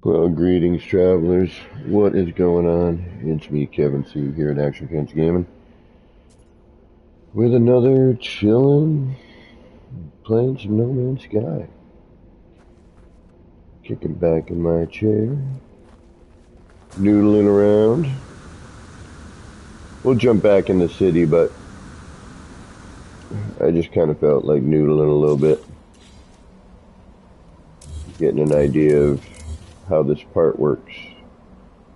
Well, greetings, travelers. What is going on? It's me, Kevin C, here at Action Cans Gaming, with another chillin', playing some No Man's Sky. Kicking back in my chair, noodling around. We'll jump back in the city, but I just kind of felt like noodling a little bit, getting an idea of how this part works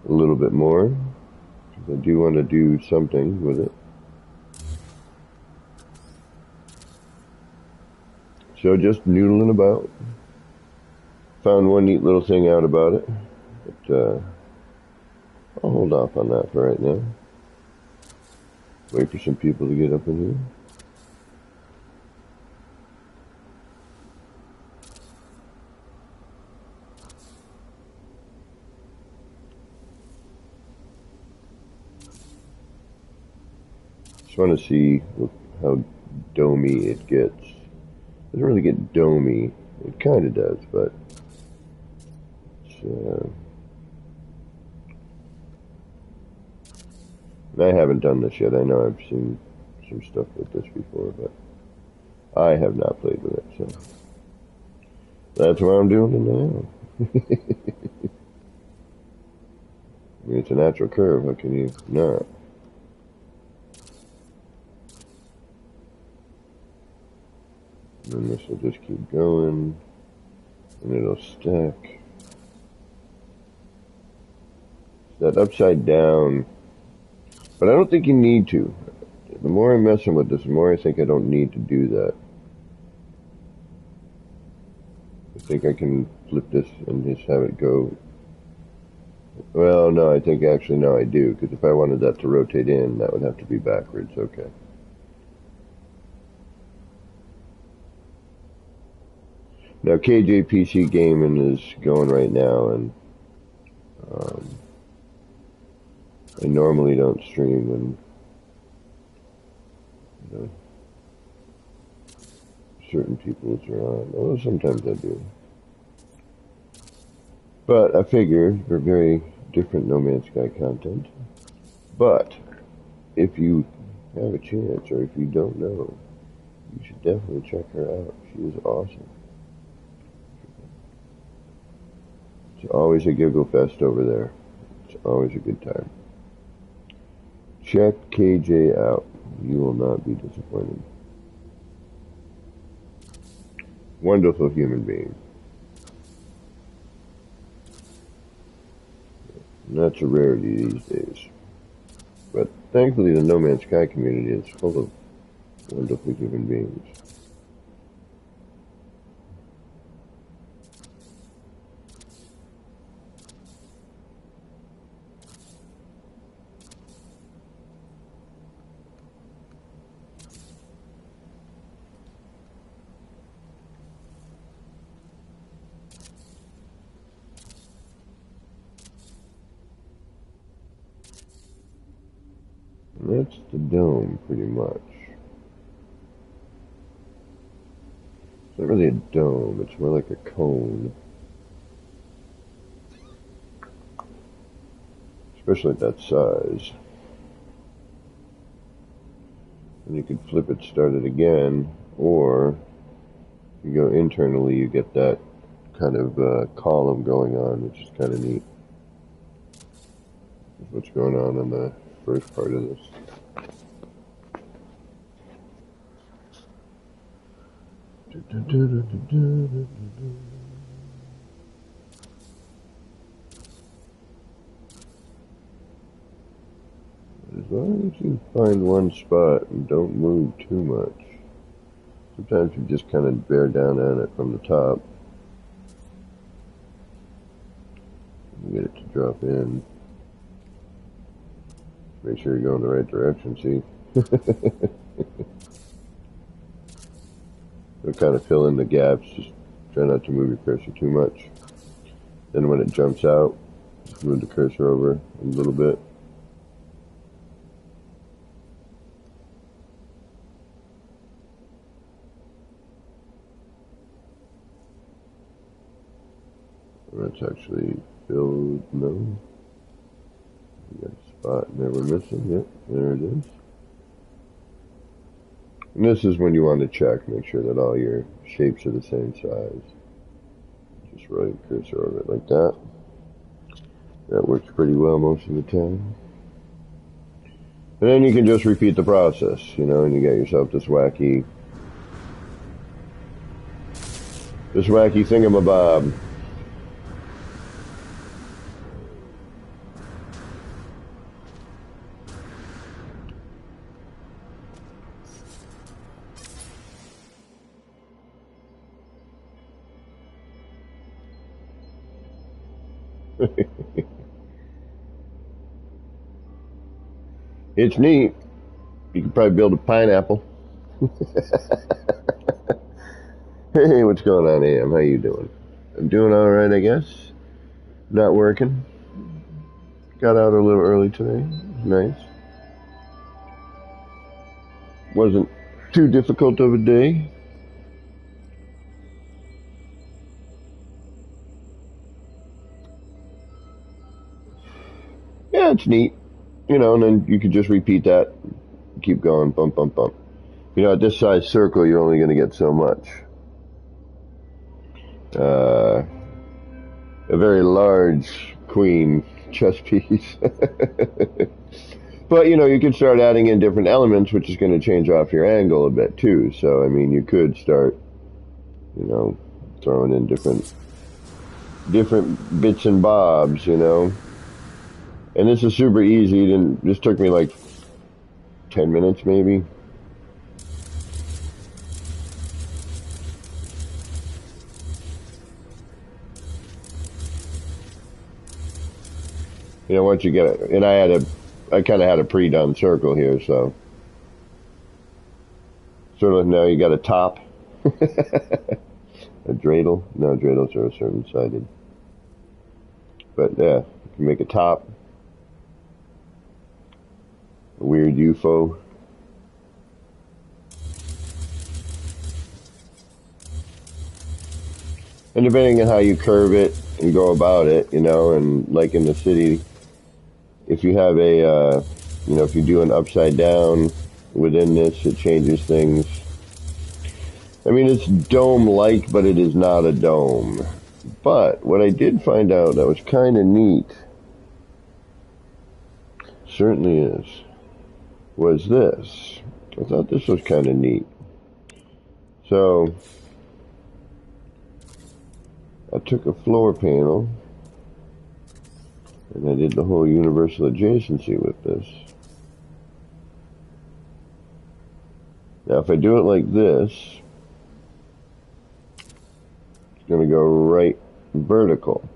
a little bit more, because I do want to do something with it. So just noodling about. Found one neat little thing out about it, but I'll hold off on that for right now. Wait for some people to get up in here. Just want to see how domey it gets. It doesn't really get domey. It kind of does, but it's, I haven't done this yet. I know I've seen some stuff with this before, but I have not played with it, so that's why I'm doing it now. I mean, it's a natural curve. How can you not? And this will just keep going, and it'll stack. That upside down, but I don't think you need to. The more I'm messing with this, the more I think I don't need to do that. I think I can flip this and just have it go. Well, no, I think actually, no, I do, because if I wanted that to rotate in, that would have to be backwards. Okay. Now, KJPC Gaming is going right now, and I normally don't stream when certain people's are on, although sometimes I do. But I figure we're very different No Man's Sky content. But if you have a chance, or if you don't know, you should definitely check her out. She is awesome. It's always a giggle fest over there. It's always a good time. Check KJ out. You will not be disappointed. Wonderful human being. And that's a rarity these days. But thankfully the No Man's Sky community is full of wonderful human beings. And that's the dome, pretty much. It's not really a dome, it's more like a cone. Especially at that size. And you could flip it, start it again, or if you go internally, you get that kind of column going on, which is kind of neat. That's what's going on the first part of this. As long as you find one spot and don't move too much. Sometimes you just kind of bear down on it from the top. You get it to drop in. Make sure you're going the right direction, see? So kind of fill in the gaps, just try not to move your cursor too much. Then when it jumps out, just move the cursor over a little bit. That's actually Build, no. We got a spot never missing. Yep, there it is. And this is when you want to check, make sure that all your shapes are the same size. Just roll your cursor over it like that. That works pretty well most of the time. And then you can just repeat the process, you know, and you get yourself this wacky thingamabob. It's neat. You could probably build a pineapple. Hey, what's going on, Am? How you doing? I'm doing all right, I guess. Not working. Got out a little early today. Nice. Wasn't too difficult of a day. Yeah, it's neat. You know, and then you could just repeat that. Keep going, bump, bump, bump. You know, at this size circle, you're only going to get so much. A very large queen chess piece. But, you know, you could start adding in different elements, which is going to change off your angle a bit, too. So, I mean, you could start, you know, throwing in different bits and bobs, you know. And this is super easy. And this took me like 10 minutes, maybe. You know, once you get it, and I kind of had a pre-done circle here, so sort of now you got a top, a dreidel. No, dreidels are a certain sided, but yeah, you can make a top, a weird UFO. And depending on how you curve it and go about it, you know, and like in the city, if you have a, you know, if you do an upside down within this, it changes things. I mean, it's dome-like, but it is not a dome. But what I did find out that was kind of neat, certainly is, was this. I thought this was kind of neat. So, I took a floor panel, and I did the whole universal adjacency with this. Now, if I do it like this, it's going to go right vertical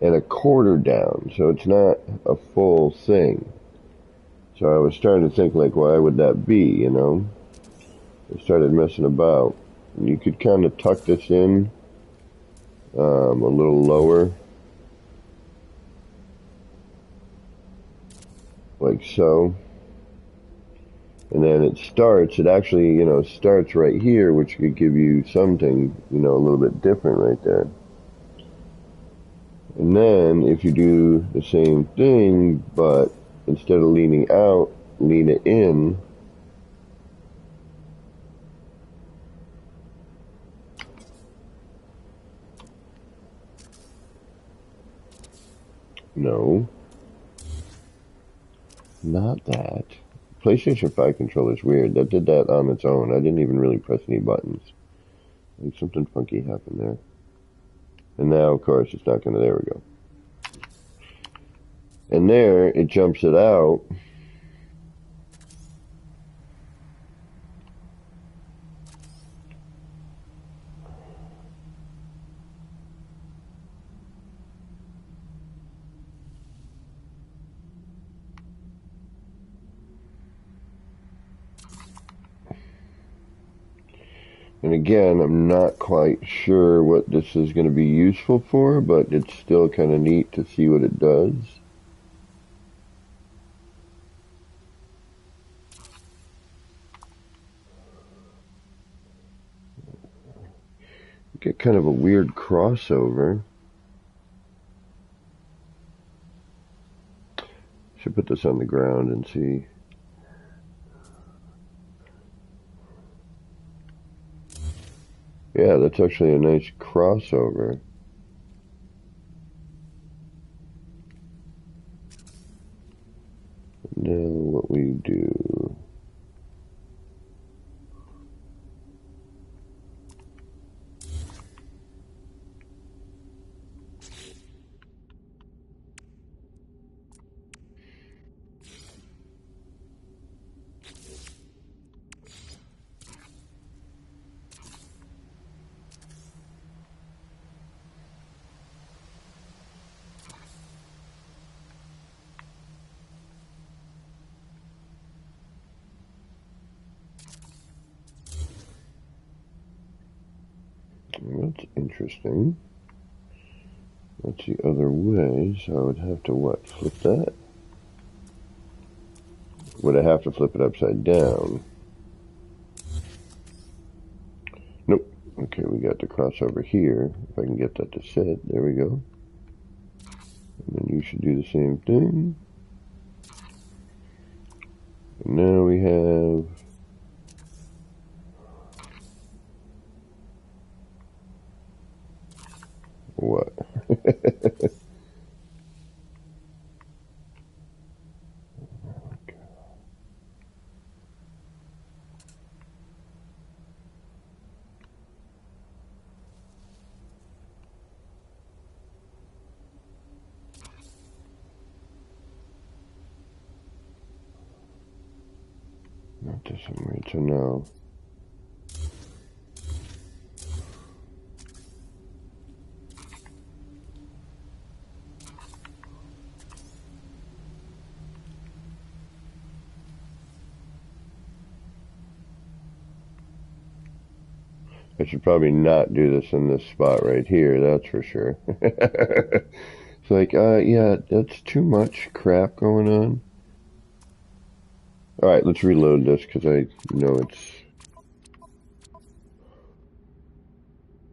and a quarter down, so it's not a full thing. So I was starting to think, like, why would that be, you know? I started messing about. And you could kind of tuck this in a little lower, like so. And then it actually, you know, starts right here, which could give you something, you know, a little bit different right there. And then if you do the same thing, but instead of leaning out, lean it in. No. Not that. PlayStation 5 controller's weird. That did that on its own. I didn't even really press any buttons. I think something funky happened there. And now, of course, it's not going to... There we go. And there, it jumps it out. And again, I'm not quite sure what this is going to be useful for, but it's still kind of neat to see what it does. Get kind of a weird crossover. Should put this on the ground and see. Yeah, that's actually a nice crossover. Now what we do. That's interesting. That's the other way, so I would have to what? Flip that? Would I have to flip it upside down? Nope. Okay, we got the crossover here. If I can get that to sit, there we go. And then you should do the same thing. And now we have what? Not this one, right? So now. I should probably not do this in this spot right here, that's for sure. It's like, yeah, that's too much crap going on. Alright, let's reload this, because I know it's...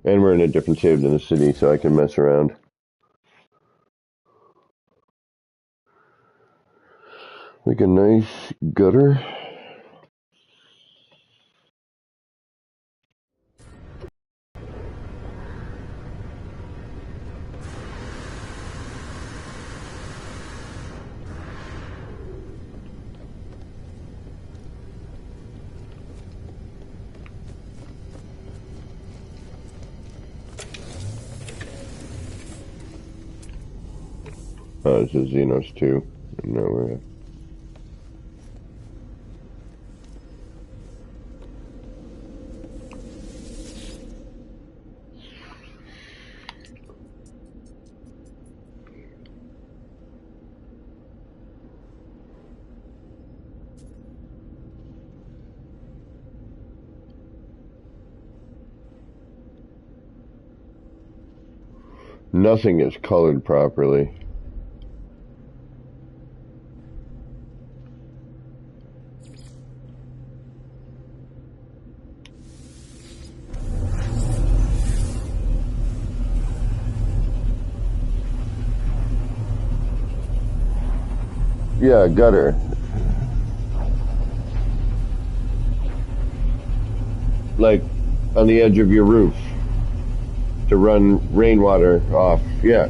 And we're in a different save than the city, so I can mess around. Like a nice gutter. Oh, this is Xenos 2. No, we're... Nothing is colored properly. Yeah, gutter. Like on the edge of your roof to run rainwater off. Yeah.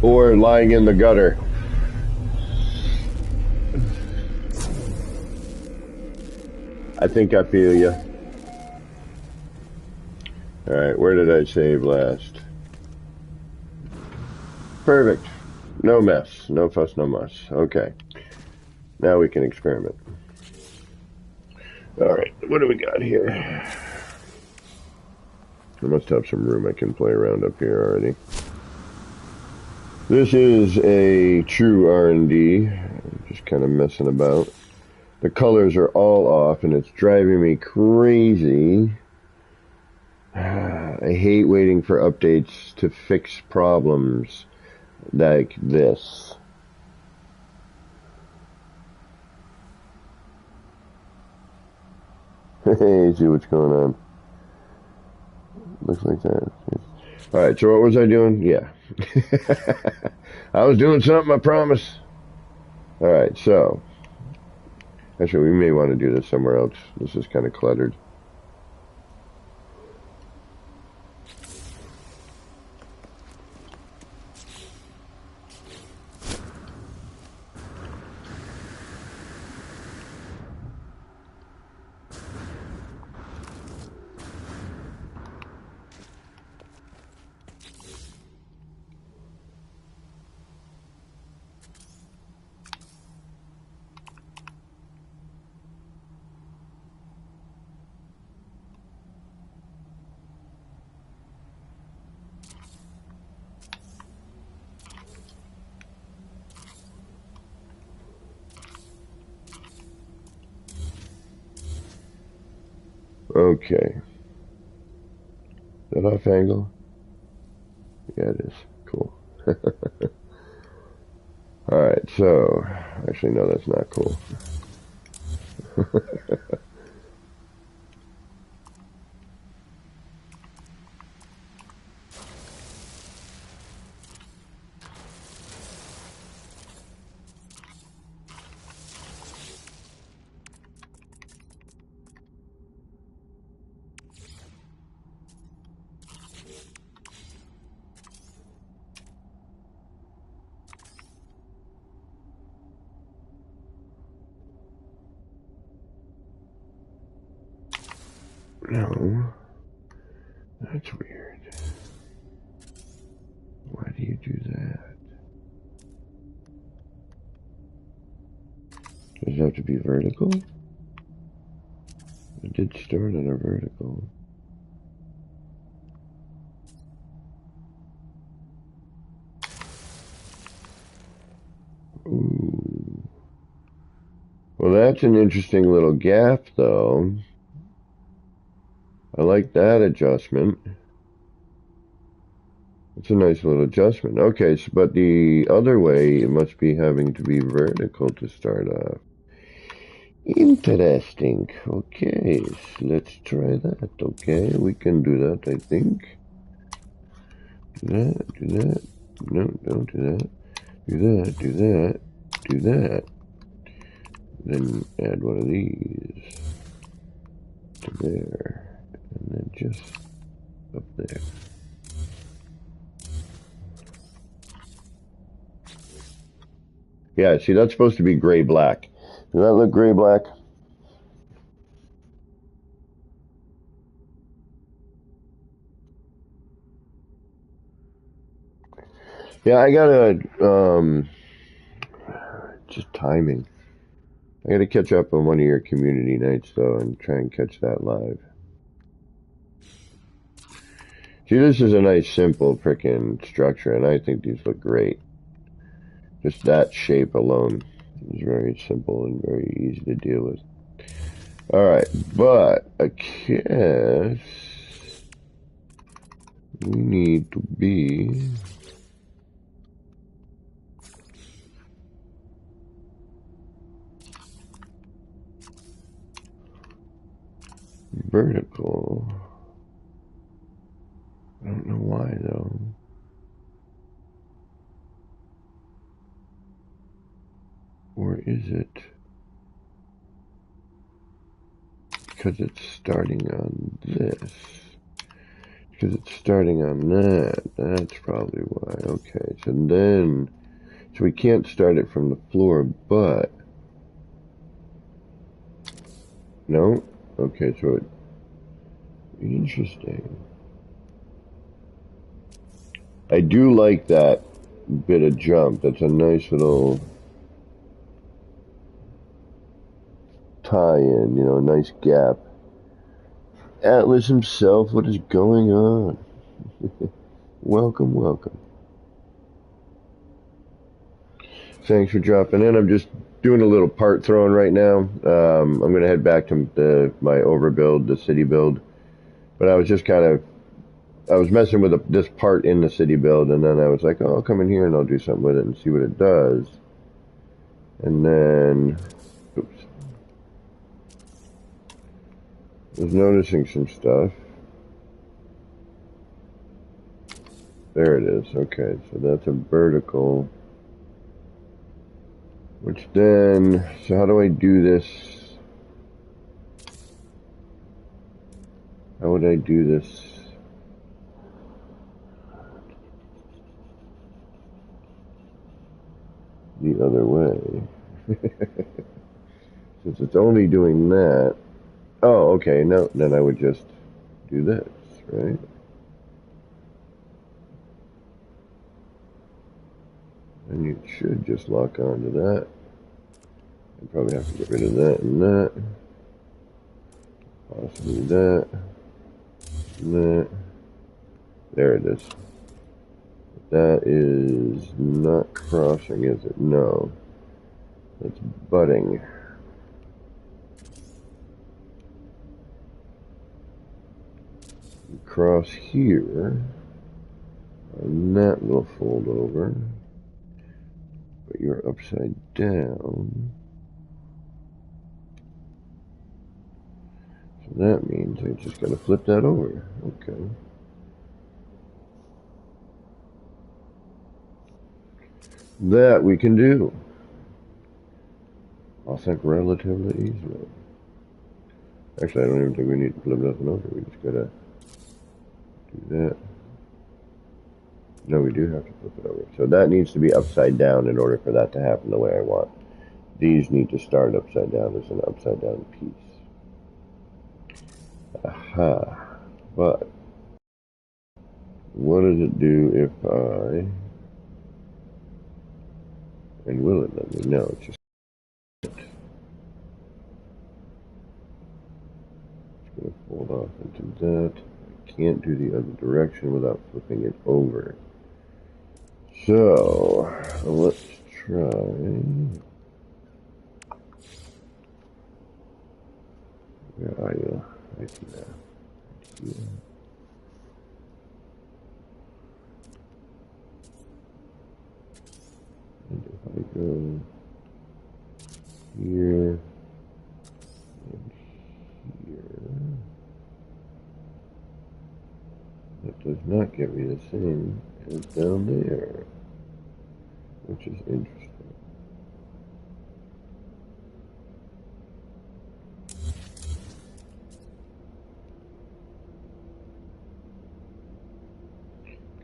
Or lying in the gutter. I think I feel you. Alright, where did I save last? Perfect. No mess. No fuss, no muss. Okay. Now we can experiment. Alright, what do we got here? I must have some room I can play around up here already. This is a true R&D. Just kind of messing about. The colors are all off and it's driving me crazy. I hate waiting for updates to fix problems like this. Hey, see what's going on. Looks like that. Alright, so what was I doing? Yeah, I was doing something, I promise. Alright, so. Actually, we may want to do this somewhere else. This is kind of cluttered. Okay. Is that off angle? Yeah, it is. Cool. Alright, so. Actually, no, that's not cool. No. That's weird. Why do you do that? Does it have to be vertical? It did start on a vertical. Ooh. Well, that's an interesting little gap, though. I like that adjustment. It's a nice little adjustment. Okay, so, but the other way, it must be having to be vertical to start off. Interesting. Okay, so let's try that. Okay, we can do that, I think. Do that, do that. No, don't do that. Do that, do that, do that. Then add one of these to there. And then just up there. Yeah, see, that's supposed to be gray-black. Does that look gray-black? Yeah, I gotta, just timing. I gotta catch up on one of your community nights, though, and try and catch that live. See, this is a nice, simple frickin' structure, and I think these look great. Just that shape alone is very simple and very easy to deal with. Alright, but I guess we need to be vertical. I don't know why, though. Or is it because it's starting on this? Because it's starting on that. That's probably why. Okay, so then, so we can't start it from the floor, but no. Okay, so it, interesting. I do like that bit of jump. That's a nice little tie-in, you know, a nice gap. Atlas himself, what is going on? Welcome, welcome. Thanks for dropping in. I'm just doing a little part throwing right now. I'm going to head back to my overbuild, the city build. But I was just kind of, I was messing with this part in the city build, and then I was like, oh, I'll come in here and I'll do something with it and see what it does. And then, oops. I was noticing some stuff. There it is. Okay, so that's a vertical. Which then, so how do I do this? How would I do this? The other way. Since it's only doing that. Oh, okay, no, then I would just do this, right? And you should just lock onto that. I probably have to get rid of that and that. Possibly that. And that. There it is. That is not crossing, is it? No. That's butting. You cross here. And that will fold over. But you're upside down. So that means I just gotta flip that over. Okay. That we can do. I think relatively easily. Actually, I don't even think we need to flip nothing over. We just gotta do that. No, we do have to flip it over. So that needs to be upside down in order for that to happen the way I want. These need to start upside down as an upside down piece. Aha. But what does it do if I... And will it let me know? It's just... It's going to fold off into that. I can't do the other direction without flipping it over. So, let's try... Where are you? I see that. Yeah. And if I go here and here, that does not give me the same as down there, which is interesting.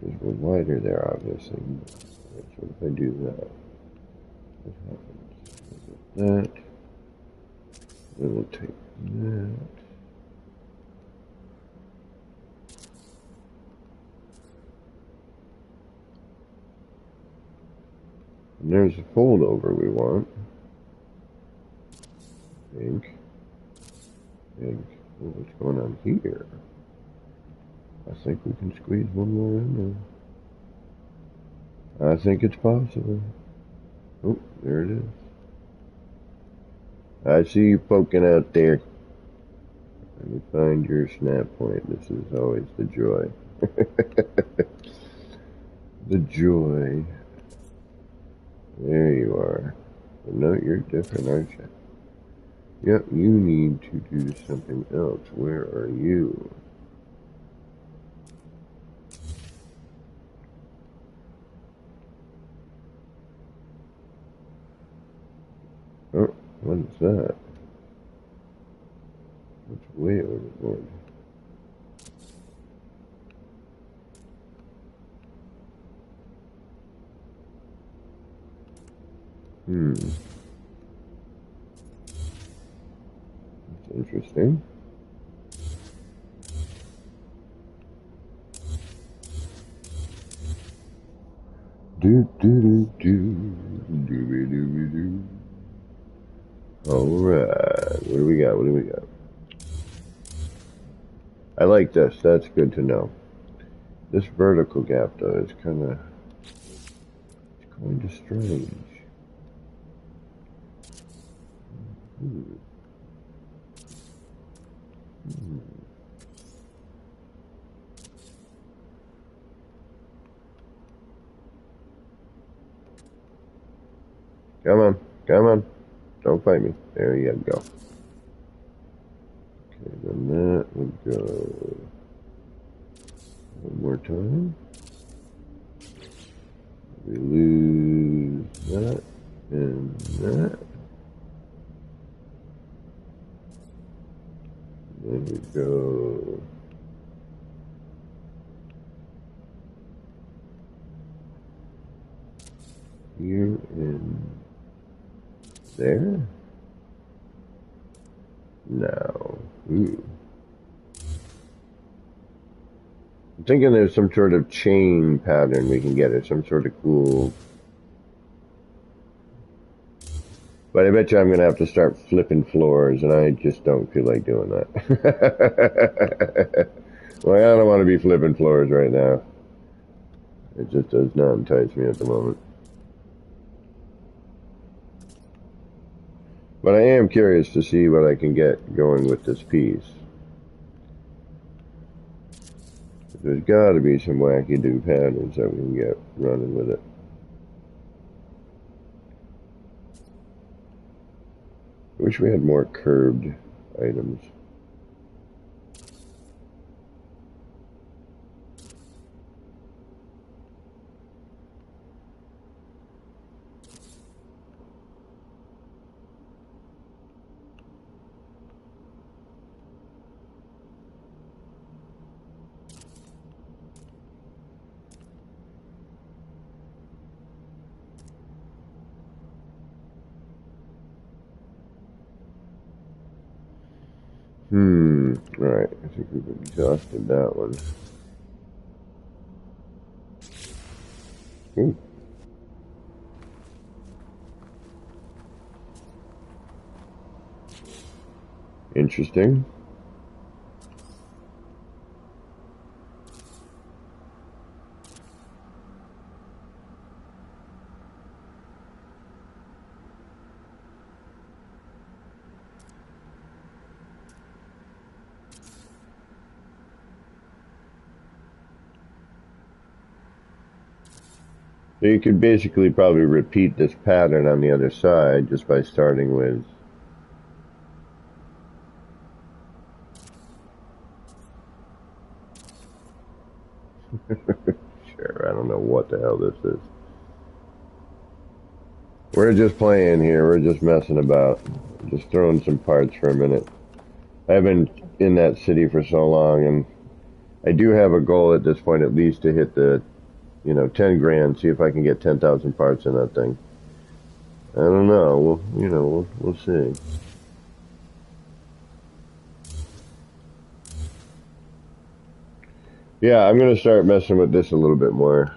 Because we're wider there, obviously. Right, so if I do that, what happens? That. Then we'll take that. And there's the fold over we want. Think. Oh, what's going on here? I think we can squeeze one more in there. I think it's possible. Oh, there it is. I see you poking out there. Let me find your snap point. This is always the joy. The joy. There you are. But no, you're different, aren't you? Yep, you need to do something else. Where are you? Oh, what is that? It's way overboard. That's interesting. Do do do do do do do. All right, what do we got? What do we got? I like this. That's good to know. This vertical gap, though, is kind of strange. Come on, come on. Don't fight me. There you go. Okay, then that would go one more time. There we go. Here and there. Now. Ooh. I'm thinking there's some sort of chain pattern we can get, or some sort of cool. But I bet you I'm going to have to start flipping floors, and I just don't feel like doing that. Well, I don't want to be flipping floors right now. It just does not entice me at the moment. But I am curious to see what I can get going with this piece. There's got to be some wacky-do patterns that we can get running with it. I wish we had more curved items. Alright, I think we've exhausted that one. Ooh. Interesting. So you could basically probably repeat this pattern on the other side just by starting with sure, I don't know what the hell this is. We're just playing here, we're just messing about. Just throwing some parts for a minute. I've been in that city for so long, and I do have a goal at this point at least to hit the 10 grand, see if I can get 10,000 parts in that thing. I don't know. We'll see. Yeah, I'm going to start messing with this a little bit more.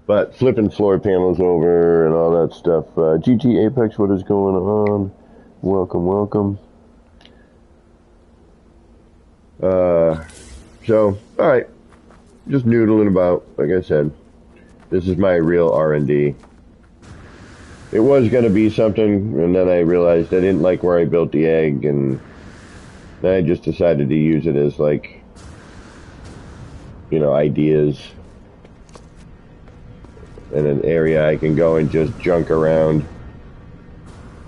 But flipping floor panels over and all that stuff. GT Apex, what is going on? Welcome, welcome. So, alright. Just noodling about, like I said. This is my real R&D. It was going to be something, and then I realized I didn't like where I built the egg, and then I just decided to use it as, like, ideas. And an area I can go and just junk around.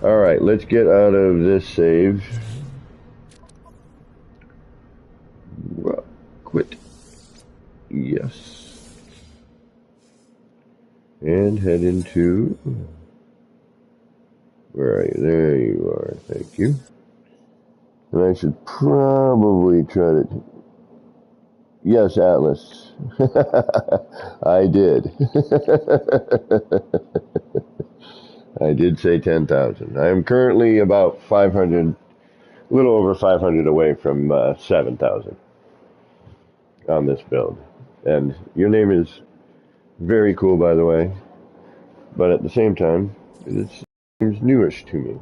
Alright, let's get out of this save. Well, quit. Yes. And head into... Where are you? There you are. Thank you. And I should probably try to... Yes, Atlas. I did. I did say 10,000. I am currently about 500, a little over 500 away from 7,000 on this build. And your name is very cool, by the way. But at the same time, it seems newish to me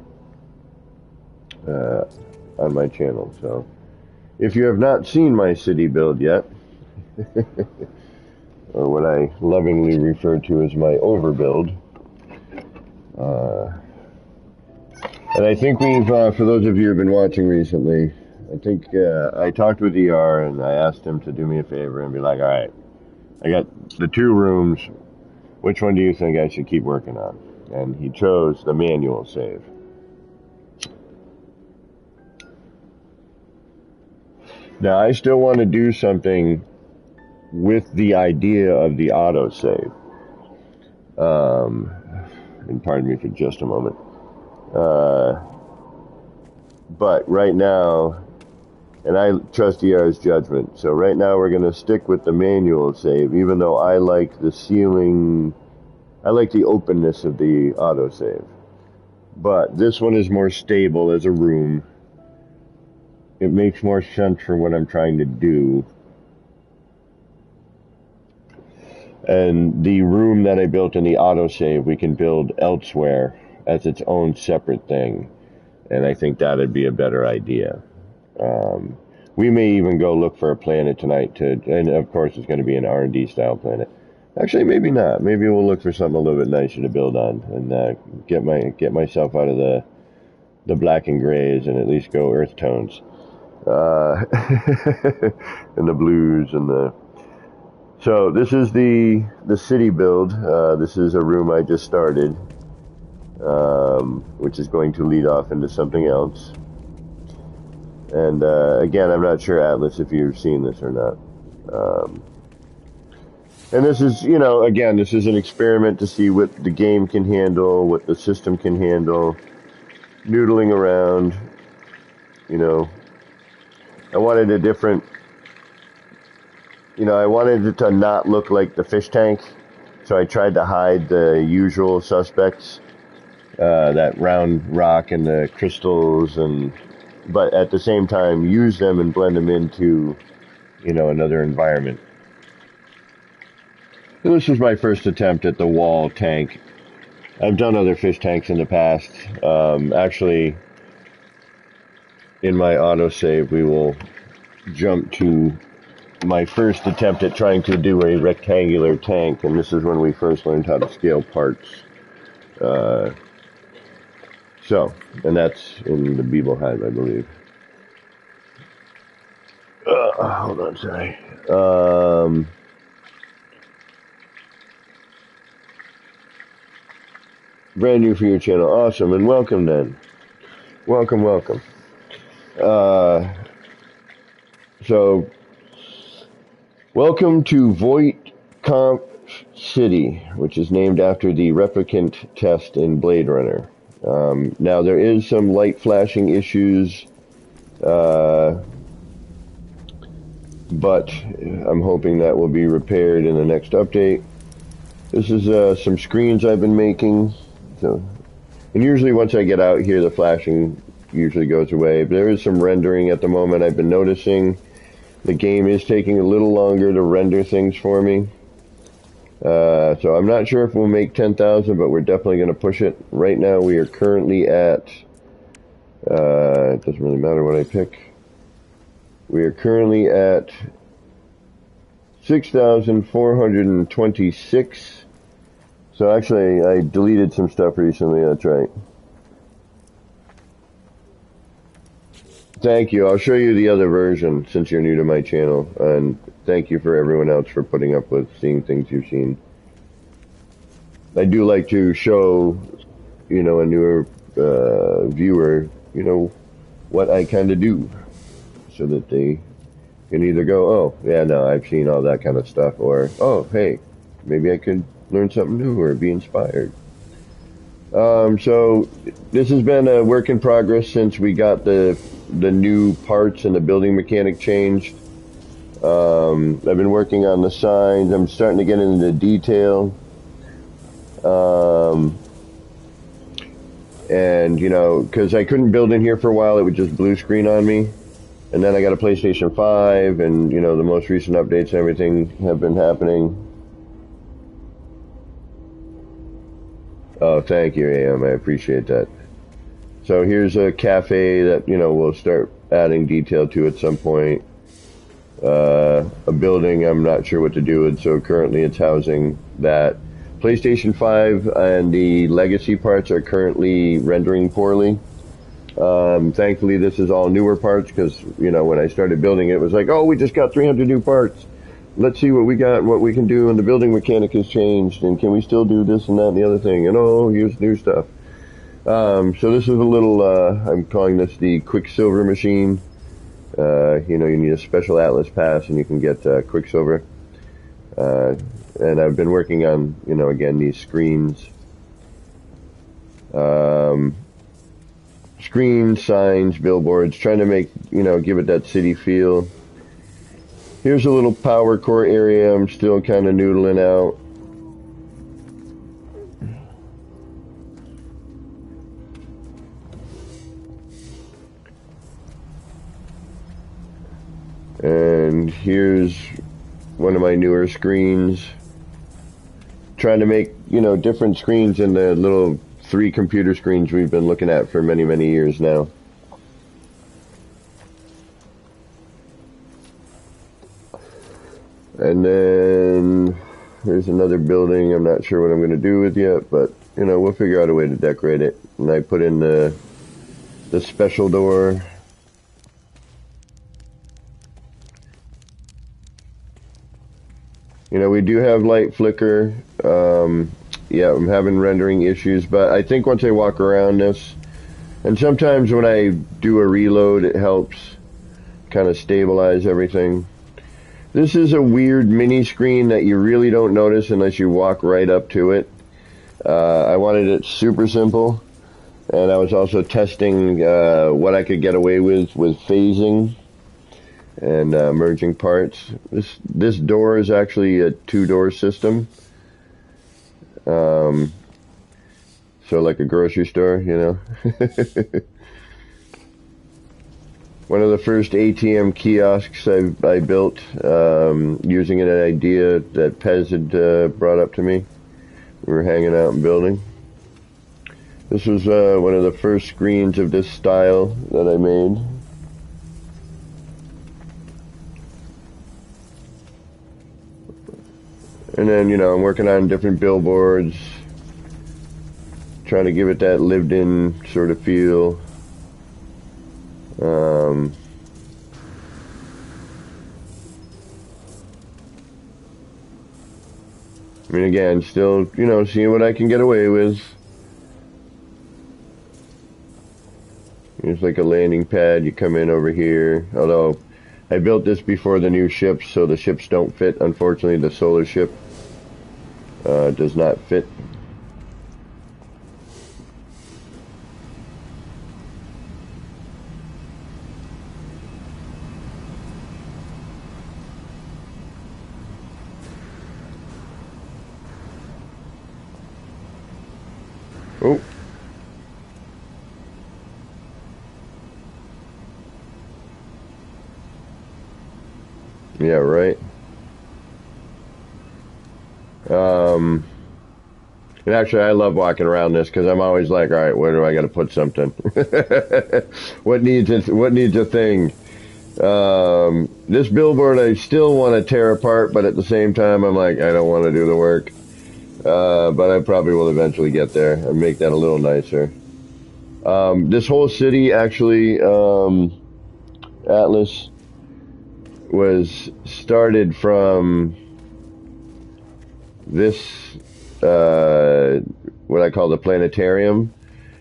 on my channel. So if you have not seen my city build yet, or what I lovingly refer to as my overbuild, and I think we've, for those of you who have been watching recently, I think I talked with ER and I asked him to do me a favor and be like, alright, I got the 2 rooms, which one do you think I should keep working on? And he chose the manual save. Now, I still want to do something with the idea of the autosave. And pardon me for just a moment. But right now, and I trust ER's judgment, so right now we're going to stick with the manual save, even though I like the ceiling, I like the openness of the autosave. But this one is more stable as a room. It makes more sense for what I'm trying to do. And the room that I built in the autosave, we can build elsewhere as its own separate thing. And I think that'd be a better idea. We may even go look for a planet tonight and of course it's going to be an R&D style planet. Actually, maybe not. Maybe we'll look for something a little bit nicer to build on and get myself out of the black and grays and at least go earth tones. And the blues and the... So this is the city build. This is a room I just started, which is going to lead off into something else. And again, I'm not sure, Atlas, if you've seen this or not. And this is, again, this is an experiment to see what the game can handle, what the system can handle. Noodling around, I wanted a different, I wanted it to not look like the fish tank. So I tried to hide the usual suspects, that round rock and the crystals, but at the same time use them and blend them into, another environment. And this was my first attempt at the wall tank. I've done other fish tanks in the past. Actually, in my autosave, we will jump to my first attempt at trying to do a rectangular tank, and this is when we first learned how to scale parts. And that's in the Beeble Hive, I believe. Hold on, sorry. Brand new for your channel. Awesome, and welcome then. Welcome. Welcome to Voight Comp City, which is named after the replicant test in Blade Runner. Now, there is some light flashing issues, but I'm hoping that will be repaired in the next update. This is some screens I've been making. And usually once I get out here, the flashing usually goes away. But there is some rendering at the moment. I've been noticing the game is taking a little longer to render things for me. So I'm not sure if we'll make 10,000, but we're definitely going to push it. Right now we are currently at, it doesn't really matter what I pick. We are currently at 6,426. So actually, I deleted some stuff recently, that's right. Thank you. I'll show you the other version since you're new to my channel. And thank you for everyone else for putting up with seeing things you've seen. I do like to show, a newer viewer, what I kind of do. So that they can either go, oh, yeah, no, I've seen all that kind of stuff. Or, oh, hey, maybe I could learn something new or be inspired. So this has been a work in progress since we got the new parts and the building mechanic changed. I've been working on the signs. I'm starting to get into the detail. And, because I couldn't build in here for a while, it would just blue screen on me. And then I got a PlayStation 5, and, the most recent updates and everything have been happening. Oh, thank you, AM. I appreciate that. So here's a cafe that, we'll start adding detail to at some point. A building I'm not sure what to do with, so currently it's housing that. PlayStation 5 and the legacy parts are currently rendering poorly. Thankfully, this is all newer parts because, when I started building it, it was like, oh, we just got 300 new parts. Let's see what we got and what we can do, and the building mechanic has changed, and can we still do this and that and the other thing, and oh, here's new stuff. So this is a little, I'm calling this the Quicksilver machine. You need a special Atlas pass and you can get Quicksilver. And I've been working on, again, these screens. screens, signs, billboards, trying to make, give it that city feel. Here's a little power core area I'm still kind of noodling out. And here's one of my newer screens. Trying to make, different screens in the little 3 computer screens we've been looking at for many, many years now. And then there's another building I'm not sure what I'm going to do with yet, but, we'll figure out a way to decorate it. And I put in the special door. We do have light flicker. Yeah, I'm having rendering issues, but I think once I walk around this, and sometimes when I do a reload, it helps kind of stabilize everything. This is a weird mini screen that you really don't notice unless you walk right up to it. I wanted it super simple, and I was also testing what I could get away with phasing and merging parts. This door is actually a 2-door system. So like a grocery store, One of the first ATM kiosks I built, using an idea that Pez had brought up to me. We were hanging out and building. This was one of the first screens of this style that I made. And then, I'm working on different billboards, trying to give it that lived-in sort of feel. I mean, again, still, seeing what I can get away with. It's like a landing pad. You come in over here. Although, I built this before the new ships, so the ships don't fit. Unfortunately, the solar ship does not fit. Oh. Yeah, right. And actually, I love walking around this because I'm always like, all right, where do I got to put something? What needs a thing? This billboard I still want to tear apart, but at the same time, I'm like, I don't want to do the work. But I probably will eventually get there and make that a little nicer. This whole city, actually, Atlas, was started from this, what I call the planetarium.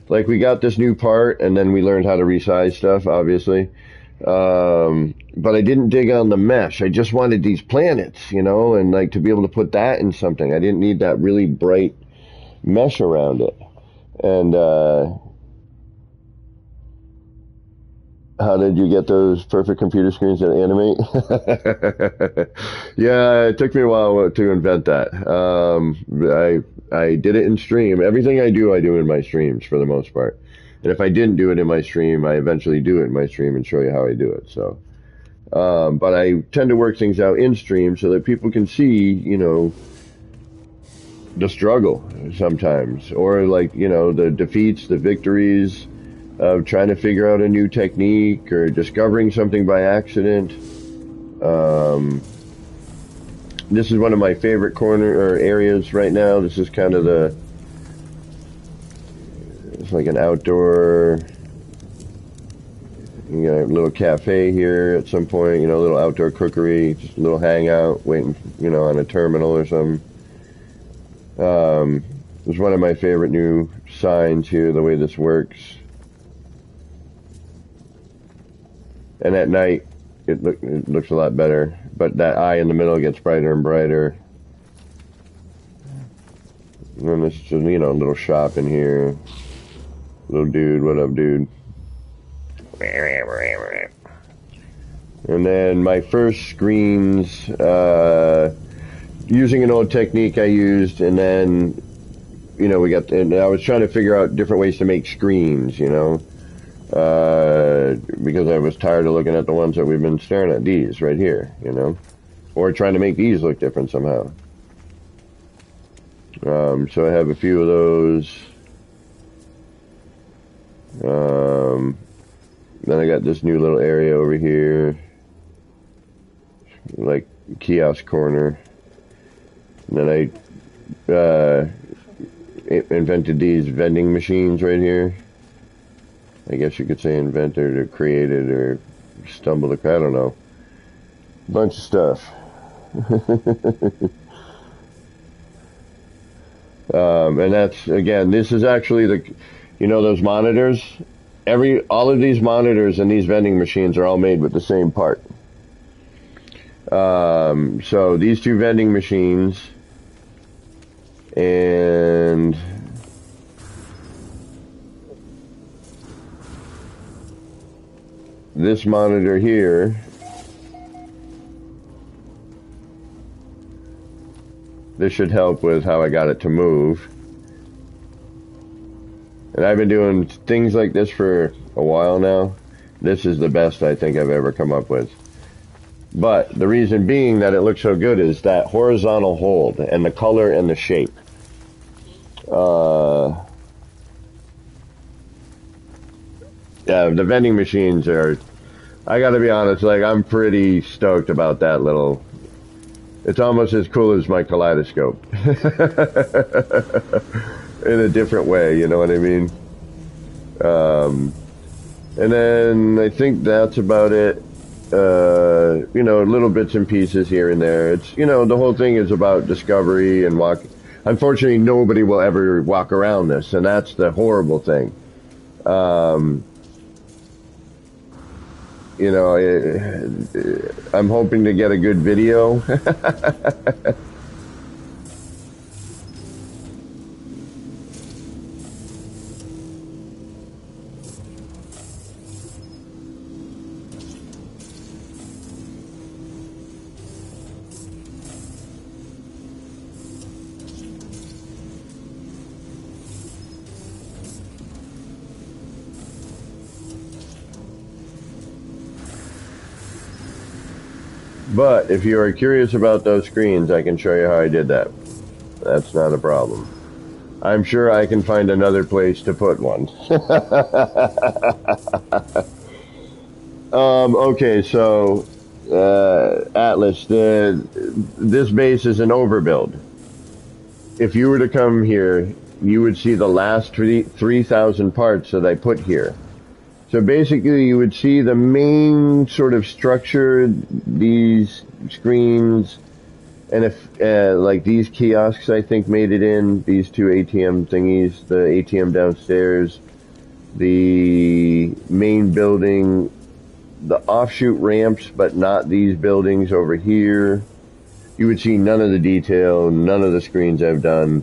Like, we got this new part, and then we learned how to resize stuff, obviously. But I didn't dig on the mesh. I just wanted these planets, and like to be able to put that in something. I didn't need that really bright mesh around it. And, how did you get those perfect computer screens that animate? Yeah, it took me a while to invent that. I did it in stream. Everything I do in my streams for the most part. And if I didn't do it in my stream, I eventually do it in my stream and show you how I do it. So, but I tend to work things out in stream so that people can see, the struggle sometimes, or like, the defeats, the victories of trying to figure out a new technique or discovering something by accident. This is one of my favorite areas right now. This is kind of it's like an outdoor, you got a little cafe here at some point, a little outdoor cookery, just a little hangout, waiting, on a terminal or something. It's one of my favorite new signs here, the way this works. And at night, it looks a lot better. But that eye in the middle gets brighter and brighter. And then this is, a little shop in here. Little dude, what up, dude? And then my first screens, using an old technique I used, and then, you know, and I was trying to figure out different ways to make screens, you know, because I was tired of looking at the ones that we've been staring at, these right here, you know, or trying to make these look different somehow. So I have a few of those. Then I got this new little area over here, like kiosk corner. And then I invented these vending machines right here. I guess you could say invented or created or stumbled across, I don't know. Bunch of stuff. And that's, again, this is actually you know those monitors? All of these monitors and these vending machines are all made with the same part. So these two vending machines and this monitor here this should help with how I got it to move. And I've been doing things like this for a while now. This is the best I think I've ever come up with. But the reason being that it looks so good is that horizontal hold and the color and the shape. Yeah, the vending machines are, I gotta be honest, like I'm pretty stoked about that little, it's almost as cool as my kaleidoscope. In a different way, you know what I mean? And then I think that's about it. You know, little bits and pieces here and there. It's, you know, the whole thing is about discovery and walk. Unfortunately, nobody will ever walk around this, and that's the horrible thing. You know, I'm hoping to get a good video. But if you are curious about those screens, I can show you how I did that. That's not a problem. I'm sure I can find another place to put one. Okay, so Atlas, this base is an overbuild. If you were to come here, you would see the last 3,000 parts that I put here. So basically, you would see the main sort of structure, these screens, and if, like these kiosks, I think made it in, these two ATM thingies, the ATM downstairs, the main building, the offshoot ramps, but not these buildings over here. You would see none of the detail, none of the screens I've done.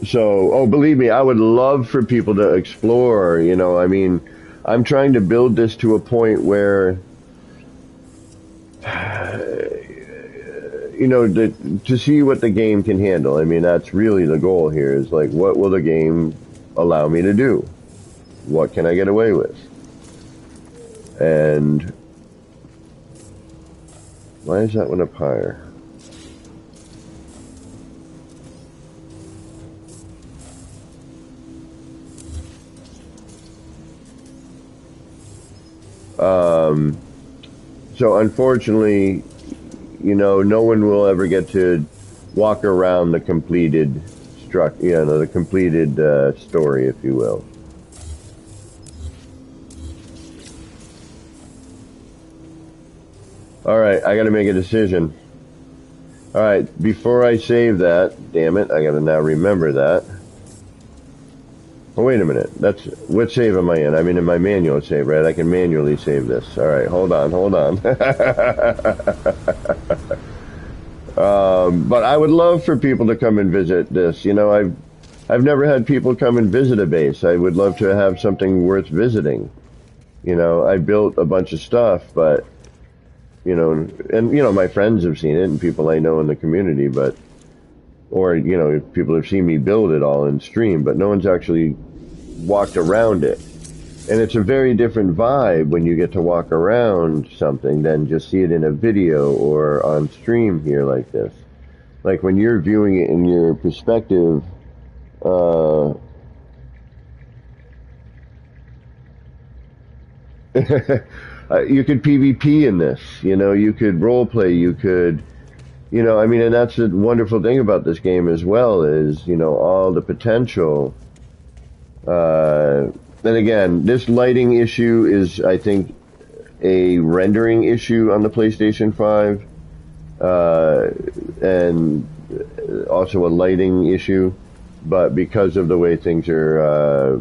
So, oh, believe me, I would love for people to explore, you know, I mean, I'm trying to build this to a point where, you know, to see what the game can handle. I mean, that's really the goal here is like, what will the game allow me to do? What can I get away with? And why is that one up higher? So unfortunately, you know, no one will ever get to walk around the completed the completed story, if you will. All right, I got to make a decision. All right, before I save that, damn it, I got to now remember that. Oh, wait a minute. What save am I in? I'm in my manual save, right? I can manually save this. All right, hold on. But I would love for people to come and visit this. You know, I've never had people come and visit a base. I would love to have something worth visiting. You know, I built a bunch of stuff, but, you know, and, you know, my friends have seen it and people I know in the community, but, or, you know, people have seen me build it all in stream, but no one's actually walked around it. And it's a very different vibe when you get to walk around something than just see it in a video or on stream here like this. Like when you're viewing it in your perspective, you could PvP in this, you know, you could roleplay, you could, you know, I mean, and that's the wonderful thing about this game as well is, you know, all the potential. And again, this lighting issue is, I think, a rendering issue on the PlayStation 5, and also a lighting issue, but because of the way things are,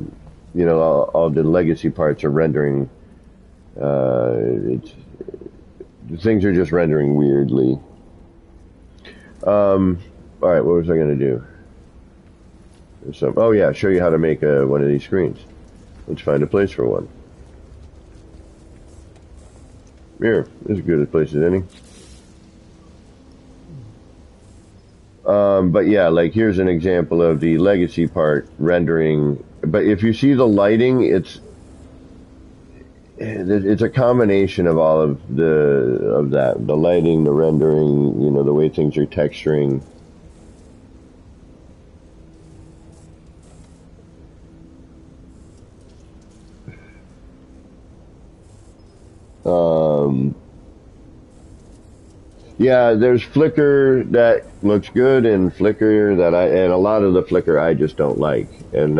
you know, all the legacy parts are rendering, things are just rendering weirdly. Alright, what was I going to do? Oh yeah, show you how to make one of these screens. Let's find a place for one. Here, this is as good a place as any. But yeah, like here's an example of the legacy part rendering. But if you see the lighting, it's a combination of all of that. The lighting, the rendering, you know, the way things are texturing. Yeah, there's flicker that looks good and flicker that and a lot of the flicker I just don't like. And,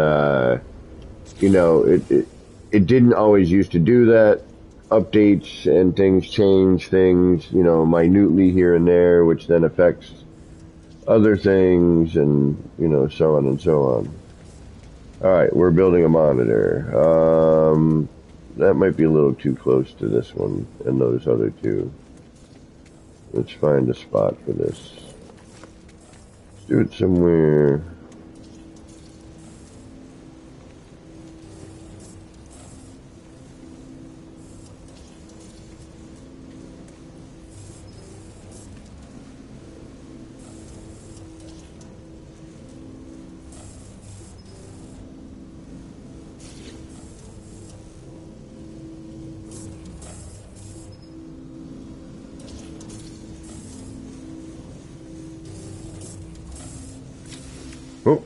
you know, it didn't always used to do that. Updates and things change things, you know, minutely here and there, which then affects other things and, you know, so on and so on. Alright, we're building a monitor. That might be a little too close to this one and those other two. Let's find a spot for this. Let's do it somewhere. Oh.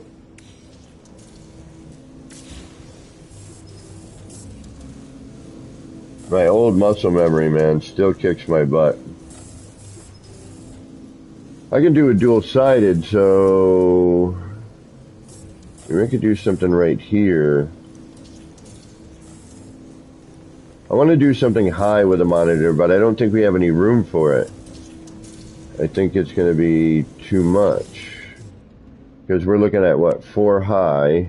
My old muscle memory, man, still kicks my butt. I can do a dual-sided, so maybe I could do something right here. I want to do something high with a monitor, but I don't think we have any room for it. I think it's going to be too much. Because we're looking at, what, 4 high.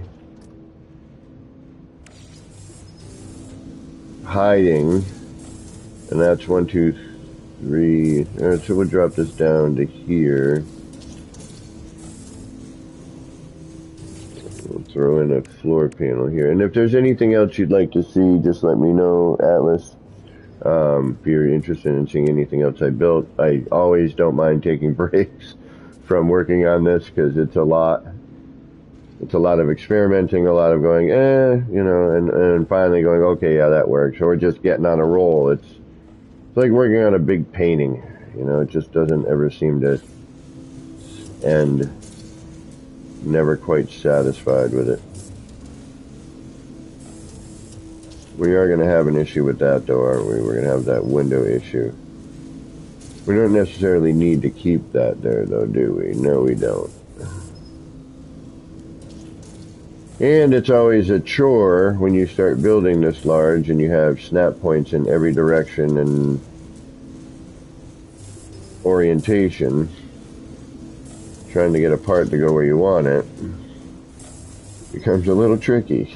Hiding. And that's 1, 2, 3. Alright, so we'll drop this down to here. We'll throw in a floor panel here. And if there's anything else you'd like to see, just let me know, Atlas. If you're interested in seeing anything else I built. I always don't mind taking breaks from working on this because it's a lot. It's a lot of experimenting, a lot of going, you know, and finally going, okay, yeah, that works. Or just getting on a roll. It's like working on a big painting. You know, it just doesn't ever seem to end. Never quite satisfied with it. We are going to have an issue with that, though, aren't we? We're going to have that window issue. We don't necessarily need to keep that there, though, do we? No, we don't. And it's always a chore when you start building this large and you have snap points in every direction and orientation. Trying to get a part to go where you want it becomes a little tricky.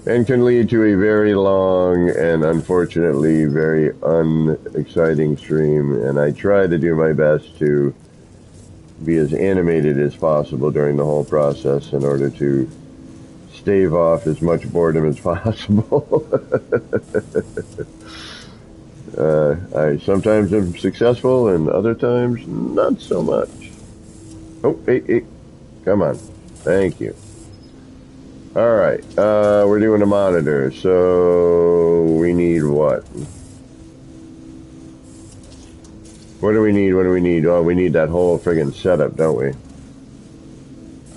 And can lead to a very long and unfortunately very unexciting stream. And I try to do my best to be as animated as possible during the whole process in order to stave off as much boredom as possible. I sometimes am successful and other times not so much. Oh, hey, come on. Thank you. Alright, we're doing a monitor, so we need what? What do we need? Oh, we need that whole friggin' setup, don't we?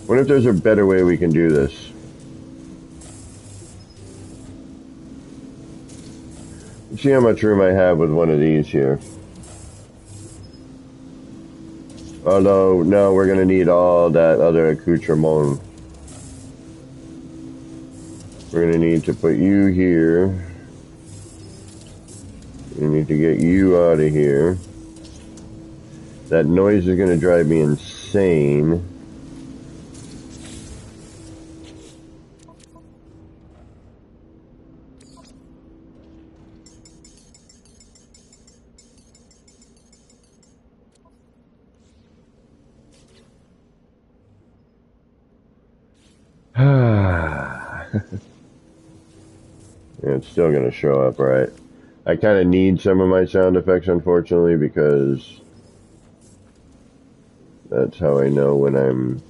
What if there's a better way we can do this? Let's see how much room I have with one of these here. Although, no, we're going to need all that other accoutrement. We're going to need to put you here. We need to get you out of here. That noise is going to drive me insane. It's still going to show up, right? I kind of need some of my sound effects, unfortunately, because that's how I know when I'm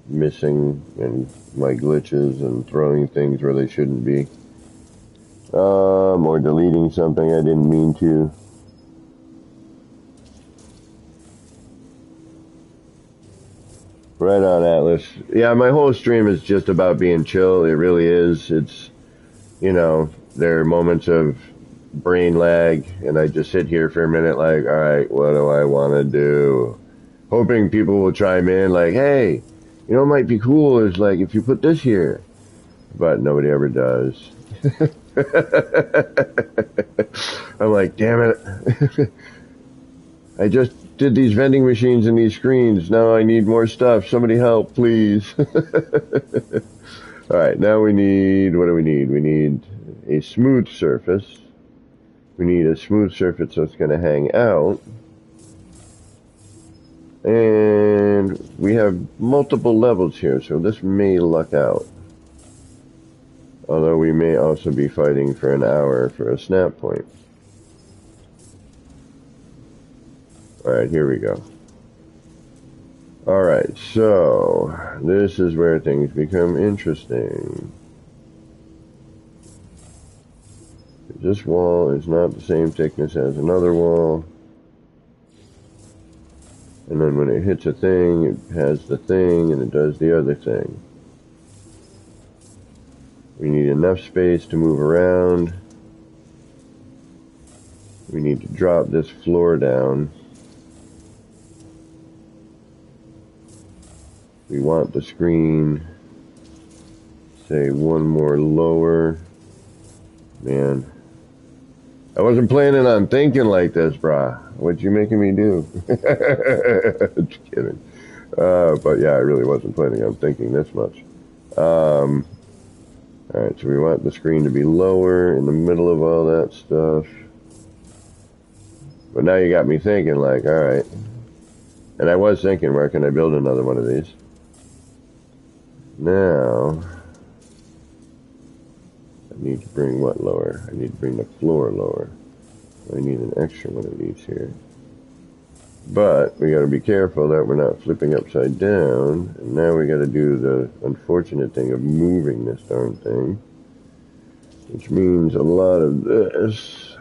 missing and my glitches and throwing things where they shouldn't be. Or deleting something I didn't mean to. Right on, Atlas. Yeah, my whole stream is just about being chill. It really is. It's, you know, there are moments of brain lag, and I just sit here for a minute like, all right, what do I want to do? Hoping people will chime in like, hey, you know what might be cool is like if you put this here. But nobody ever does. I'm like, damn it. I just did these vending machines and these screens. Now I need more stuff. Somebody help, please. Alright, now we need, what do we need? We need a smooth surface. We need a smooth surface so it's going to hang out. And we have multiple levels here, so this may luck out. Although we may also be fighting for an hour for a snap point. Alright, here we go. Alright, so this is where things become interesting. This wall is not the same thickness as another wall. And then when it hits a thing, it has the thing and it does the other thing. We need enough space to move around. We need to drop this floor down. We want the screen, say, one more lower. Man, I wasn't planning on thinking like this, brah. What you making me do? Just kidding. But yeah, I really wasn't planning on thinking this much. Alright, so we want the screen to be lower in the middle of all that stuff. But now you got me thinking like, alright. And I was thinking, where can I build another one of these? Now, I need to bring what lower? I need to bring the floor lower. I need an extra one of these here. But we got to be careful that we're not flipping upside down. And now we got to do the unfortunate thing of moving this darn thing, which means a lot of this.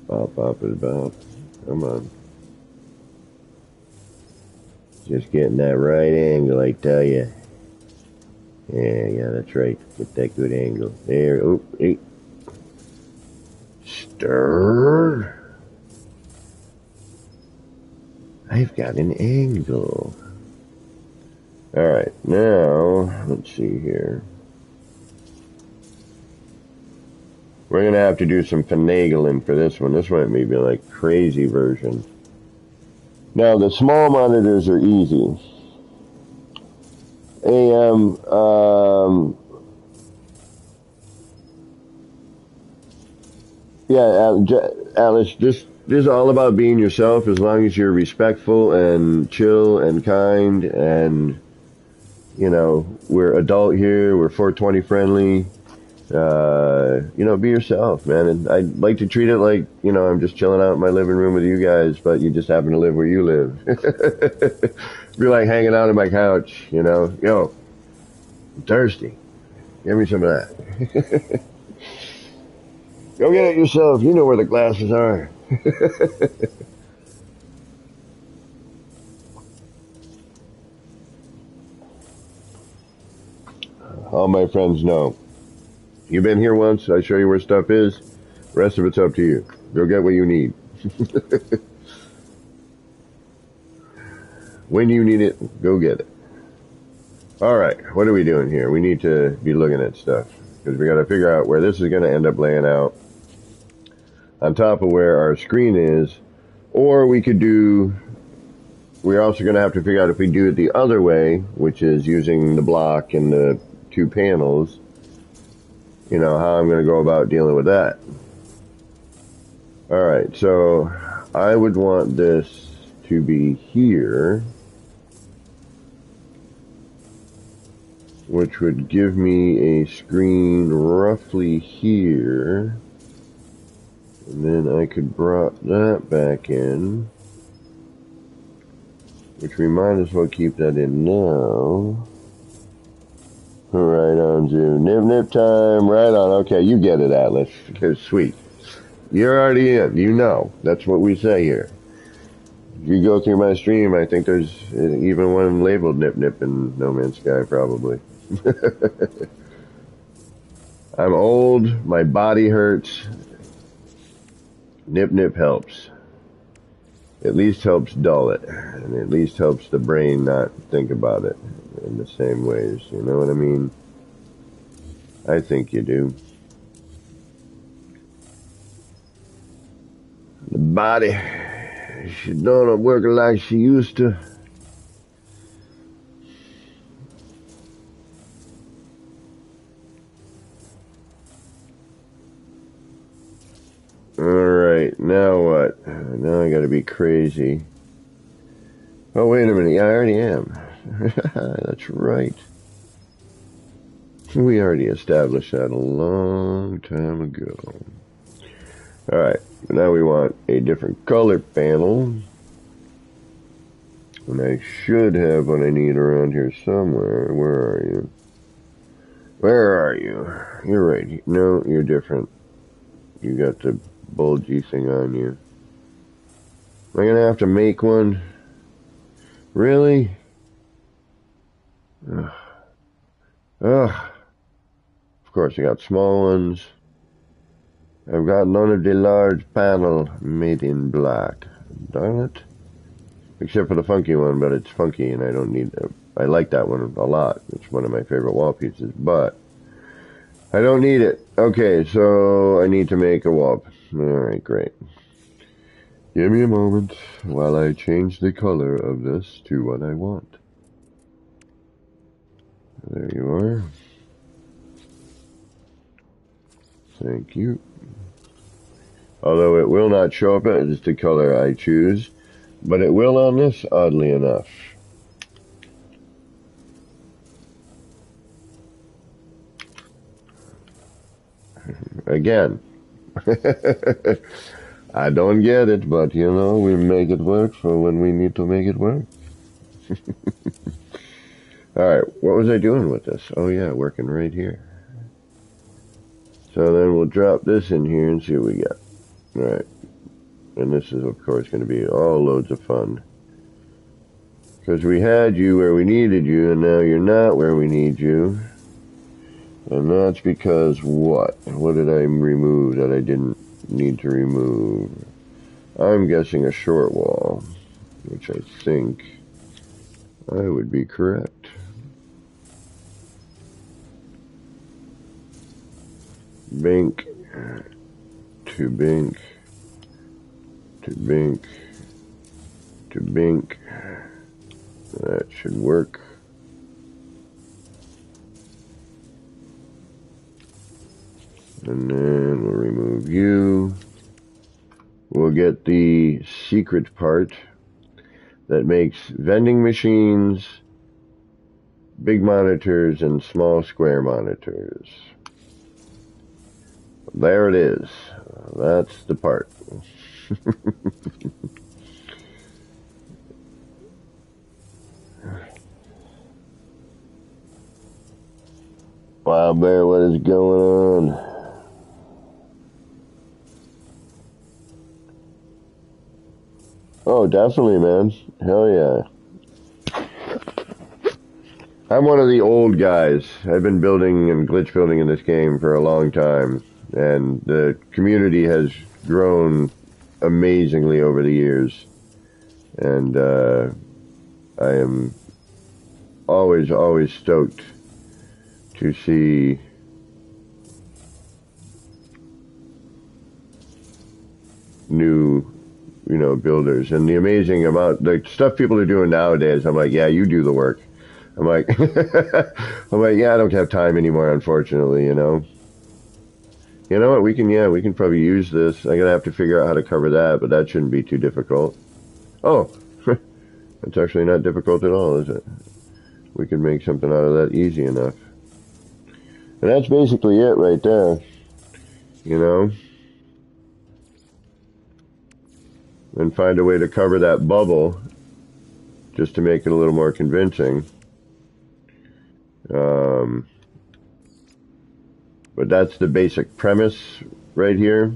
Bop, bop, and bop. Come on. Just getting that right angle, I tell you. Yeah, that's right. Get that good angle. There, oh, hey. Stir. I've got an angle. Alright, now, let's see here. We're going to have to do some finagling for this one. This one may be like crazy version. Now, the small monitors are easy. Yeah, Alice, just Just all about being yourself, as long as you're respectful and chill and kind, and you know, we're adult here, we're 420 friendly. You know, be yourself, man. And I'd like to treat it like, you know, I'm just chilling out in my living room with you guys, but you just happen to live where you live. Be like hanging out on my couch, you know. Yo, I'm thirsty. Give me some of that. Go get it yourself. You know where the glasses are. All my friends know. You've been here once. I show you where stuff is. The rest of it's up to you. Go get what you need. When you need it, go get it. All right, what are we doing here? We need to be looking at stuff because we got to figure out where this is going to end up laying out on top of where our screen is, or we could do. We're also going to have to figure out if we do it the other way, which is using the block and the two panels. You know how I'm going to go about dealing with that. All right, so I would want this to be here, which would give me a screen roughly here, and then I could drop that back in, which we might as well keep that in now. Right on, Zoo. Nip time, right on. Okay, you get it, Atlas. Okay, sweet. You're already in, you know. That's what we say here. If you go through my stream, I think there's even one labeled Nip in No Man's Sky, probably. I'm old, my body hurts. Nip helps. At least helps dull it, and at least helps the brain not think about it in the same ways. You know what I mean? I think you do. The body, she don't work like she used to. Alright, now what? Now I gotta be crazy. Oh, wait a minute. Yeah, I already am. That's right. We already established that a long time ago. Alright, now we want a different color panel. And I should have what I need around here somewhere. Where are you? Where are you? You're right. No, you're different. You got the bulgy thing on you. Am I gonna have to make one? Really? Ugh. Ugh. Of course, I got small ones. I've got none of the large panel made in black. Darn it. Except for the funky one, but it's funky and I don't need it. I like that one a lot. It's one of my favorite wall pieces, but I don't need it. Okay, so I need to make a wall. Alright, great. Give me a moment while I change the color of this to what I want. There you are. Thank you. Although it will not show up as the color I choose, but it will on this, oddly enough. Again. I don't get it, but you know, we make it work for when we need to make it work. Alright, what was I doing with this? Oh yeah, working right here. So then we'll drop this in here and see what we got. Alright. And this is, of course, going to be all loads of fun. Because we had you where we needed you, and now you're not where we need you. And that's because what? What did I remove that I didn't need to remove? I'm guessing a short wall, which I think I would be correct. Bink to bink to bink to bink. That should work. And then we'll remove you. We'll get the secret part that makes vending machines, big monitors, and small square monitors. There it is. That's the part. Wow, Bear, what is going on? Oh, definitely, man. Hell yeah. I'm one of the old guys. I've been building and glitch building in this game for a long time, and the community has grown amazingly over the years. And I am always stoked to see new, builders. And the amazing amount, the stuff people are doing nowadays, I'm like, yeah, you do the work. I'm like, yeah, I don't have time anymore, unfortunately, You know what, we can probably use this. I'm gonna have to figure out how to cover that, but that shouldn't be too difficult. Oh, it's actually not difficult at all, is it? We can make something out of that easy enough. And that's basically it right there, And find a way to cover that bubble just to make it a little more convincing. But that's the basic premise right here.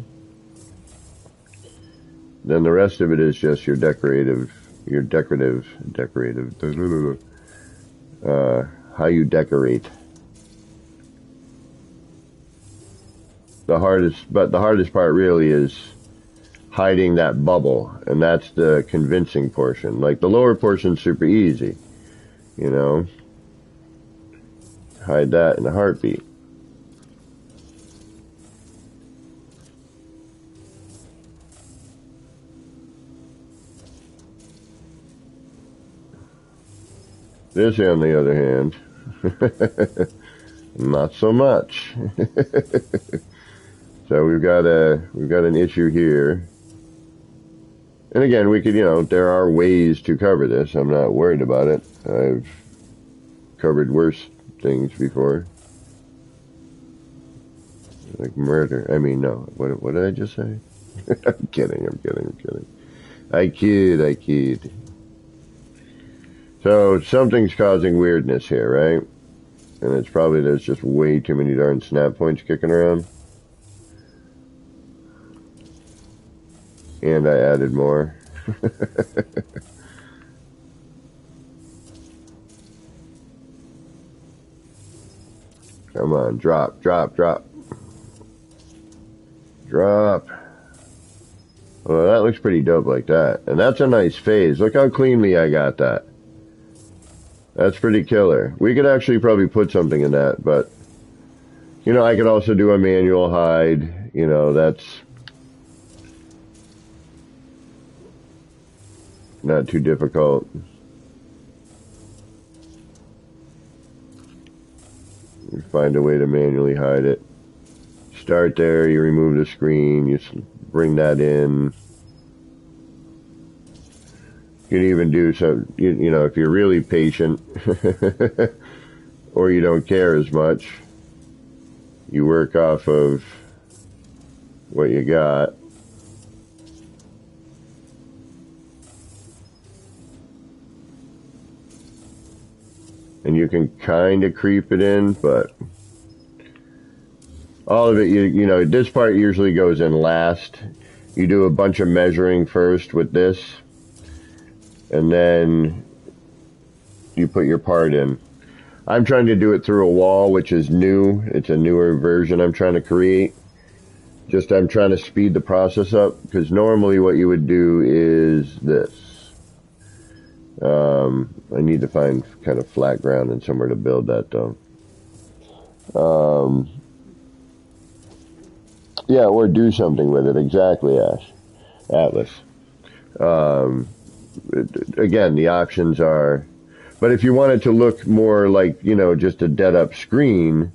Then the rest of it is just your decorative, how you decorate. The hardest part really is hiding that bubble, and that's the convincing portion. Like the lower portion's super easy, Hide that in a heartbeat. This, on the other hand, not so much. So we've got an issue here. And again, we could, there are ways to cover this. I'm not worried about it. I've covered worse things before. Like murder. I mean, no. What did I just say? I'm kidding. I kid. So something's causing weirdness here, right? And it's probably there's just way too many darn snap points kicking around. And I added more. Come on, drop. Well, that looks pretty dope like that. And that's a nice phase. Look how cleanly I got that. That's pretty killer. We could actually probably put something in that, but, I could also do a manual hide. That's not too difficult. You find a way to manually hide it. Start there, you remove the screen, you bring that in. You can even do some, if you're really patient or you don't care as much, you work off of what you got. And you can kind of creep it in, but all of it, this part usually goes in last. You do a bunch of measuring first with this, and then you put your part in. I'm trying to do it through a wall, which is new. It's a newer version I'm trying to create. I'm trying to speed the process up, because normally what you would do is this. I need to find kind of flat ground and somewhere to build that, though. Yeah, or do something with it. Exactly, Atlas. Again, the options are... But if you want it to look more like, just a dead-up screen,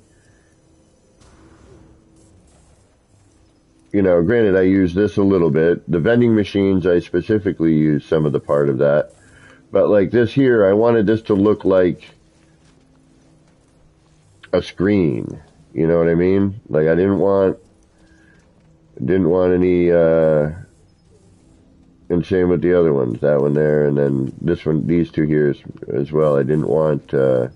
you know, granted I use this a little bit. The vending machines, I specifically use some of the part of that. But like this here, I wanted this to look like a screen. You know what I mean? Like I didn't want any, and same with the other ones, that one there, and then this one, these two here as well. I didn't want, you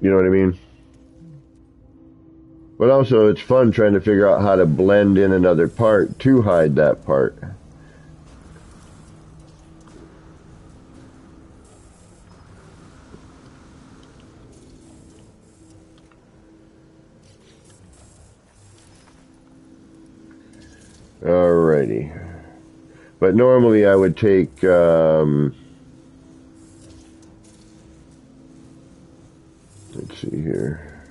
know what I mean? But also, it's fun trying to figure out how to blend in another part to hide that part. Alrighty. But normally I would take, let's see here,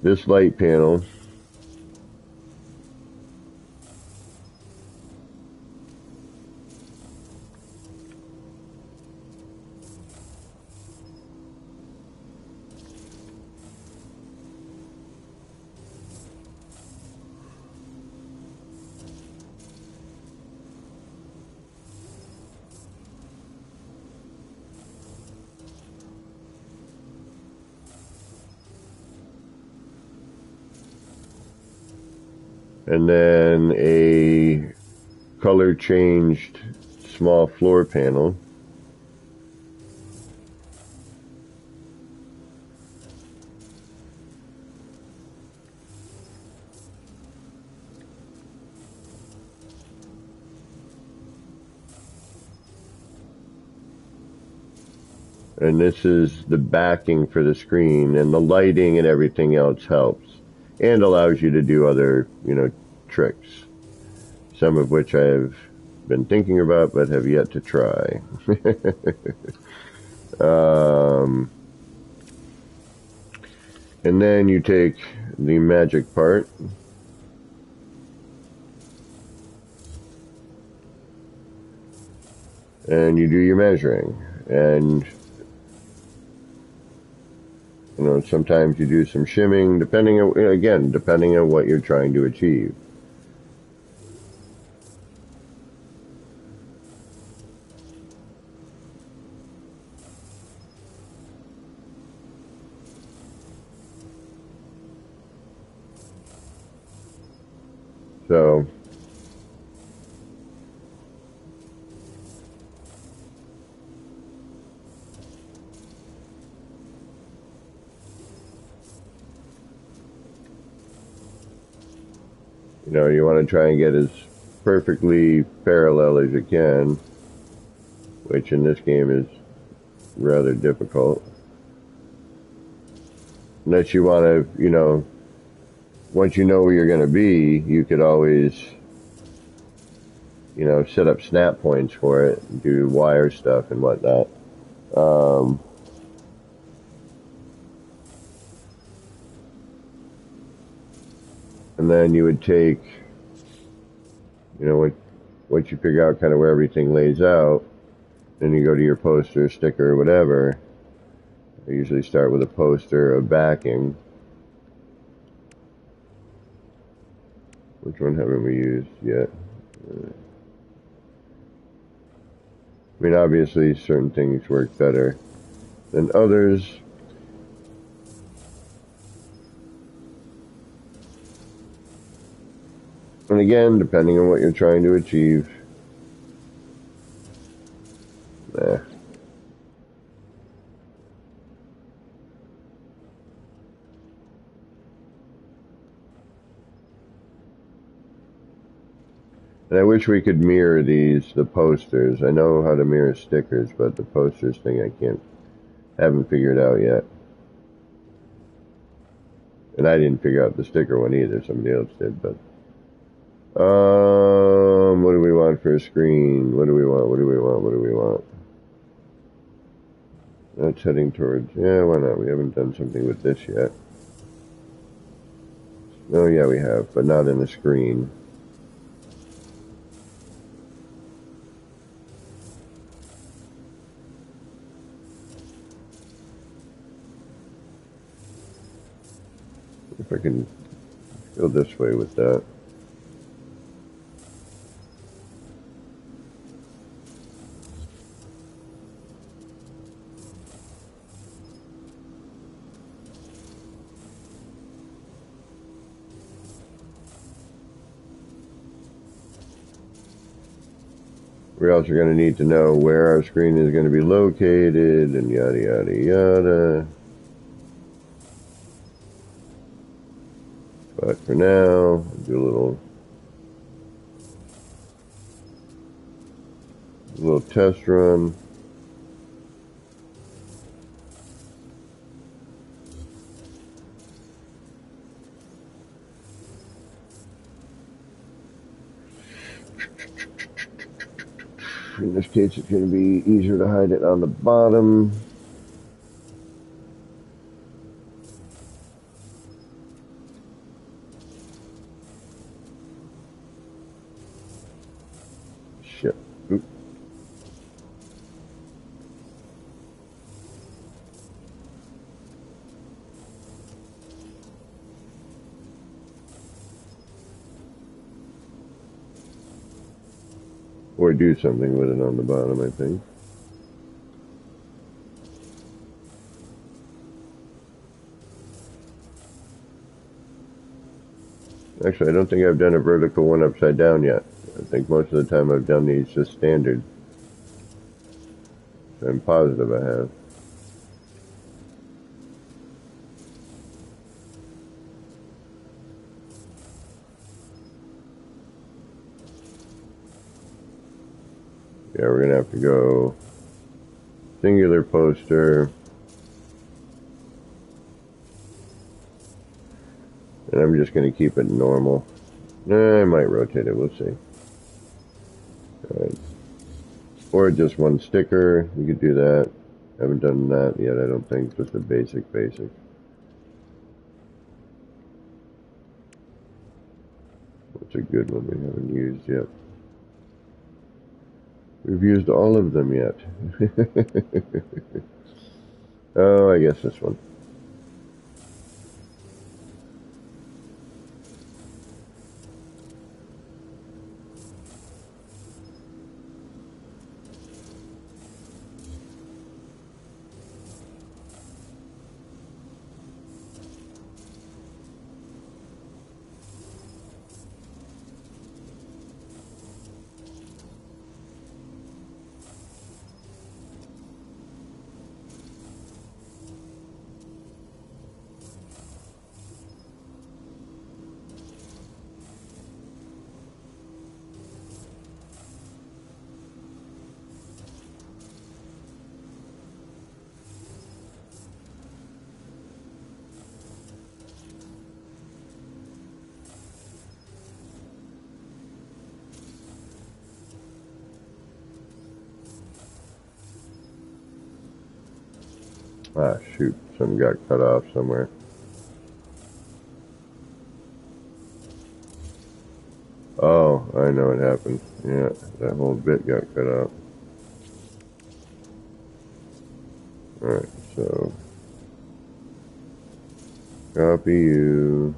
this light panel, and then a color changed small floor panel. And this is the backing for the screen, and the lighting and everything else helps and allows you to do other, you know, tricks, some of which I've been thinking about but have yet to try. And then you take the magic part and you do your measuring, and you know, sometimes you do some shimming, depending on what you're trying to achieve. So, you know, you want to try and get as perfectly parallel as you can, which in this game is rather difficult. Unless you want to, you know, once you know where you're going to be, you could always, you know, set up snap points for it, do wire stuff and whatnot. And then you would take, you know, once you figure out kind of where everything lays out, then you go to your poster, sticker, whatever. I usually start with a poster of backing. Which one haven't we used yet? I mean, obviously, certain things work better than others. And again, depending on what you're trying to achieve. And I wish we could mirror the posters. I know how to mirror stickers, but the posters thing haven't figured out yet. And I didn't figure out the sticker one either, somebody else did, but. What do we want for a screen? What do we want? That's heading towards, yeah, why not? We haven't done something with this yet. Oh yeah, we have, but not in the screen. If I can go this way with that. We're also going to need to know where our screen is going to be located and yada yada yada. But for now, do a little test run. In this case, it's going to be easier to hide it on the bottom. Shit. Oop. Or do something with it on the bottom, I think. Actually, I don't think I've done a vertical one upside down yet. I think most of the time I've done these just standard. I'm positive I have. Yeah, we're going to have to go singular poster. And I'm just going to keep it normal. I might rotate it, we'll see. Alright. Or just one sticker, you could do that. Haven't done that yet, I don't think. Just a basic. What's a good one we haven't used yet? We've used all of them yet. Oh, I guess this one. Ah, shoot. Something got cut off somewhere. Oh, I know what happened. Yeah, that whole bit got cut off. Alright, so copy you.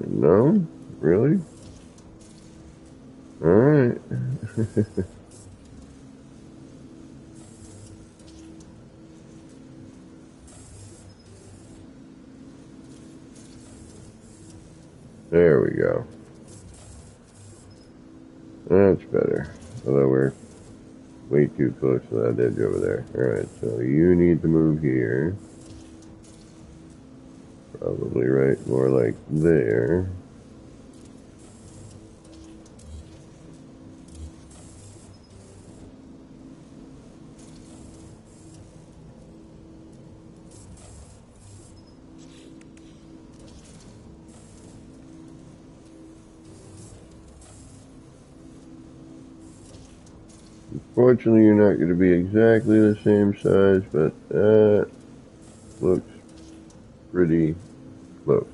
No? Really? Alright. There we go. That's better. Although we're way too close to that edge over there. Alright, so you need to move here. Probably right more like there. Fortunately, you're not going to be exactly the same size, but that looks pretty close.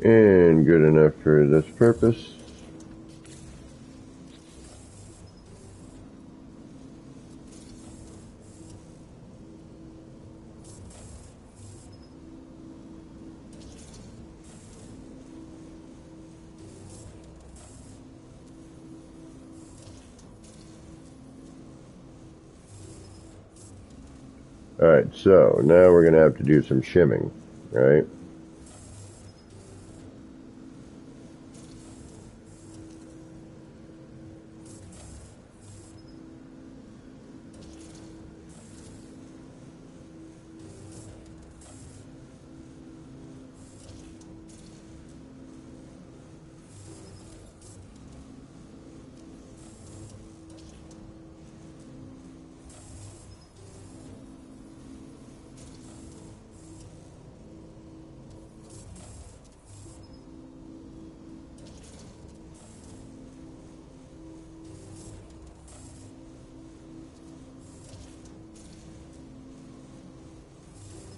And good enough for this purpose. Alright, so now we're going to have to do some shimming, right?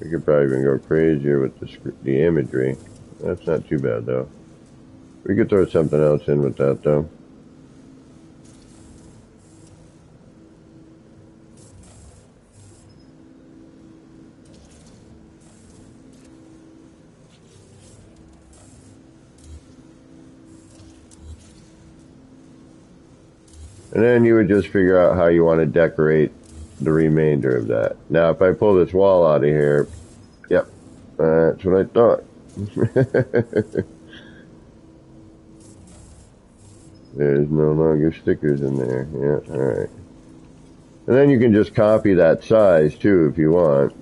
We could probably even go crazier with the imagery. That's not too bad, though. We could throw something else in with that, though. And then you would just figure out how you want to decorate the remainder of that. Now, if I pull this wall out of here, yep, that's what I thought. There's no longer stickers in there. Yeah, alright. And then you can just copy that size, too, if you want.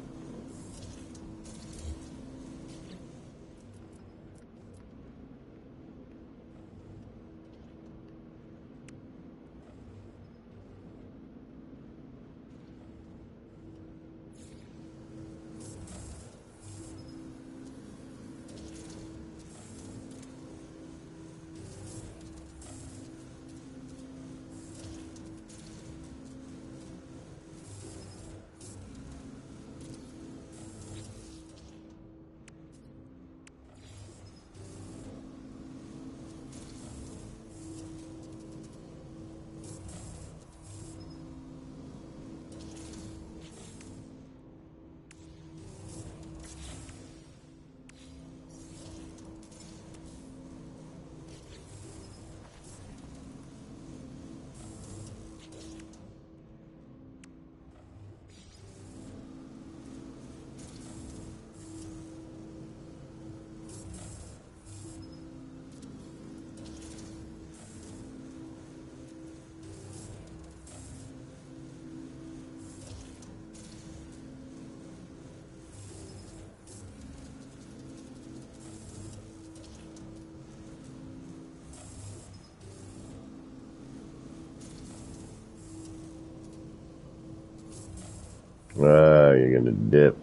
Ah, you're gonna dip.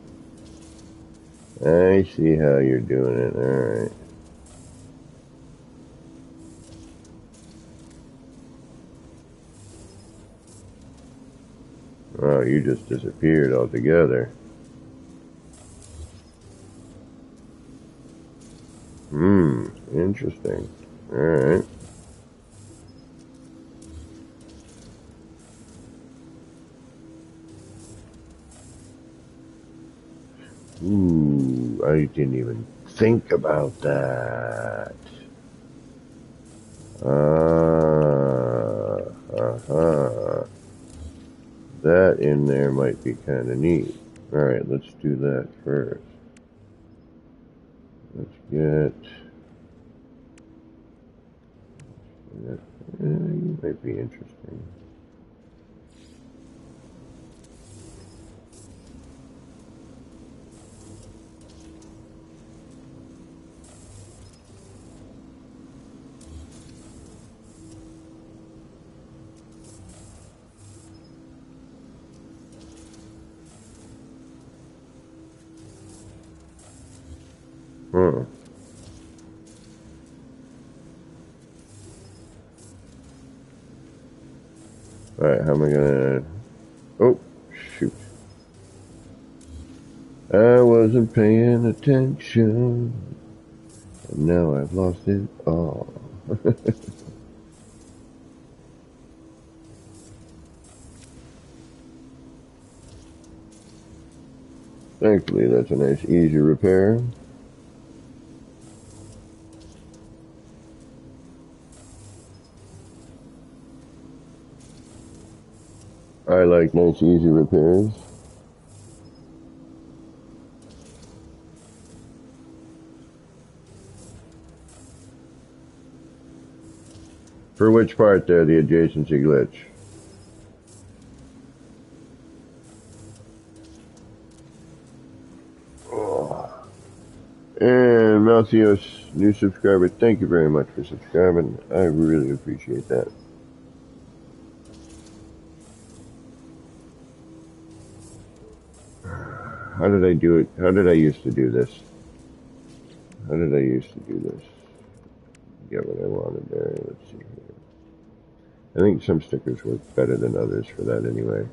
I see how you're doing it. Alright. Oh, you just disappeared altogether. Interesting. Alright. Ooh, I didn't even think about that. That in there might be kind of neat. Alright, let's do that first. Let's get... you might be interesting. Huh. Alright, how am I gonna... Oh, shoot. I wasn't paying attention. And now I've lost it all. Thankfully, that's a nice, easy repair. I like nice, easy repairs. For which part there, the adjacency glitch? Oh. And Malthios, new subscriber, thank you very much for subscribing. I really appreciate that. How did I do it? How did I used to do this? How did I used to do this? Get what I wanted there. Let's see here. I think some stickers work better than others for that anyway.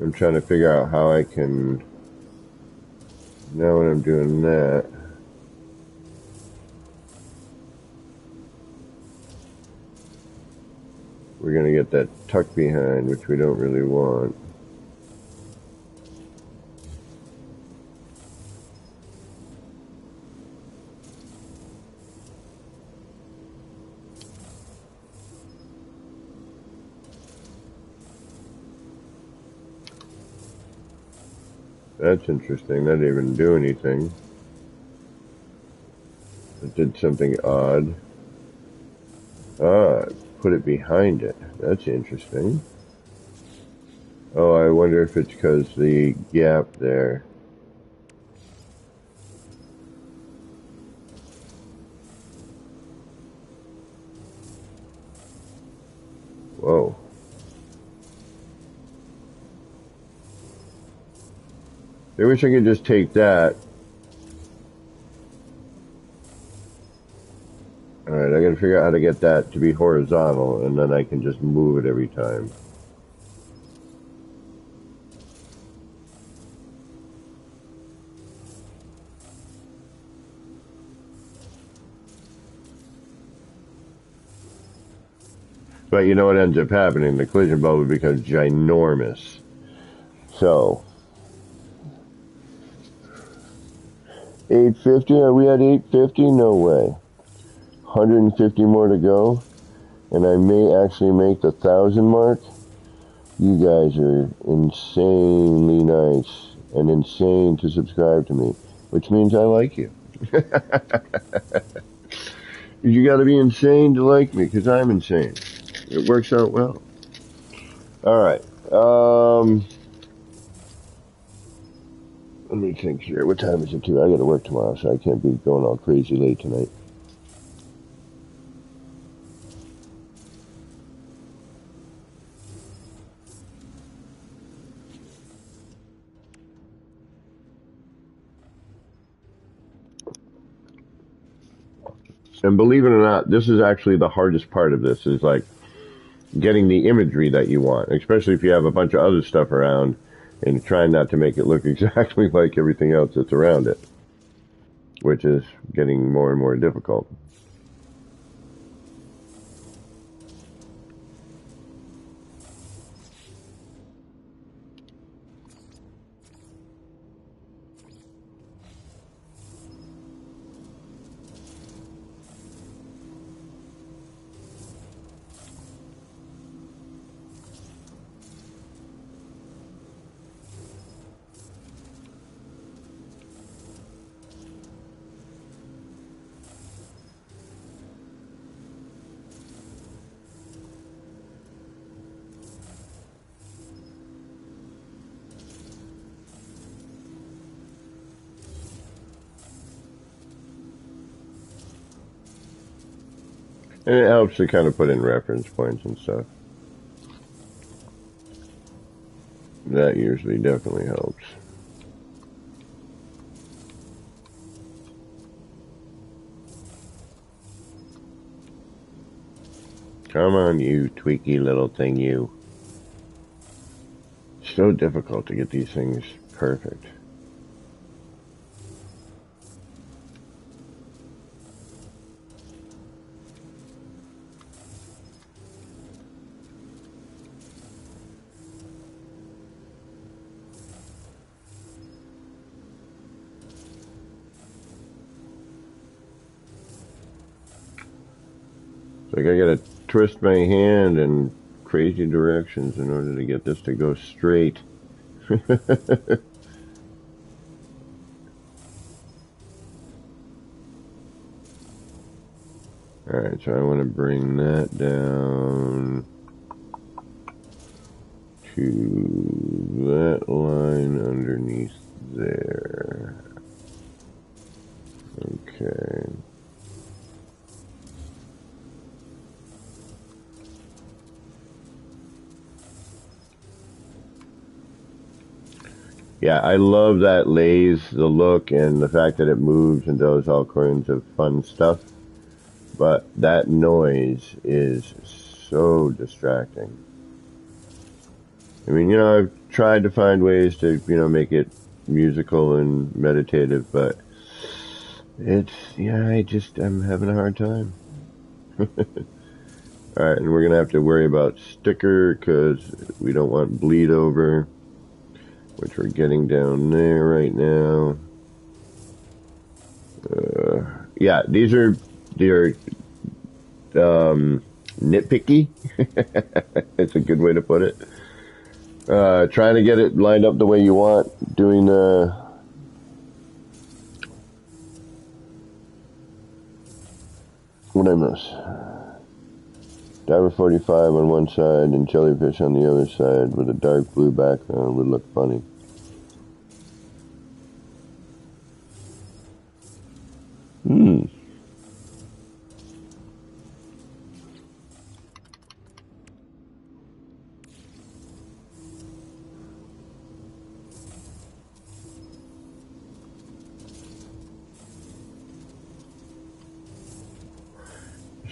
I'm trying to figure out how I can, now when I'm doing that, we're going to get that tuck behind, which we don't really want. That's interesting. That didn't even do anything. It did something odd. Ah, put it behind it. That's interesting. Oh, I wonder if it's because the gap there. Whoa. I wish I could just take that. Alright, I gotta figure out how to get that to be horizontal, and then I can just move it every time. But you know what ends up happening? The collision bubble becomes ginormous. So, 850? Are we at 850? No way. 150 more to go, and I may actually make the 1,000 mark. You guys are insanely nice and insane to subscribe to me, which means I like you. You gotta be insane to like me, because I'm insane. It works out well. Alright, let me think here. What time is it too? I gotta work tomorrow, so I can't be going all crazy late tonight. And believe it or not, this is actually the hardest part of this, is like getting the imagery that you want, especially if you have a bunch of other stuff around and trying not to make it look exactly like everything else that's around it, which is getting more and more difficult. And it helps to kind of put in reference points and stuff. That usually definitely helps. Come on, you tweaky little thing, you. So difficult to get these things perfect. Like I gotta twist my hand in crazy directions in order to get this to go straight. Alright, so I want to bring that down to that line underneath there. Okay. Yeah, I love that lathe, the look, and the fact that it moves and does all kinds of fun stuff. But that noise is so distracting. I mean, you know, I've tried to find ways to, you know, make it musical and meditative, but it's, yeah, I'm having a hard time. Alright, and we're going to have to worry about sticker because we don't want bleed over, which we're getting down there right now. Yeah, they're nitpicky. It's a good way to put it. Trying to get it lined up the way you want, doing the what I miss? Diver 45 on one side and jellyfish on the other side with a dark blue background would look funny.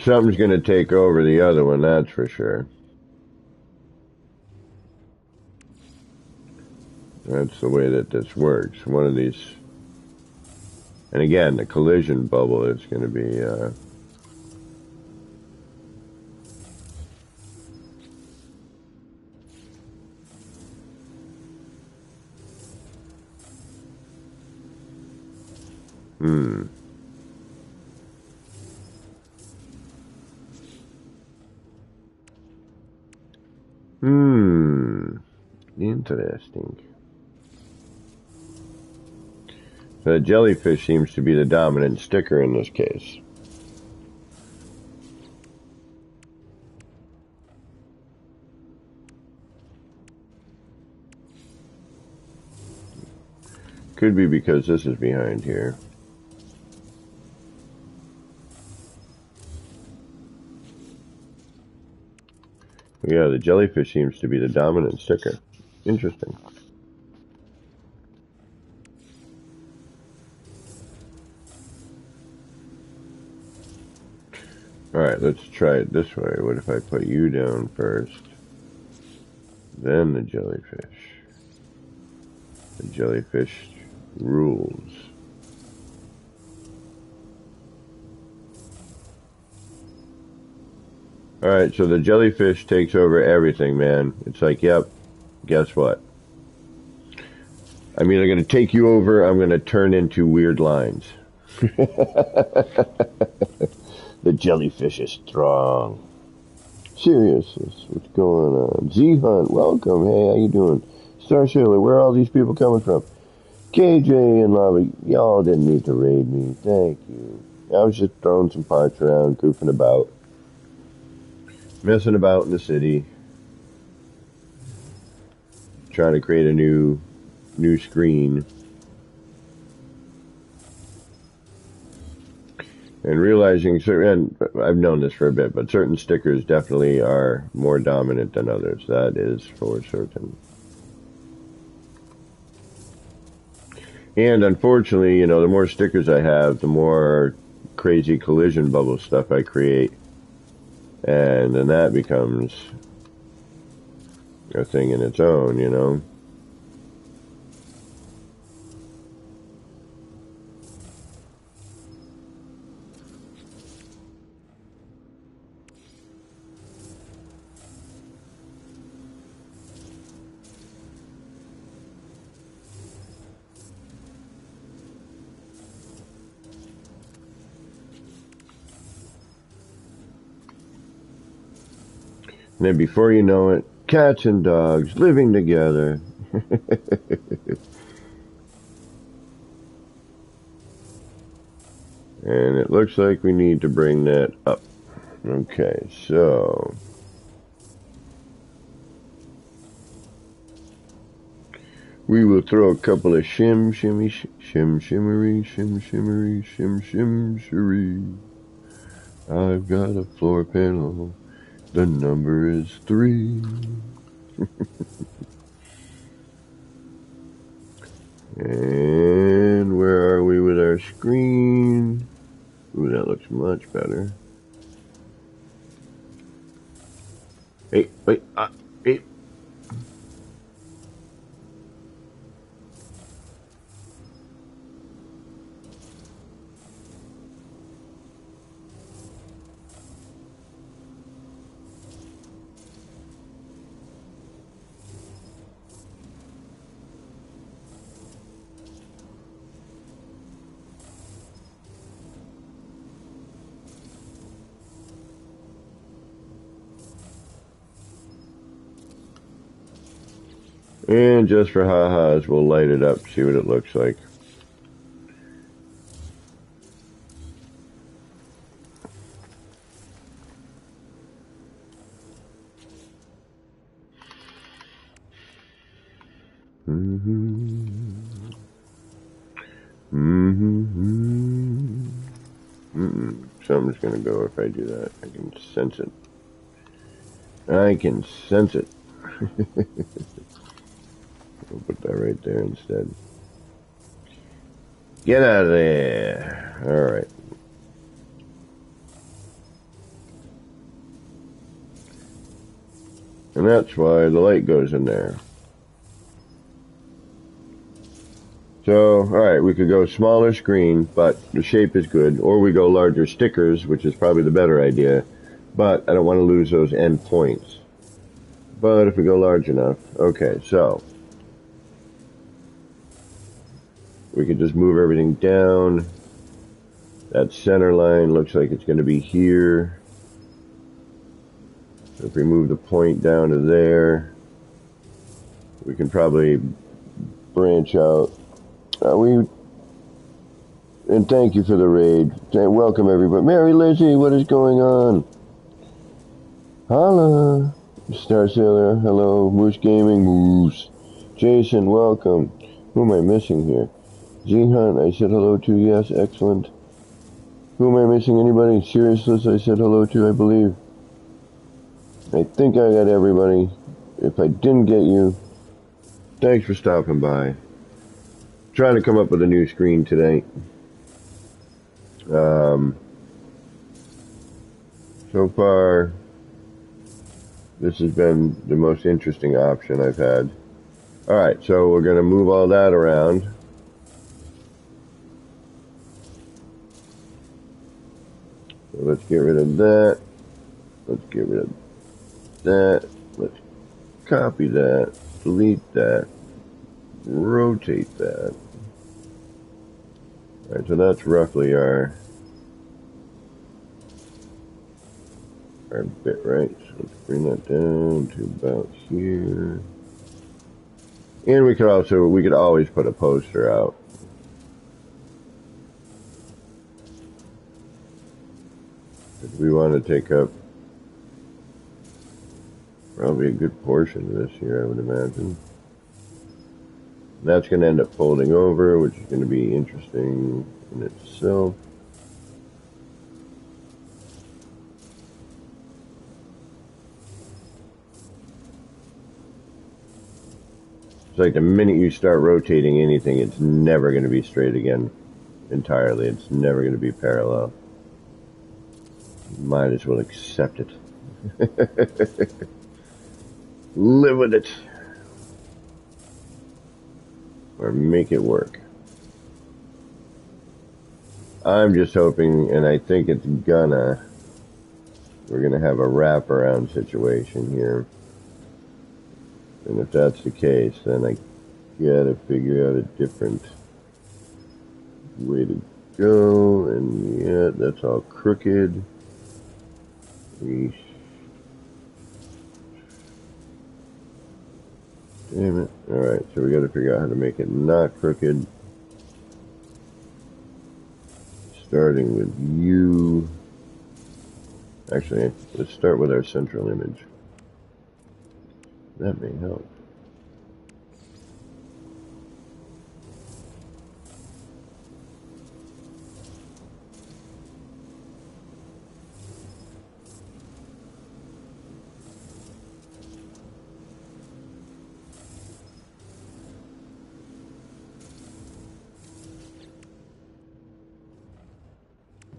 Something's going to take over the other one, that's for sure. That's the way that this works. One of these... And again, the collision bubble is going to be... Interesting. The jellyfish seems to be the dominant sticker in this case. Could be because this is behind here. Yeah, the jellyfish seems to be the dominant sticker. Interesting. Alright, let's try it this way. What if I put you down first? Then the jellyfish. The jellyfish rules. Alright, so the jellyfish takes over everything, man. It's like, yep, guess what? I'm either going to take you over, I'm going to turn into weird lines. The jellyfish is strong. Serious, what's going on? Z-Hunt, welcome. Hey, how you doing? Star Sailor, where are all these people coming from? KJ and Lava, y'all didn't need to raid me. Thank you. I was just throwing some parts around, goofing about. Messing about in the city. Trying to create a new screen. And realizing certain, I've known this for a bit, but certain stickers definitely are more dominant than others. That is for certain. And unfortunately, you know, the more stickers I have, the more crazy collision bubble stuff I create. And then that becomes a thing in its own, you know. And then before you know it, cats and dogs living together. And it looks like we need to bring that up. Okay, so we will throw a couple of shimmery, shimmery. I've got a floor panel. The number is 3. And where are we with our screen? Ooh, that looks much better. Hey, wait, hey. And just for ha-has, we'll light it up, see what it looks like. Something's gonna go if I do that. I can sense it. I can sense it. We'll put that right there instead. Get out of there. Alright. And that's why the light goes in there. So, alright, we could go smaller screen, but the shape is good. Or we go larger stickers, which is probably the better idea. But I don't want to lose those end points. But if we go large enough, okay, so we could just move everything down. That center line looks like it's going to be here. So if we move the point down to there, we can probably branch out. And thank you for the raid. Welcome everybody. Mary Lizzie, what is going on? Holla. Star Sailor, hello. Moose Gaming, Moose. Jason, welcome. Who am I missing here? Z-Hunt, I said hello to, yes, excellent. Who am I missing? Anybody? Seriousness, I said hello to, I believe. I think I got everybody. If I didn't get you, thanks for stopping by. Trying to come up with a new screen today. So far, this has been the most interesting option I've had. Alright, so we're going to move all that around. So let's get rid of that. Let's get rid of that. Let's copy that. Delete that. Rotate that. Alright, so that's roughly our bit, right? So let's bring that down to about here. And we could always put a poster out. If we want to take up probably a good portion of this here, I would imagine. That's going to end up folding over, which is going to be interesting in itself. like the minute you start rotating anything, it's never going to be straight again entirely. It's never going to be parallel. You might as well accept it. Live with it. Or make it work. I'm just hoping, and I think it's we're gonna have a wraparound situation here. And if that's the case, then I gotta figure out a different way to go. And yeah, that's all crooked. Damn it. Alright, so we gotta figure out how to make it not crooked. Starting with you. Actually, let's start with our central image. That may help.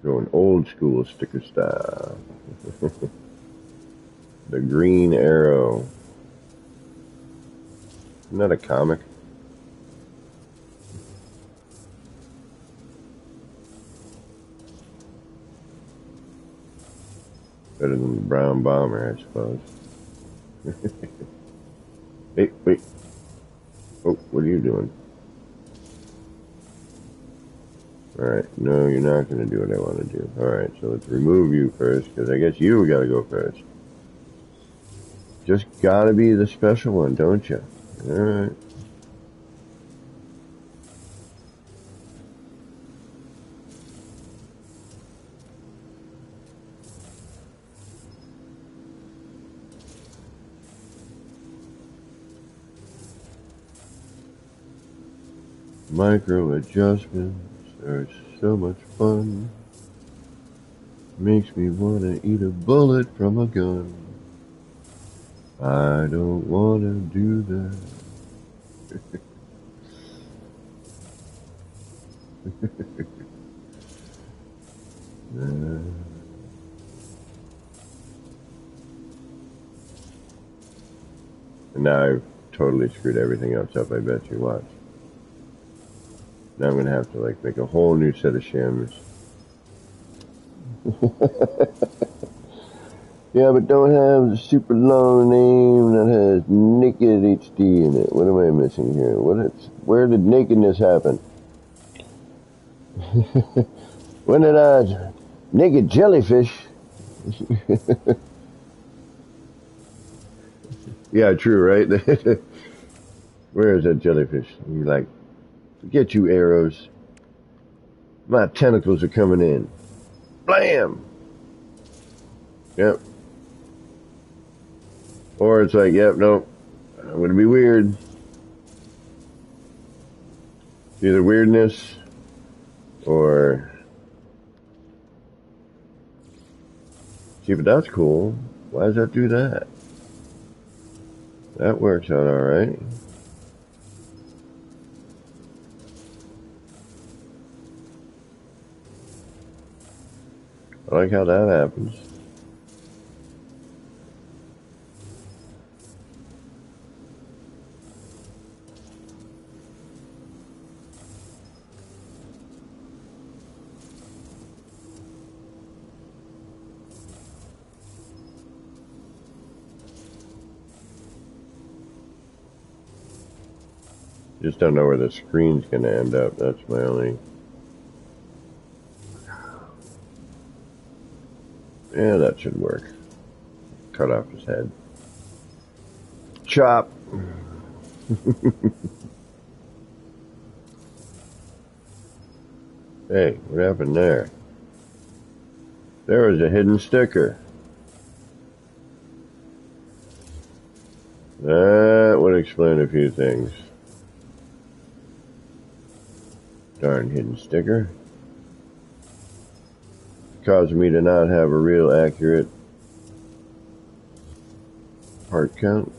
Going old school sticker style. The green arrow. Isn't that a comic? Better than the brown bomber, I suppose. Hey, wait. Oh, what are you doing? Alright, no, you're not going to do what I want to do. Alright, so let's remove you first, because I guess you got to go first. Just got to be the special one, don't you? Alright. Micro adjustments are so much fun. Makes me want to eat a bullet from a gun. I don't want to do that. And now I've totally screwed everything else up, I bet you. Watch. Now I'm going to have to like make a whole new set of shims. Yeah, but don't have the super long name that has naked HD in it. What am I missing here? Where did nakedness happen? When did naked jellyfish? Yeah, true, right? Where is that jellyfish? You're like, forget you arrows. My tentacles are coming in. Blam! Yep. Or it's like, yep, nope. I'm gonna be weird. Either weirdness or... See, but that's cool. Why does that do that? That works out alright. I like how that happens. Just don't know where the screen's gonna end up. That's my only... Yeah, that should work. Cut off his head. Chop! Hey, what happened there? There was a hidden sticker. That would explain a few things. Darn hidden sticker. Caused me to not have a real accurate part count.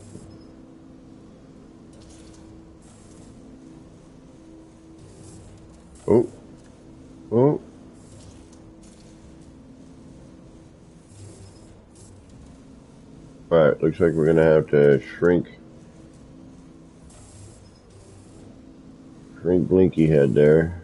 Oh, oh. Alright, looks like we're gonna have to shrink Blinky Head there.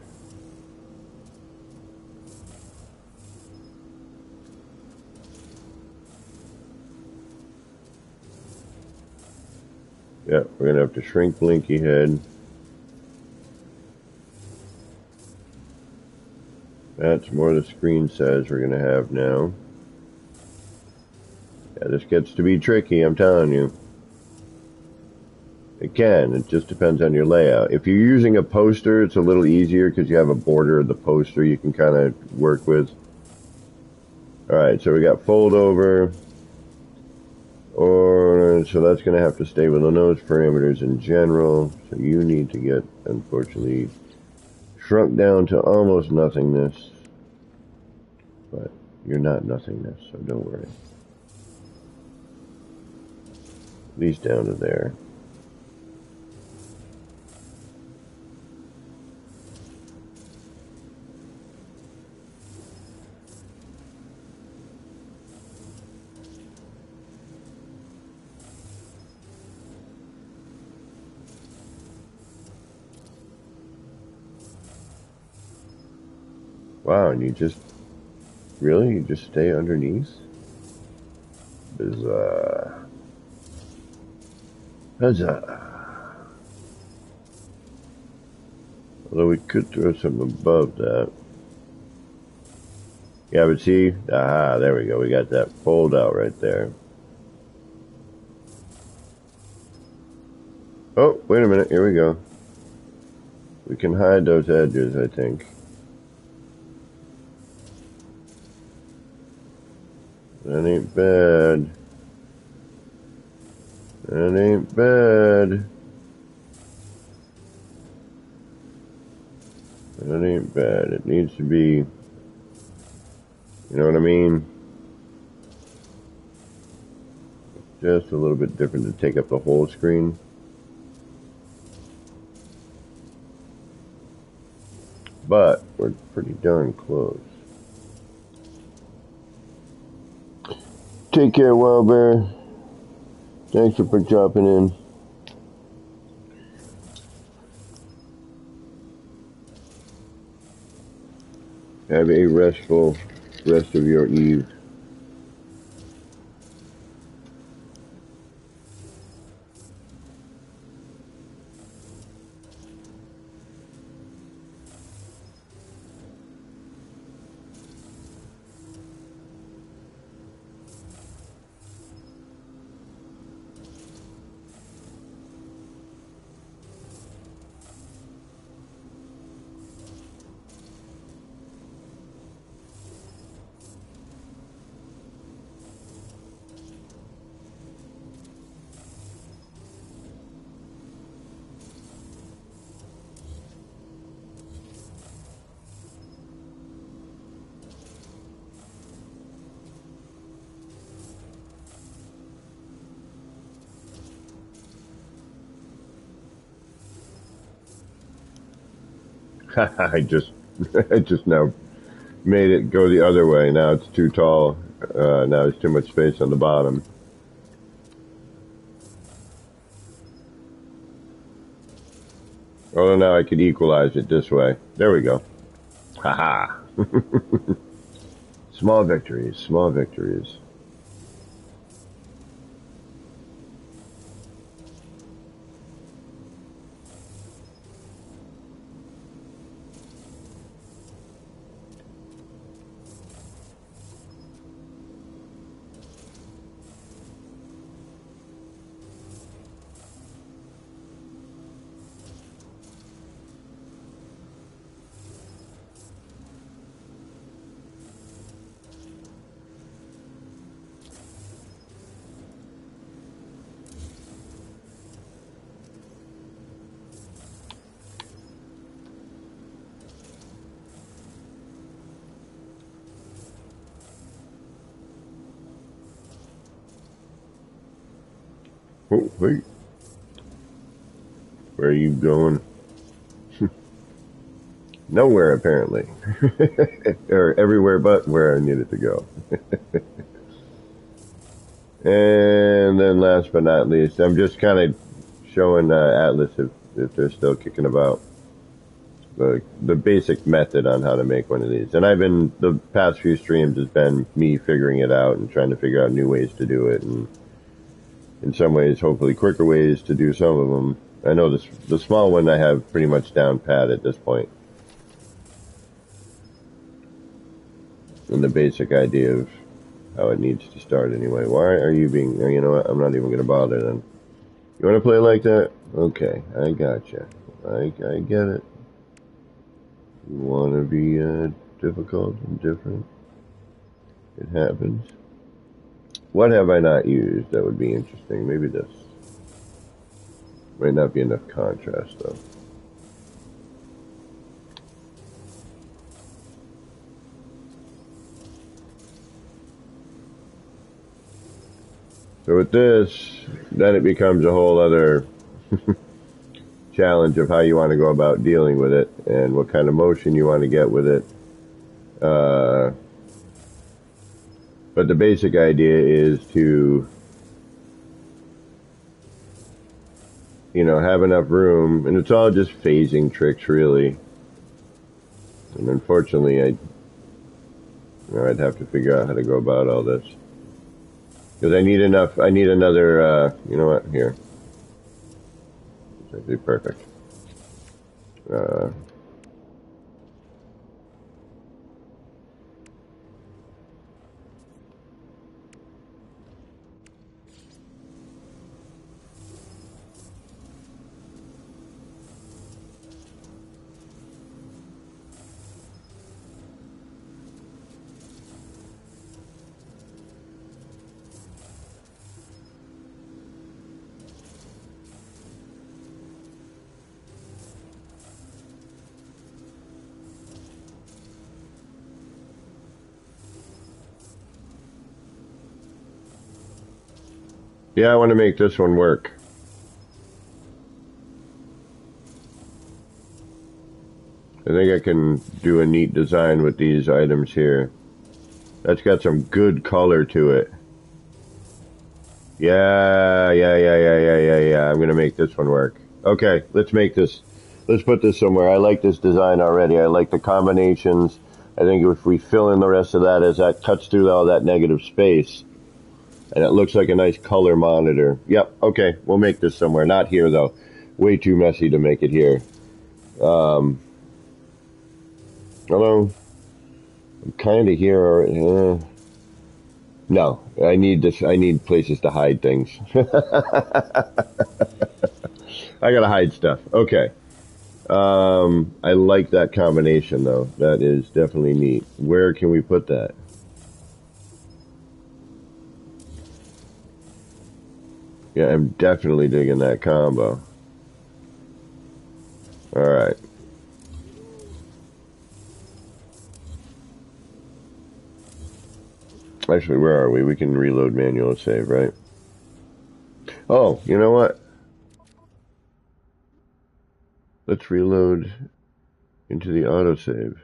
Yeah, we're gonna have to shrink Blinky Head. That's more the screen says we're gonna have now. Yeah, this gets to be tricky, I'm telling you. It can, it just depends on your layout. If you're using a poster, it's a little easier because you have a border of the poster you can kind of work with. Alright, so we got fold over. So that's going to have to stay within those parameters in general. So you need to get, unfortunately, shrunk down to almost nothingness. But you're not nothingness, so don't worry. At least down to there. Wow, and you just stay underneath? Bizarre. Huzzah. Although we could throw something above that. Yeah, but see, aha, there we go. We got that fold out right there. Oh, wait a minute. Here we go. We can hide those edges, I think. That ain't bad. That ain't bad. That ain't bad. It needs to be, you know what I mean? Just a little bit different to take up the whole screen. But we're pretty darn close. Take care, Wild Bear. Thanks for dropping in. Have a restful rest of your eve. I just now made it go the other way. Now it's too tall. Now there's too much space on the bottom. Oh, now I could equalize it this way. There we go. Haha. Small victories, small victories. Oh, wait. Where are you going? Nowhere, apparently. Or everywhere but where I needed to go. And then last but not least, I'm just kind of showing Atlas if they're still kicking about the basic method on how to make one of these. And the past few streams has been me figuring it out and trying to figure out new ways to do it, and in some ways, hopefully quicker ways to do some of them. I know the small one I have pretty much down pat at this point. And the basic idea of how it needs to start anyway. Why are you being, you know what, I'm not even going to bother then. You want to play like that? Okay, I gotcha. I get it. You want to be difficult and different? It happens. What have I not used that would be interesting? Maybe this. Might not be enough contrast though. So with this, then it becomes a whole other challenge of how you want to go about dealing with it and what kind of motion you want to get with it. But the basic idea is to, you know, have enough room, and it's all just phasing tricks really. And unfortunately, I'd have to figure out how to go about all this. Because I need another, you know what, here. It's actually perfect. Yeah, I want to make this one work. I think I can do a neat design with these items here. That's got some good color to it. Yeah. I'm going to make this one work. Okay, let's make this. Let's put this somewhere. I like this design already. I like the combinations. I think if we fill in the rest of that as that cuts through all that negative space, and it looks like a nice color monitor. Yep, okay, we'll make this somewhere. Not here, though. Way too messy to make it here. Hello? I'm kind of here already. No, I need this. I need places to hide things. I gotta hide stuff. Okay. I like that combination, though. That is definitely neat. Where can we put that? Yeah, I'm definitely digging that combo. Alright. Actually, where are we? We can reload manual save, right? Oh, you know what? Let's reload into the autosave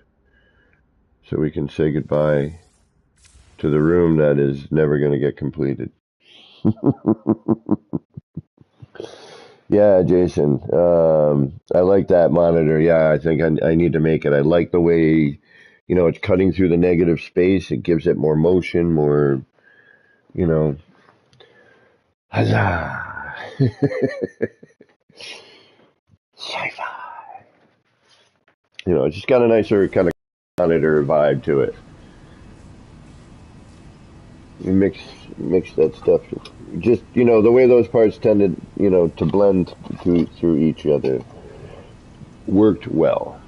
so we can say goodbye to the room that is never going to get completed. Yeah, Jason. I like that monitor. Yeah, I think I need to make it. I like the way, you know, it's cutting through the negative space. It gives it more motion, more, you know, huzzah! Sci-fi. You know, it's just got a nicer kind of monitor vibe to it. You mix that stuff. Just, you know, the way those parts tended, you know, to blend through each other worked well.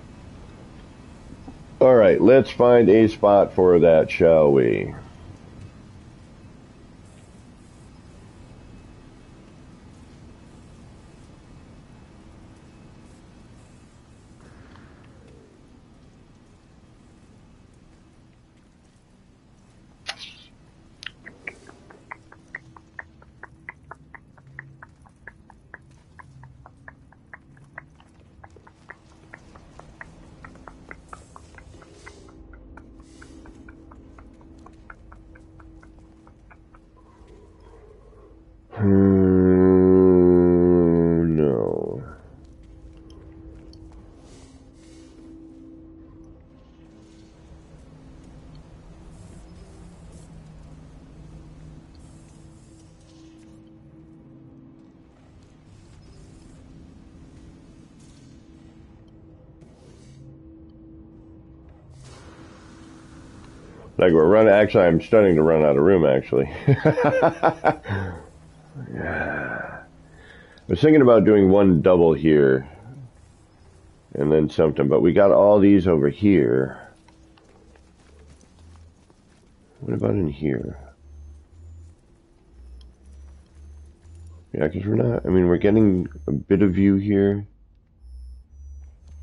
All right, let's find a spot for that, shall we? No. Like we're running. Actually, I'm starting to run out of room. Actually. Yeah. I was thinking about doing one double here and then something, but we got all these over here. What about in here? Yeah, because we're not, I mean, we're getting a bit of view here.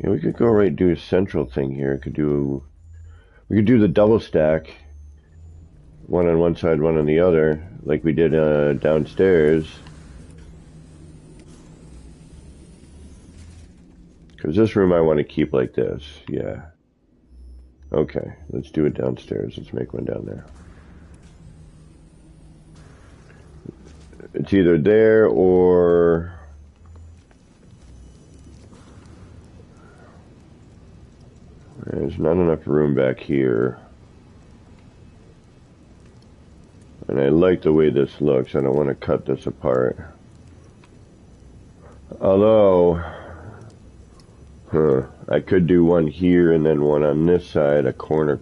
Yeah, we could go right and do a central thing here. We could do the double stack. One on one side, one on the other, like we did downstairs. Because this room I want to keep like this, yeah. Okay, let's do it downstairs. Let's make one down there. It's either there or... There's not enough room back here. And I like the way this looks. I don't want to cut this apart. Although... I could do one here and then one on this side, a corner.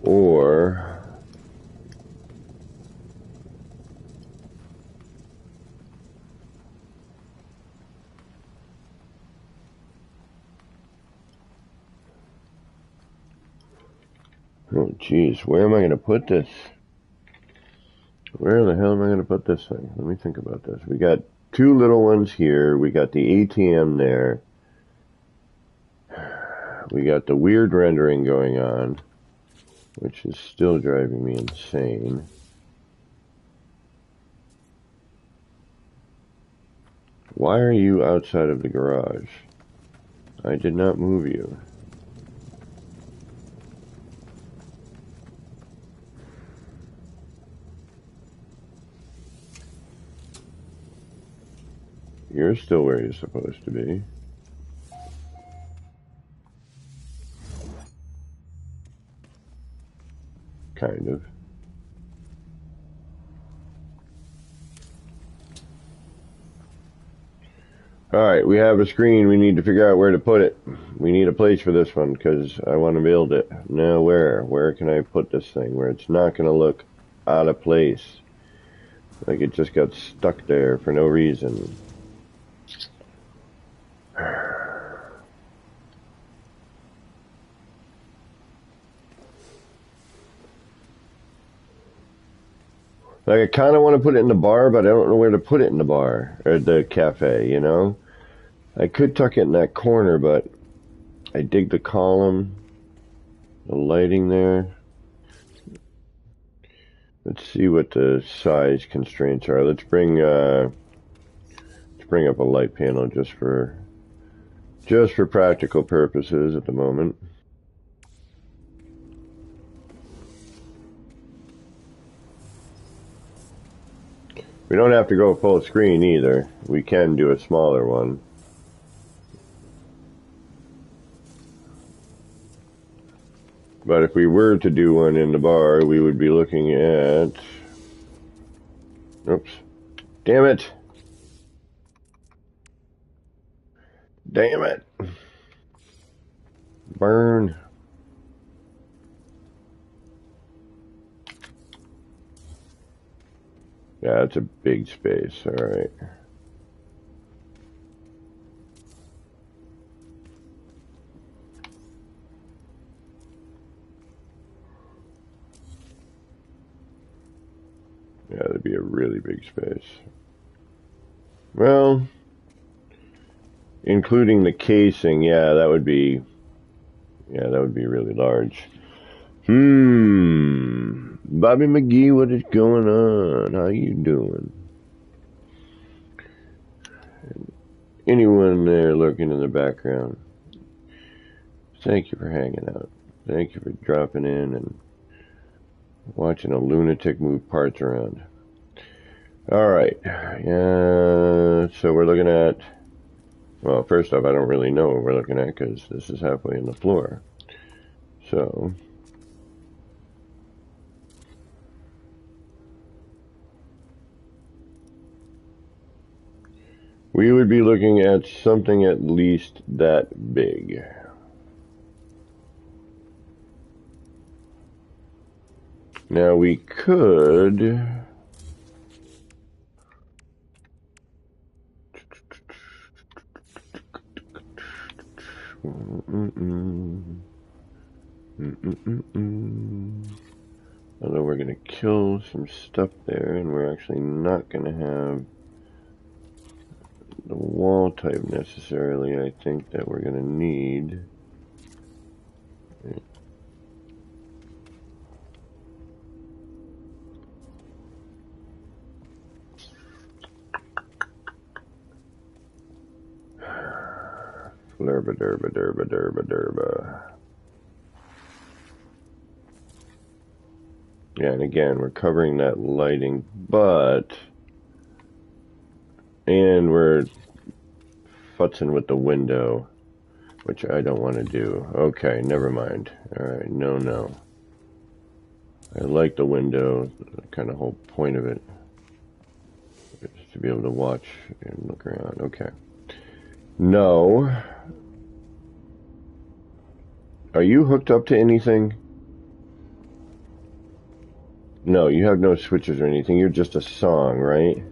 Or... Oh, jeez, where am I going to put this? Where the hell am I going to put this thing? Let me think about this. We got two little ones here. We got the ATM there. We got the weird rendering going on, which is still driving me insane. Why are you outside of the garage? I did not move you. You're still where you're supposed to be. Kind of. Alright, we have a screen. We need to figure out where to put it. We need a place for this one because I want to build it. Now where? Where can I put this thing where it's not going to look out of place? Like it just got stuck there for no reason. Like, I kind of want to put it in the bar, but I don't know where to put it in the bar, or the cafe, you know? I could tuck it in that corner, but I dig the column, the lighting there. Let's see what the size constraints are. Let's bring up a light panel just for practical purposes at the moment. We don't have to go full screen either. We can do a smaller one. But if we were to do one in the bar, we would be looking at... Oops. Damn it! Damn it! Burn. Yeah, it's a big space, alright. Yeah, that'd be a really big space. Well, including the casing, yeah, that would be really large. Bobby McGee, what is going on? How you doing? Anyone there lurking in the background? Thank you for hanging out. Thank you for dropping in and Watching a lunatic move parts around. Alright. So we're looking at... Well, first off, I don't really know what we're looking at because this is halfway in the floor. So... we would be looking at something at least that big. Now we could... Although we're going to kill some stuff there, and we're actually not going to have the wall type necessarily. I think that we're going to need... Flurba derba derba derba derba. Yeah, and again, we're covering that lighting, but... and we're futzing with the window, which I don't want to do. Okay, never mind. Alright, no. I like the window, the kind of whole point of it. Just to be able to watch and look around. Okay. No. Are you hooked up to anything? No, you have no switches or anything. You're just a song, right?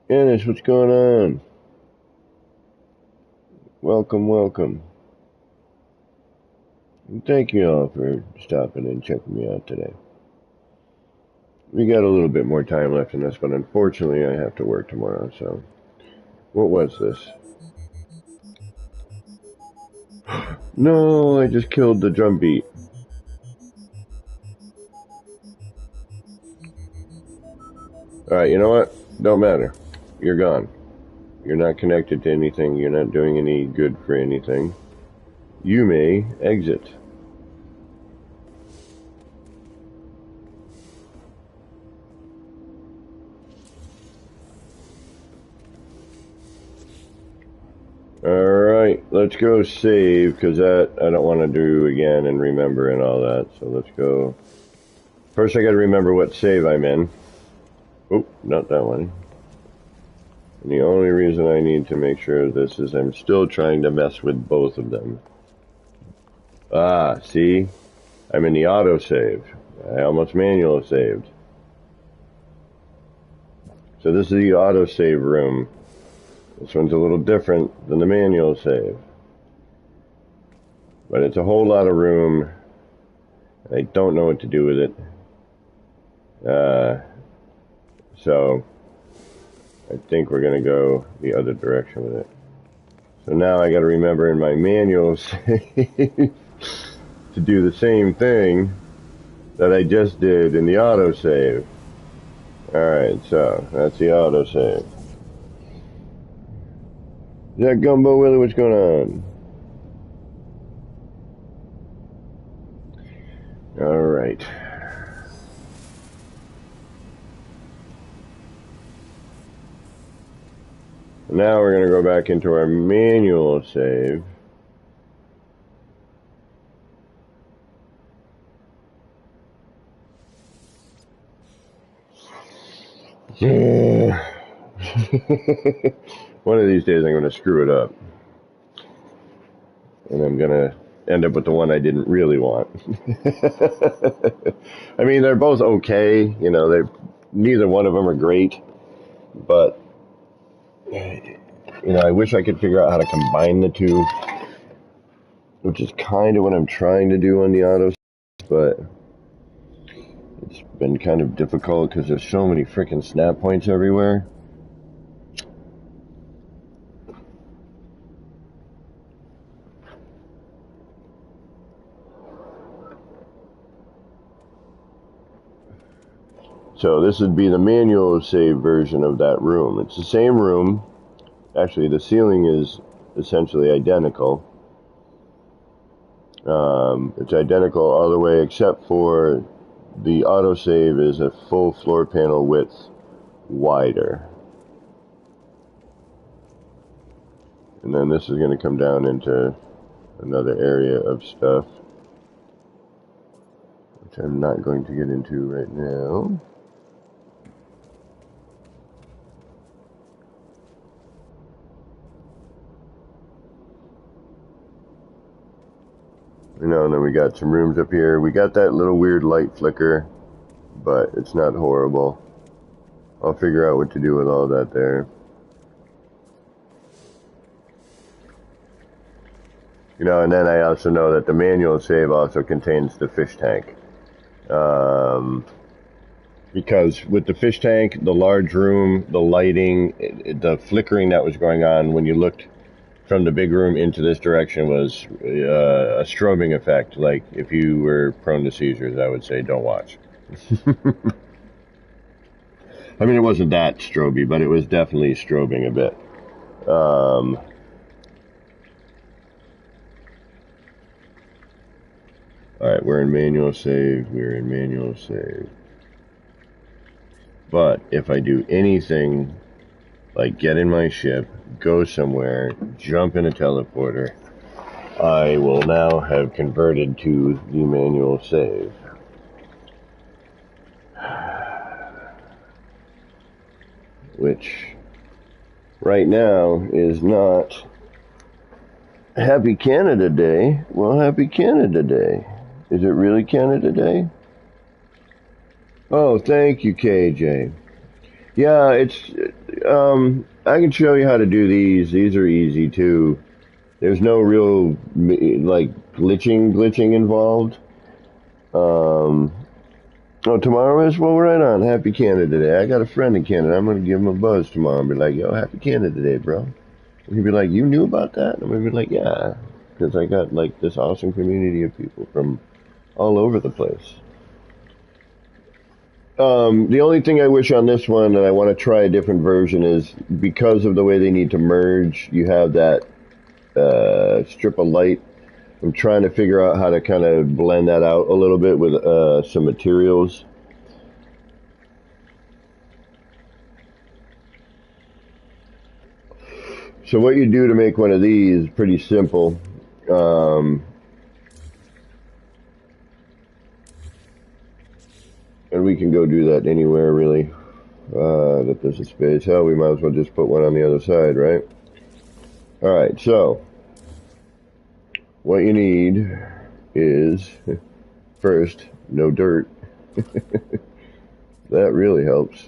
Ennis, what's going on? Welcome. And thank you all for stopping and checking me out today. We got a little bit more time left in this, but unfortunately I have to work tomorrow, so... what was this? No, I just killed the drum beat. Alright, you know what? Don't matter. You're gone. You're not connected to anything. You're not doing any good for anything. You may exit. Alright, let's go save, because that I don't want to do again and remember and all that. So let's go. First I gotta remember what save I'm in. Oh, not that one. And the only reason I need to make sure of this is I'm still trying to mess with both of them. Ah, see? I'm in the autosave. I almost manual saved. So this is the autosave room. This one's a little different than the manual save. But it's a whole lot of room. I don't know what to do with it. So I think we're going to go the other direction with it. So now I got to remember in my manual save to do the same thing that I just did in the autosave. Alright, so that's the autosave. Is that Gumbo Willie? What's going on? Alright. Now we're going to go back into our manual save. Yeah. One of these days I'm going to screw it up. And I'm going to end up with the one I didn't really want. I mean, they're both okay. You know, neither one of them are great. But, you know, I wish I could figure out how to combine the two. Which is kind of what I'm trying to do on the auto. But it's been kind of difficult because there's so many freaking snap points everywhere. So this would be the manual save version of that room. It's the same room. Actually, the ceiling is essentially identical. It's identical all the way except for the autosave is a full floor panel width wider. And then this is going to come down into another area of stuff, which I'm not going to get into right now. You know, and then we got some rooms up here. We got that little weird light flicker, but it's not horrible. I'll figure out what to do with all that there. You know, and then I also know that the manual save also contains the fish tank. Because with the fish tank, the large room, the lighting, the flickering that was going on when you looked from the big room into this direction was a strobing effect. Like, if you were prone to seizures, I would say don't watch. I mean, it wasn't that stroby, but it was definitely strobing a bit. Alright, we're in manual save. We're in manual save. But if I do anything like get in my ship, go somewhere, jump in a teleporter, I will now have converted to the manual save. Which right now is not Happy Canada Day. Well, Happy Canada Day. Is it really Canada Day? Oh, thank you, KJ. Yeah, it's, I can show you how to do these. These are easy, too. There's no real, like, glitching involved. Oh, tomorrow is? Well, right on. Happy Canada Day. I got a friend in Canada. I'm going to give him a buzz tomorrow and be like, yo, Happy Canada Day, bro. And he'll be like, you knew about that? And I'm going to be like, yeah. Because I got, like, this awesome community of people from all over the place. The only thing I wish on this one, and I want to try a different version, is because of the way they need to merge, you have that strip of light. I'm trying to figure out how to kind of blend that out a little bit with some materials. So what you do to make one of these is pretty simple. And we can go do that anywhere, really, that there's a space. Hell, we might as well just put one on the other side, right? Alright, so what you need is, first, no dirt. That really helps.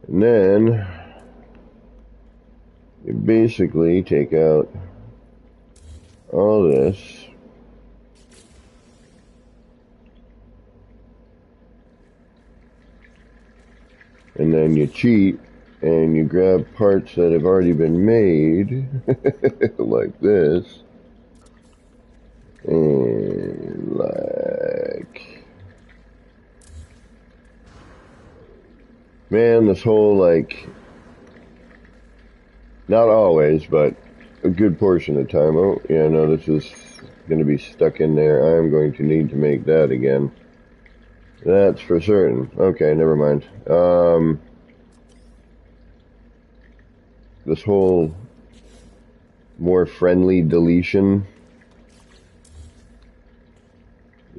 And then you basically take out all this. And then you cheat and you grab parts that have already been made, like this, and like, man, this whole, like, not always, but a good portion of the time, oh, yeah, no, this is going to be stuck in there. I'm going to need to make that again. That's for certain. Okay, never mind. This whole more friendly deletion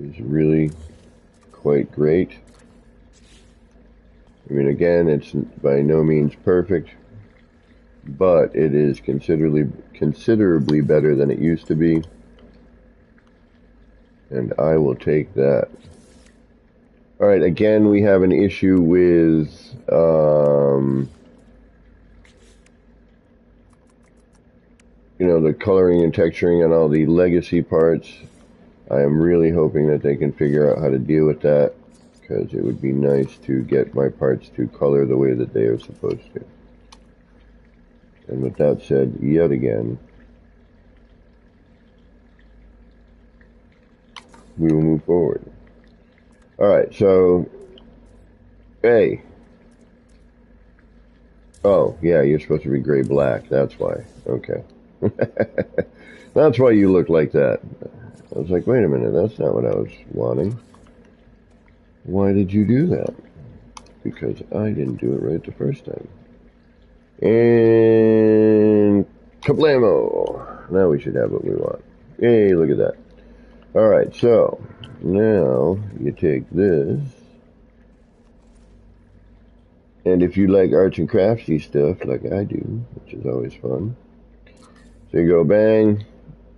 is really quite great. I mean, again, it's by no means perfect, but it is considerably better than it used to be, and I will take that. Alright, again, we have an issue with, you know, the coloring and texturing on all the legacy parts. I am really hoping that they can figure out how to deal with that, because it would be nice to get my parts to color the way that they are supposed to. And with that said, yet again, we will move forward. Alright, so, hey. Oh, yeah, you're supposed to be gray-black, that's why. Okay. That's why you look like that. I was like, wait a minute, that's not what I was wanting. Why did you do that? Because I didn't do it right the first time. And kablamo! Now we should have what we want. Yay, look at that. Alright, so now you take this, and if you like arts and craftsy stuff like I do, which is always fun, so you go bang,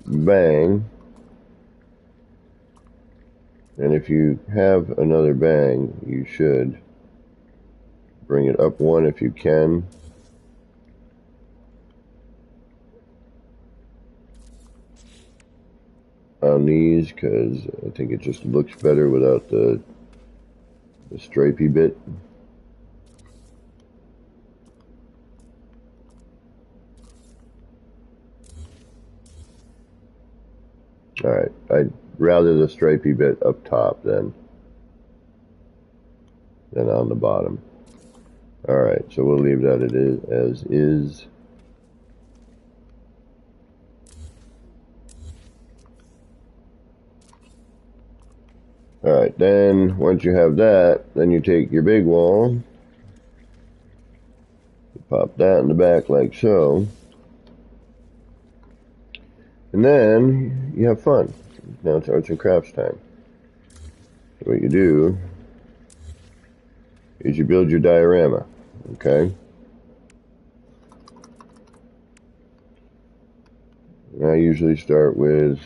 bang, and if you have another bang, you should bring it up one if you can. On these, because I think it just looks better without the stripey bit. Alright, I'd rather the stripey bit up top than on the bottom. Alright, so we'll leave that as is. Alright, then once you have that, then you take your big wall, you pop that in the back like so, and then you have fun. Now it's arts and crafts time. So what you do is you build your diorama, okay? And I usually start with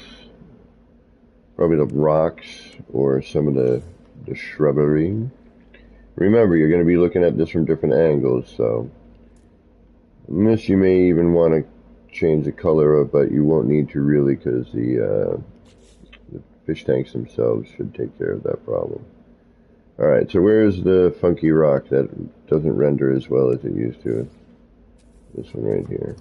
probably the rocks or some of the shrubbery. Remember, you're going to be looking at this from different angles, so in this you may even want to change the color of, but you won't need to really, because the fish tanks themselves should take care of that problem. Alright, so where's the funky rock that doesn't render as well as it used to? This one right here.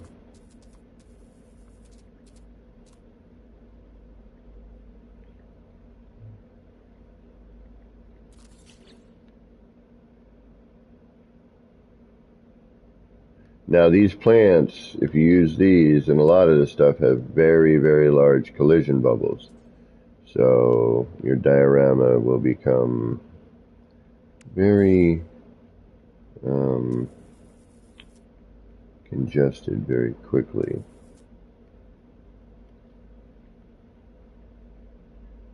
Now these plants, if you use these, and a lot of this stuff have very, very large collision bubbles. So your diorama will become very congested very quickly.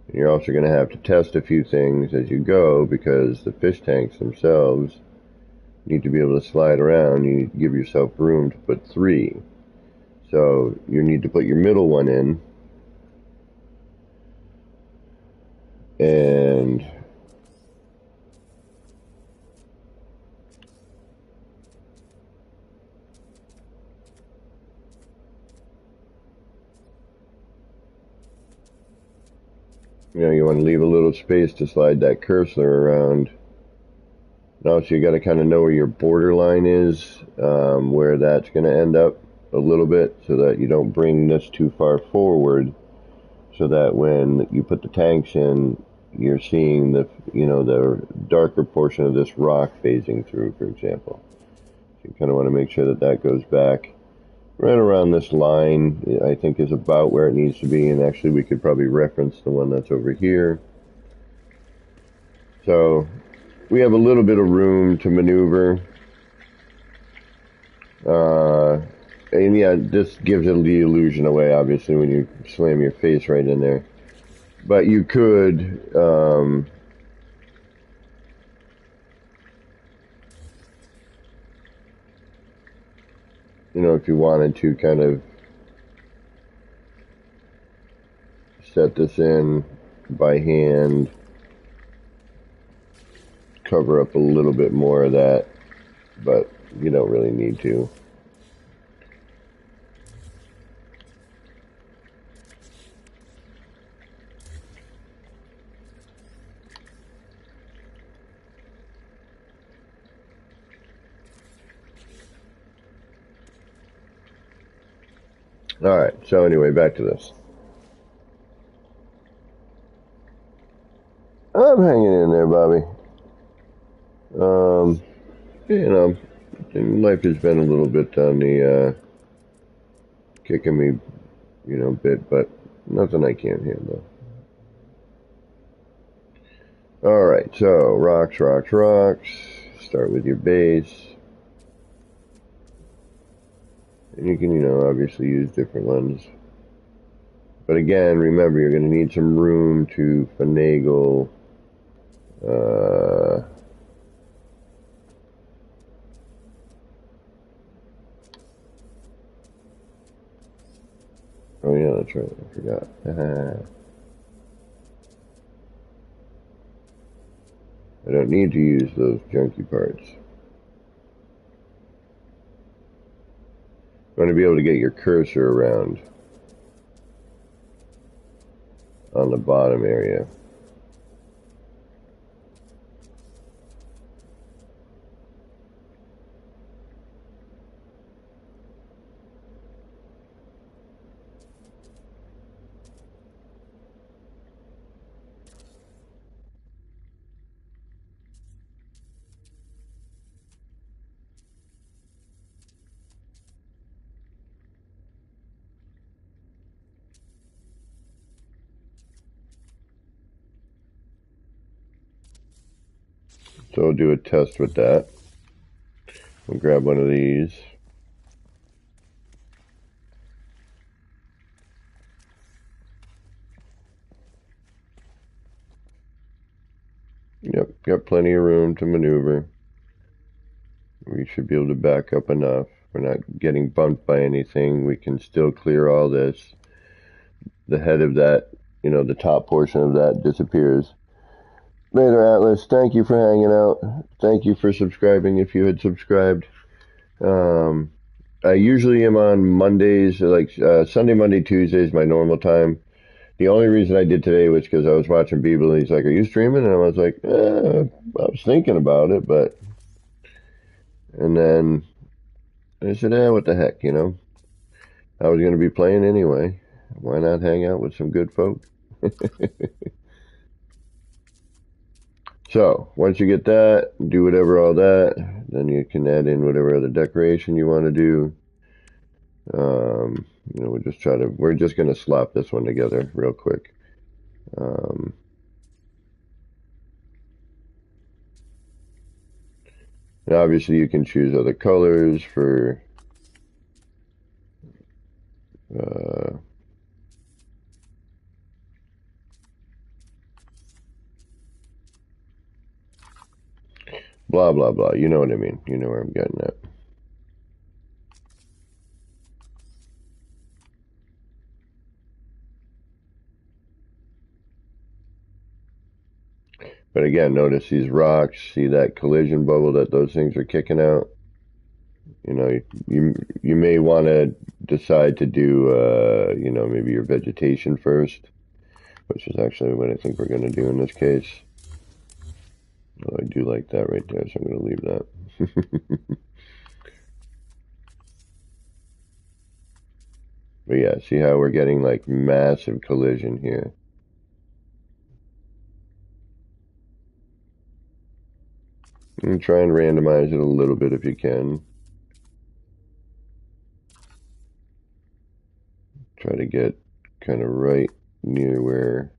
And you're also going to have to test a few things as you go, because the fish tanks themselves need to be able to slide around. You need to give yourself room to put 3. So you need to put your middle one in, and you want to leave a little space to slide that cursor around. Now, so you got to kind of know where your borderline is, where that's going to end up a little bit, so that you don't bring this too far forward, so that when you put the tanks in, you're seeing the darker portion of this rock phasing through, for example. So you kind of want to make sure that that goes back right around this line. I think is about where it needs to be, and actually we could probably reference the one that's over here. So we have a little bit of room to maneuver. And yeah, this gives it the illusion away, obviously, when you slam your face right in there. But you could, if you wanted to kind of set this in by hand, cover up a little bit more of that, but you don't really need to. Alright, so anyway, back to this. I'm hanging in there, Bobby. Life has been a little bit on the kicking me bit, but nothing I can't handle. Alright, so rocks, rocks, rocks. Start with your base. And you can, obviously use different ones. But again, remember, you're going to need some room to finagle oh yeah, that's right, I forgot. I don't need to use those junky parts. You want to be able to get your cursor around on the bottom area. So we'll do a test with that. We'll grab one of these. Yep, got plenty of room to maneuver. We should be able to back up enough. We're not getting bumped by anything. We can still clear all this. The head of that, the top portion of that disappears. Later, Atlas, thank you for hanging out. Thank you for subscribing if you had subscribed. I usually am on Mondays, like Sunday, Monday, Tuesdays, my normal time. The only reason I did today was because I was watching Beeble and he's like, "Are you streaming?" And I was like, I was thinking about it, but. And then I said, what the heck, I was going to be playing anyway. Why not hang out with some good folk? So, once you get that, do whatever all that, then you can add in whatever other decoration you want to do. We're just going to slap this one together real quick. And obviously you can choose other colors for blah, blah, blah. You know what I mean. You know where I'm getting at. But again, notice these rocks. See that collision bubble that those things are kicking out? You may want to decide to do, maybe your vegetation first, which is actually what I think we're going to do in this case. Oh, I do like that right there, so I'm going to leave that. But yeah, see how we're getting like massive collision here. And try and randomize it a little bit if you can. Try to get kind of right near where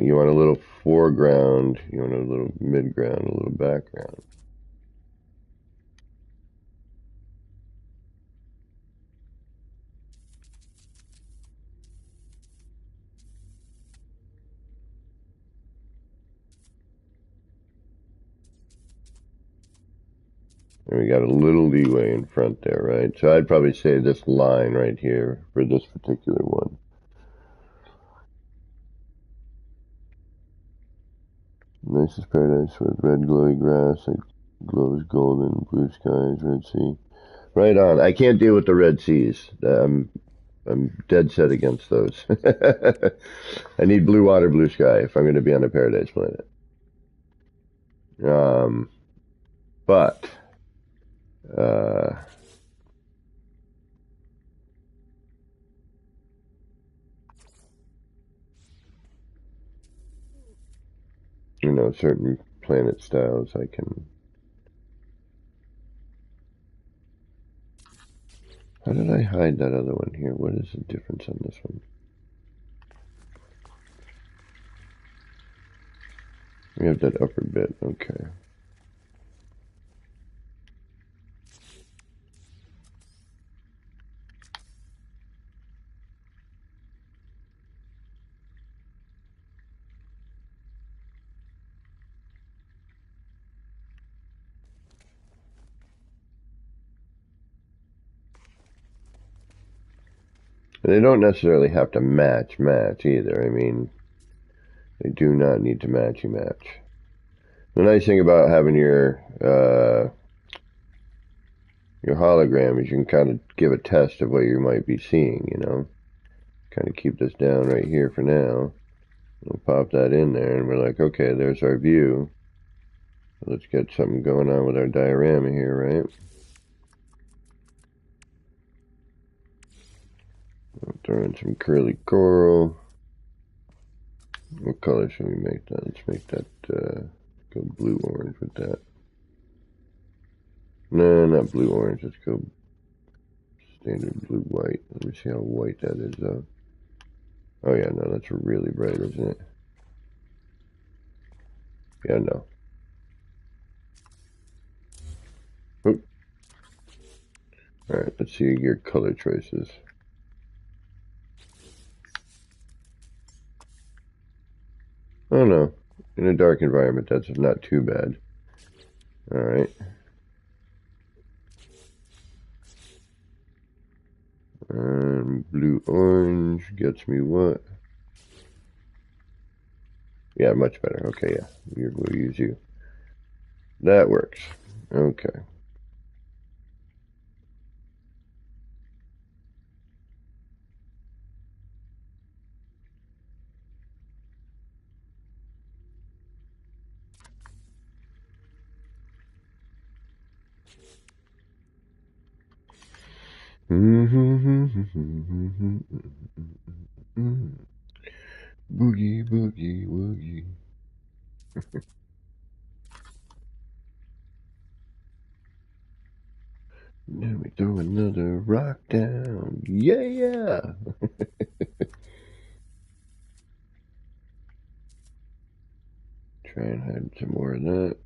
you want a little foreground, you want a little midground, a little background. And we got a little leeway in front there, right? So I'd probably say this line right here for this particular one. Nicest paradise with red glowy grass that glows golden, blue skies, red sea. Right on. I can't deal with the red seas. I'm dead set against those. I need blue water, blue sky if I'm going to be on a paradise planet. But You know, certain planet styles I can... How did I hide that other one here? What is the difference on this one? We have that upper bit, okay. And they don't necessarily have to match either. I mean, they do not need to match. The nice thing about having your hologram is you can kind of give a test of what you might be seeing, you know. Kind of keep this down right here for now. We'll pop that in there and we're like, okay, there's our view. Let's get something going on with our diorama here, right? We'll throw in some curly coral. What color should we make that? Let's make that go blue-orange with that. No, not blue-orange. Let's go standard blue-white. Let me see how white that is, though. Oh, yeah, no, that's really bright, isn't it? Yeah, no. Oop. Alright, let's see your color choices. Oh, no. In a dark environment, that's not too bad. Alright. And blue-orange gets me what? Yeah, much better. Okay, yeah. We'll use you. That works. Okay. Boogie, boogie, woogie. Then we throw another rock down. Yeah! Try and hide some more of that.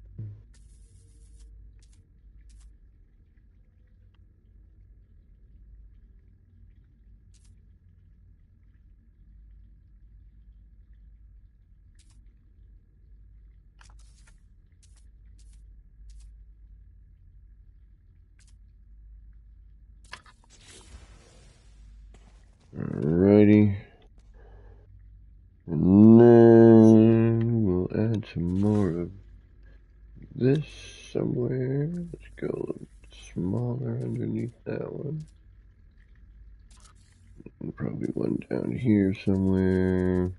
Alrighty. And then we'll add some more of this somewhere. Let's go a little smaller underneath that one. And probably one down here somewhere.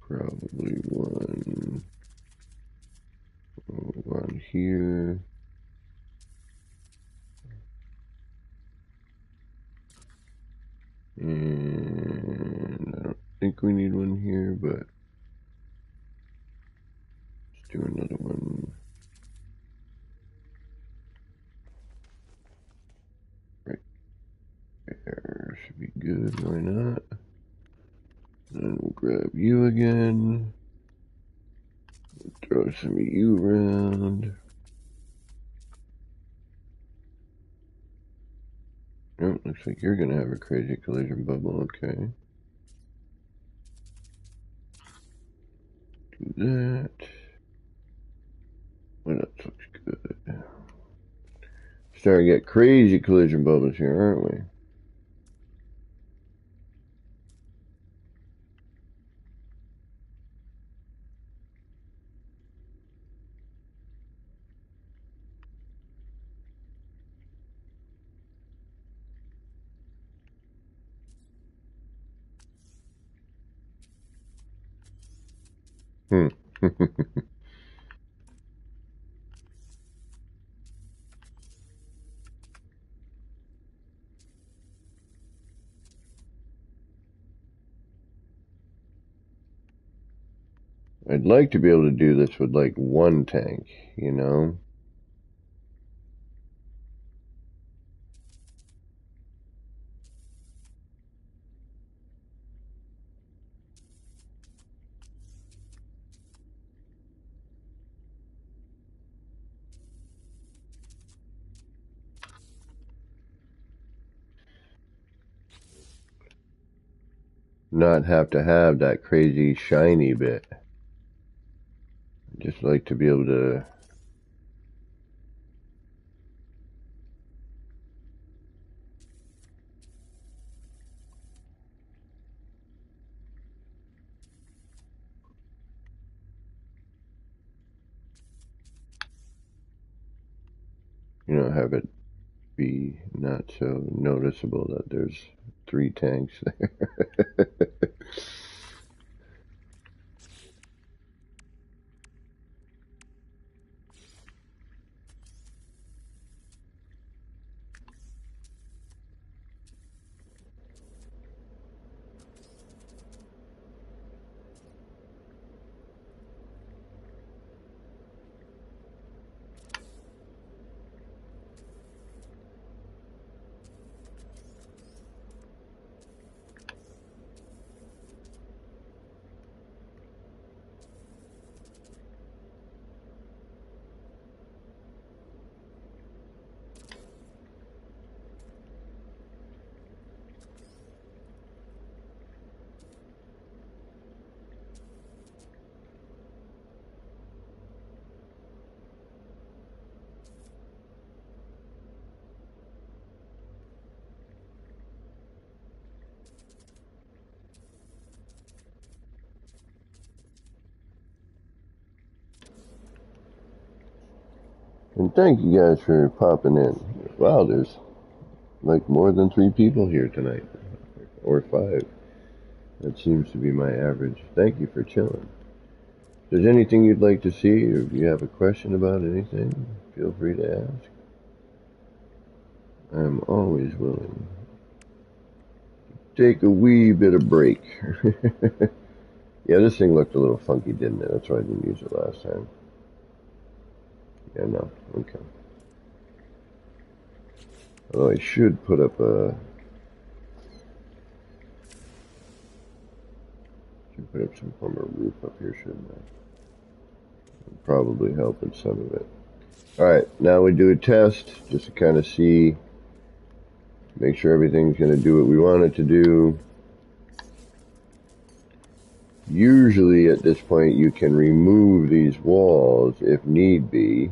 Probably one around here. And I don't think we need one here, but let's do another one right there. Should be good, why not? Then we'll grab you again. Throw some of you around. Oh, looks like you're gonna have a crazy collision bubble, okay. Do that. What else looks good? Starting to get crazy collision bubbles here, aren't we? I'd like to be able to do this with like one tank, you know? Not have to have that crazy shiny bit. I'd just like to be able to, you know, have it be not so noticeable that there's 3 tanks there. And thank you guys for popping in. Wow, there's like more than 3 people here tonight. Or 5. That seems to be my average. Thank you for chilling. If there's anything you'd like to see, or if you have a question about anything, feel free to ask. I'm always willing to take a wee bit of break. Yeah, this thing looked a little funky, didn't it? That's why I didn't use it last time. Yeah, no. Okay. Although I should put up some form of roof up here, shouldn't I? It'll probably help in some of it. Alright, now we do a test, just to kind of see, make sure everything's going to do what we want it to do. Usually at this point you can remove these walls if need be,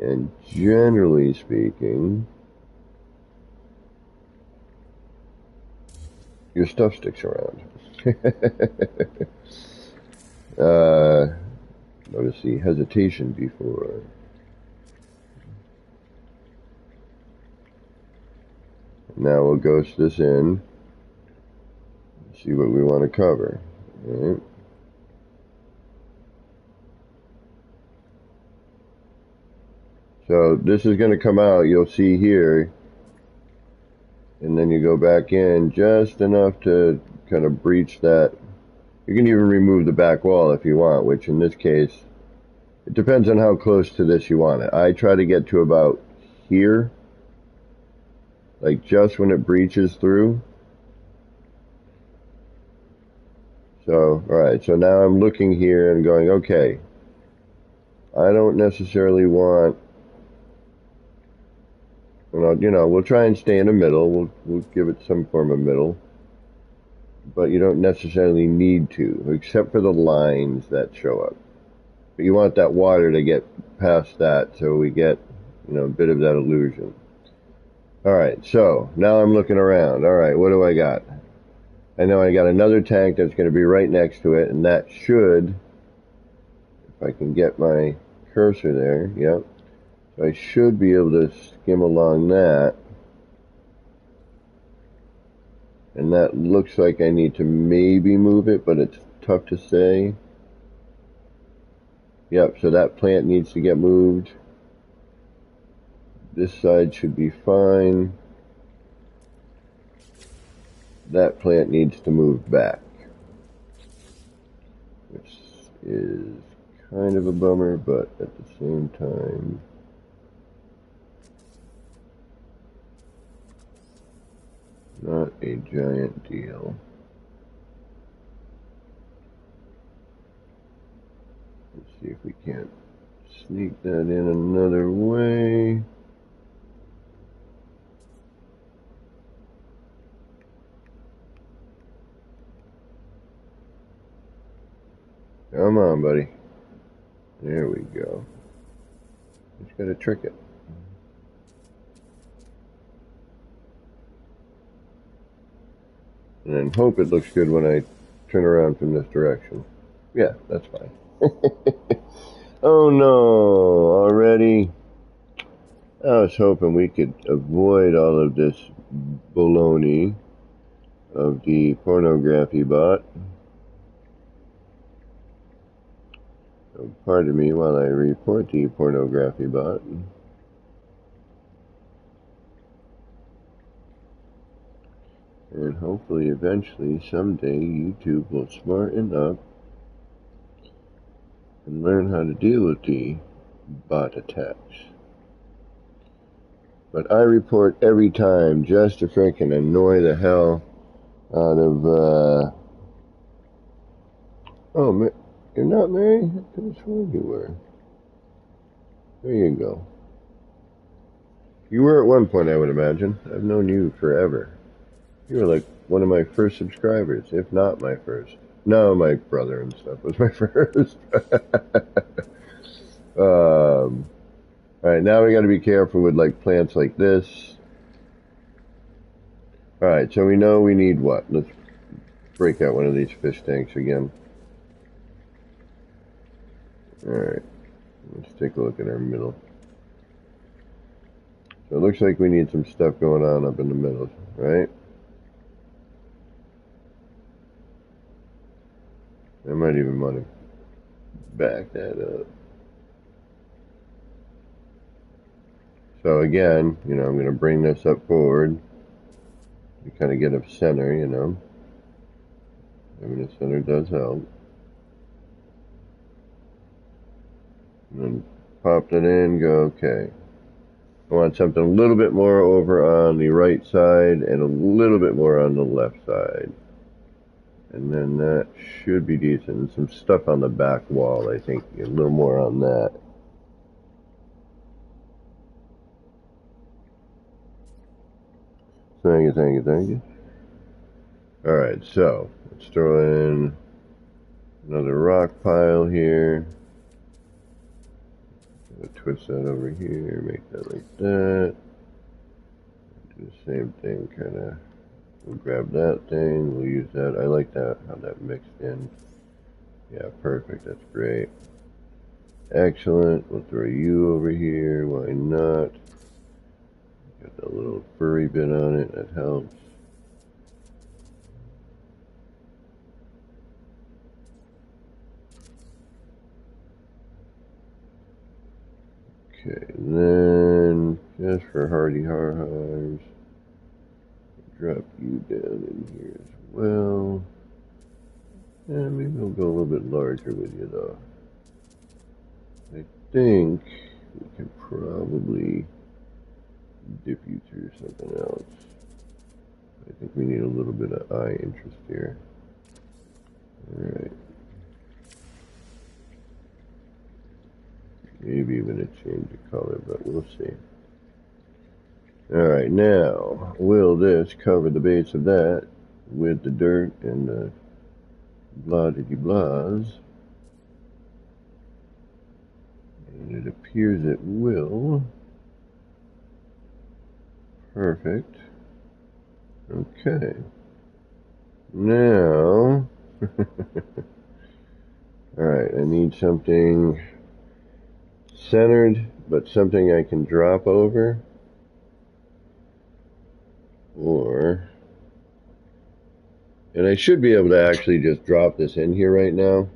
and generally speaking, your stuff sticks around. Notice the hesitation before. Now we'll ghost this in, see what we want to cover. All right. So this is going to come out, you'll see here, and then you go back in just enough to kind of breach that. You can even remove the back wall if you want, which in this case, it depends on how close to this you want it. I try to get to about here, like just when it breaches through. So, alright, so now I'm looking here and going, okay, I don't necessarily want, you know, we'll try and stay in the middle, we'll give it some form of middle, but you don't necessarily need to, except for the lines that show up. But you want that water to get past that so we get, you know, a bit of that illusion. Alright, so now I'm looking around. Alright, what do I got? I know I got another tank that's going to be right next to it, and that should, if I can get my cursor there, yep. So I should be able to skim along that. And that looks like I need to maybe move it, but it's tough to say. Yep, so that plant needs to get moved. This side should be fine. That plant needs to move back. Which is kind of a bummer, but at the same time, not a giant deal. Let's see if we can't sneak that in another way. Come on, buddy. There we go. Just gotta trick it. And then hope it looks good when I turn around from this direction. Yeah, that's fine. Oh no, already? I was hoping we could avoid all of this baloney of the pornography bot. So pardon me while I report the pornography bot. And hopefully eventually someday YouTube will smarten up and learn how to deal with the bot attacks. But I report every time just to frickin' annoy the hell out of, oh, you're not married? I could have sworn you were. There you go. You were at one point, I would imagine. I've known you forever. You were like one of my first subscribers, if not my first. No, my brother and stuff was my first. Alright, now we gotta be careful with like plants like this. Alright, so we know we need what? Let's break out one of these fish tanks again. Alright, let's take a look at our middle. So it looks like we need some stuff going on up in the middle, right? I might even want to back that up. So again, you know, I'm going to bring this up forward to kind of get a center, you know. Having a center does help. And then pop that in, go, okay. I want something a little bit more over on the right side and a little bit more on the left side. And then that should be decent. And some stuff on the back wall, I think. A little more on that. Thank you, thank you, thank you. Alright, so let's throw in another rock pile here. Twist that over here, make that like that. Do the same thing, kind of. We'll grab that thing, we'll use that. I like that, how that mixed in. Yeah, perfect, that's great. Excellent, we'll throw you over here, why not? Got that little furry bit on it, that helps. Okay, then, just for hardy har-hars, drop you down in here as well. And maybe we'll go a little bit larger with you though. I think we can probably dip you through something else. I think we need a little bit of eye interest here. Alright. Maybe even a change of color, but we'll see. Alright, now, will this cover the base of that with the dirt and the blah-diddy-blahs? And it appears it will. Perfect. Okay. Now, alright, I need something centered, but something I can drop over. And I should be able to actually just drop this in here right now.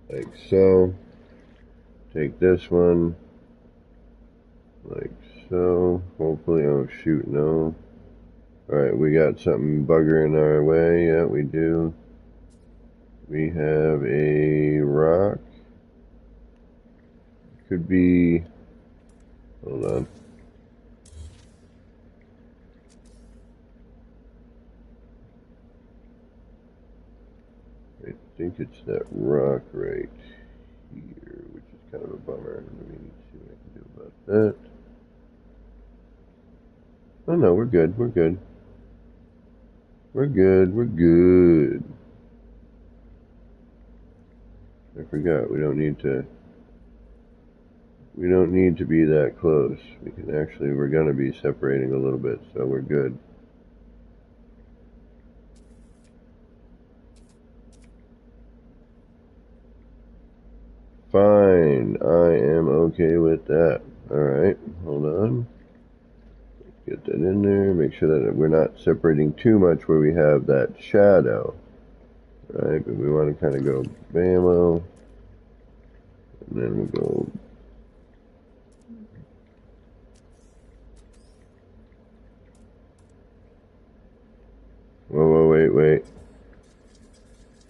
Like so. Take this one. Like so. Hopefully, oh shoot, no. Alright, we got something buggering our way. Yeah, we do. We have a rock. Could be... Hold on. I think it's that rock right here, which is kind of a bummer. Let me see what I can do about that. Oh no, we're good, we're good. We're good, we're good. I forgot, we don't need to be that close. We can actually, we're going to be separating a little bit, so we're good. Fine, I am okay with that. Alright, hold on. Get that in there, make sure that we're not separating too much where we have that shadow. Right, but we want to kind of go bammo. And then we'll go... Whoa, wait.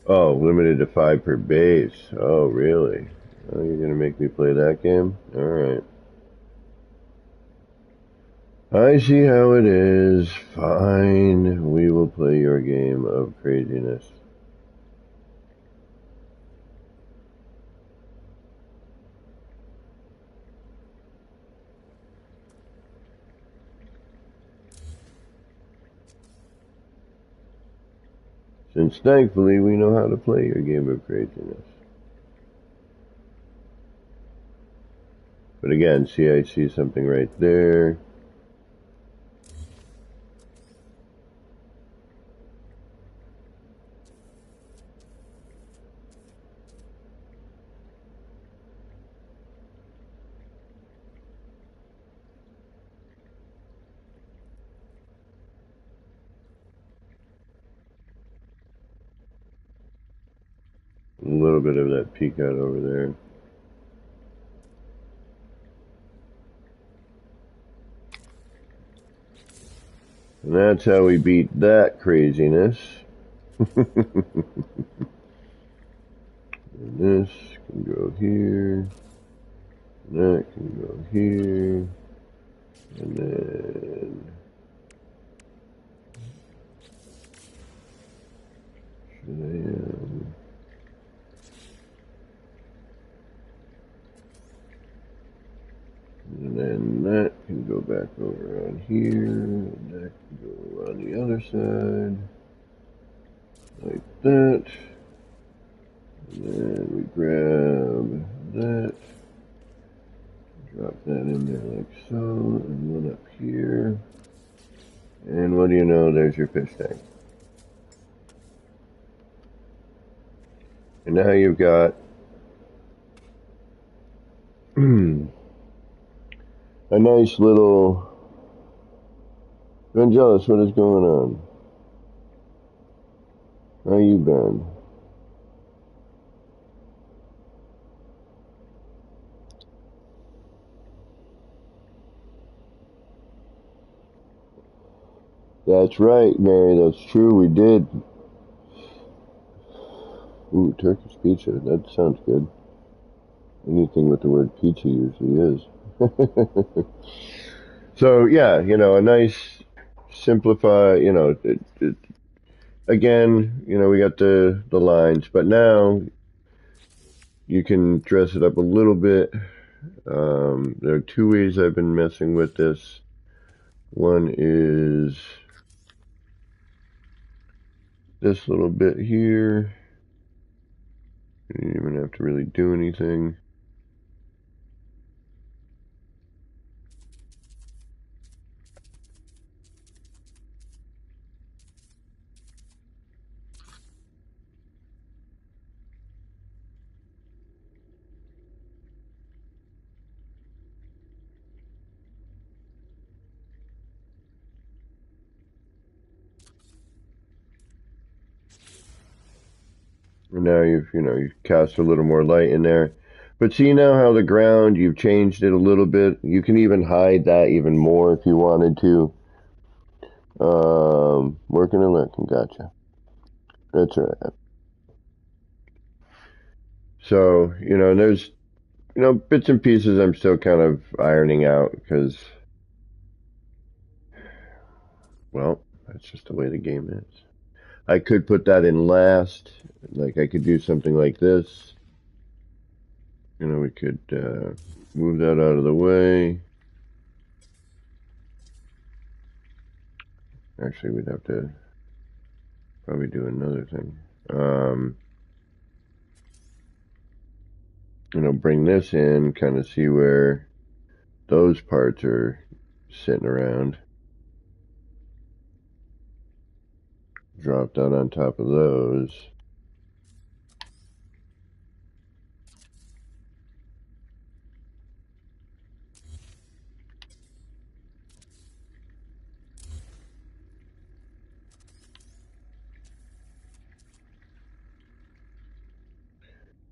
Oh, limited to 5 per base. Oh, really? Oh, you're gonna make me play that game? Alright. I see how it is. Fine. We will play your game of craziness. Since thankfully we know how to play your game of craziness. But again, see, I see something right there. A little bit of that peek out over there. And that's how we beat that craziness. And this can go here. And that can go here. And then... Should I... And then that can go back over on here, and that can go on the other side, like that. And then we grab that, drop that in there like so, and one up here. And what do you know, there's your fish tank. And now you've got a nice little... Vangelis, what is going on? How you been? That's right, Mary, that's true, we did. Ooh, Turkish pizza, that sounds good. Anything with the word pizza usually is. So, yeah, you know, a nice, simplify, you know, again, you know, we got the lines, but now you can dress it up a little bit. There are 2 ways I've been messing with this. One is this little bit here. You don't even have to really do anything. And now you've cast a little more light in there. But see now how the ground, you've changed it a little bit. You can even hide that even more if you wanted to. Working and lurking, gotcha. That's all right. So, there's, bits and pieces I'm still kind of ironing out because, well, that's just the way the game is. I could put that in last, like I could do something like this. We could move that out of the way. Actually, we'd have to probably do another thing. Bring this in, kind of see where those parts are sitting around. Drop that on top of those.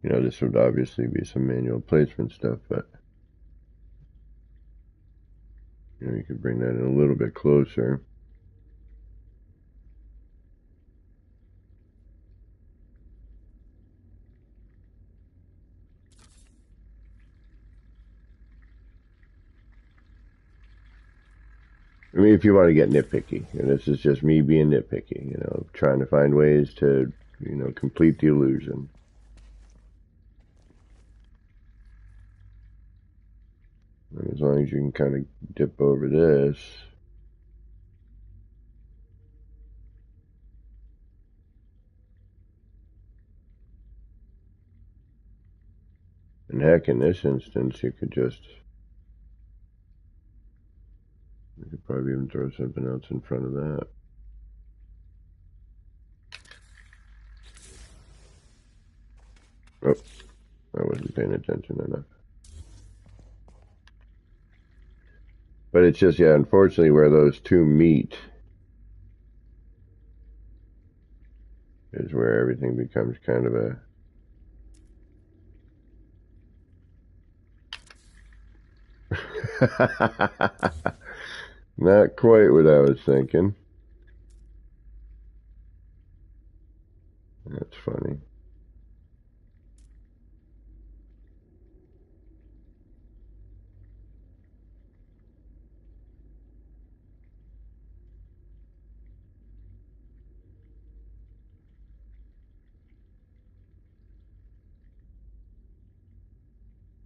This would obviously be some manual placement stuff, but you could bring that in a little bit closer. I mean, if you want to get nitpicky, and this is just me being nitpicky, trying to find ways to, complete the illusion. And as long as you can kind of dip over this. And heck, in this instance, you could probably even throw something else in front of that. Oh, I wasn't paying attention enough. But it's just, yeah, unfortunately, where those two meet is where everything becomes kind of a... Not quite what I was thinking. That's funny.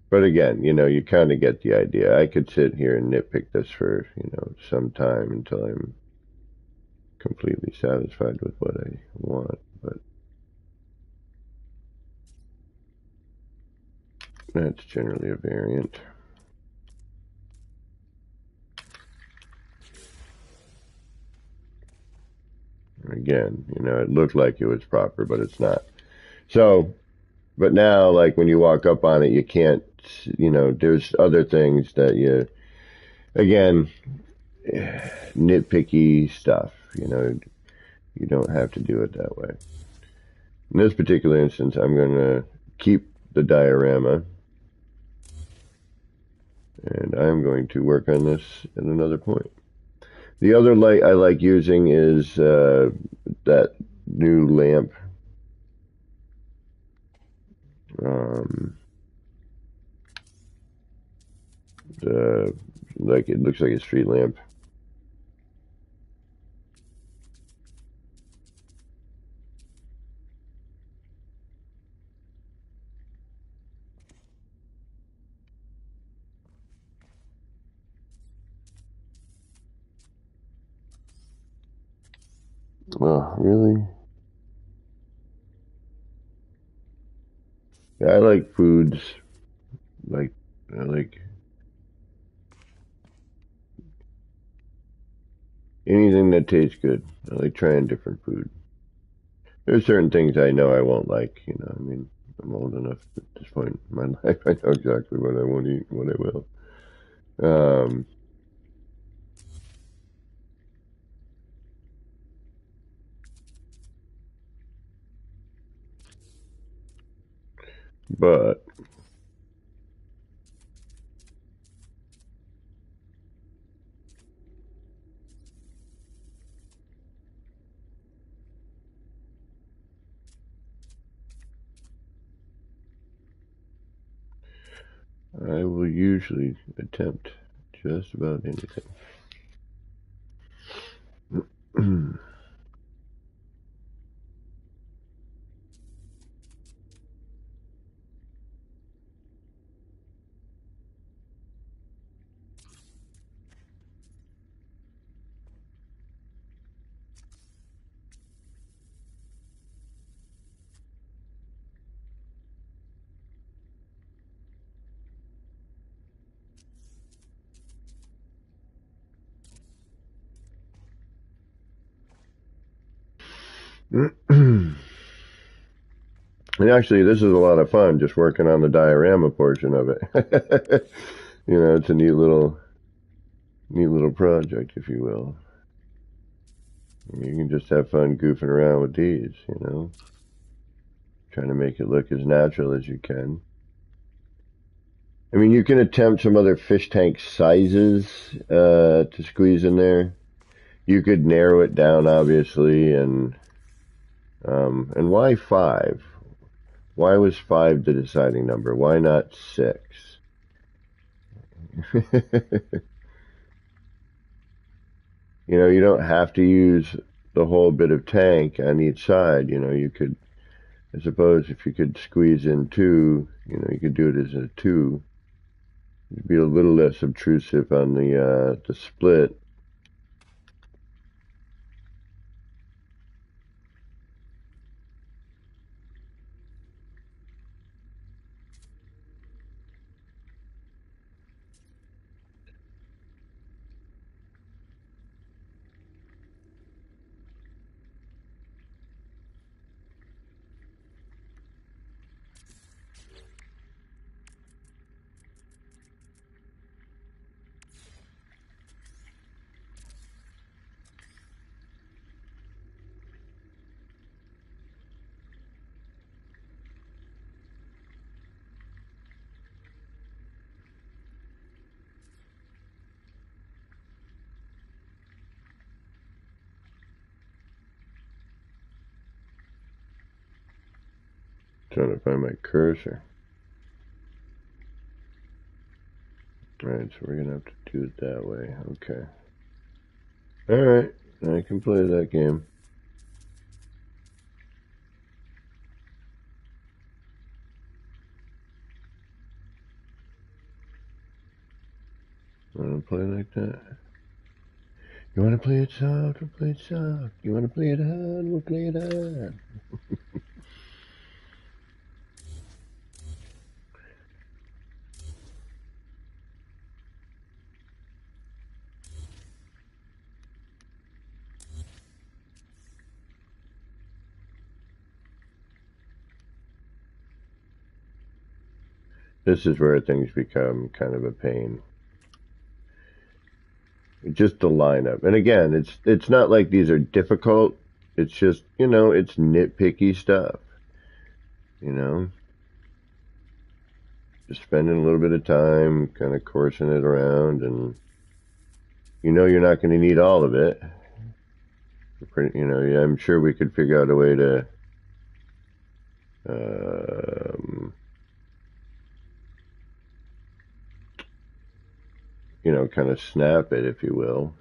But again, you kind of get the idea. I could sit here and nitpick this for, some time until I'm completely satisfied with what I want, but that's generally a variant. Again, it looked like it was proper, but it's not. So, but now, like when you walk up on it, you can't, there's other things that again, nitpicky stuff, you don't have to do it that way. In this particular instance, I'm going to keep the diorama, and I'm going to work on this at another point. The other light I like using is that new lamp. Like it looks like a street lamp. Oh, really? Yeah, I like foods. I like anything that tastes good. I like trying different food. There's certain things I know I won't like, I mean, I'm old enough at this point in my life. I know exactly what I won't eat and what I will. But I will usually attempt just about anything. And actually, this is a lot of fun, just working on the diorama portion of it. You know, it's a neat little project, if you will. You can just have fun goofing around with these, you know, trying to make it look as natural as you can. I mean, you can attempt some other fish tank sizes to squeeze in there. You could narrow it down, obviously, and why 5? Why was 5 the deciding number? Why not 6? You know, you don't have to use the whole bit of tank on each side. You know, you could, I suppose, if you could squeeze in 2, you know, you could do it as a 2. It'd be a little less obtrusive on the split. Trying to find my cursor. Alright, so we're gonna have to do it that way. Okay. Alright, I can play that game. Wanna play like that? You wanna play it soft? We'll play it soft. You wanna play it hard? We'll play it hard. This is where things become kind of a pain. Just the lineup. And again, it's not like these are difficult. It's just, you know, it's nitpicky stuff. You know? Just spending a little bit of time kind of coursing it around, and you know you're not going to need all of it. You know, I'm sure we could figure out a way to you know, kind of snap it, if you will.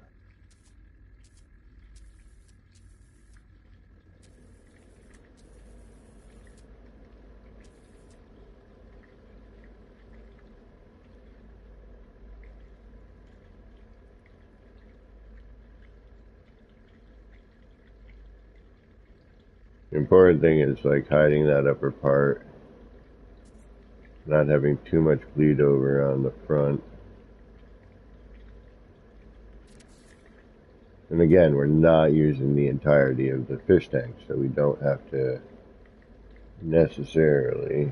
The important thing is like hiding that upper part, not having too much bleed over on the front. And again, we're not using the entirety of the fish tank, so we don't have to necessarily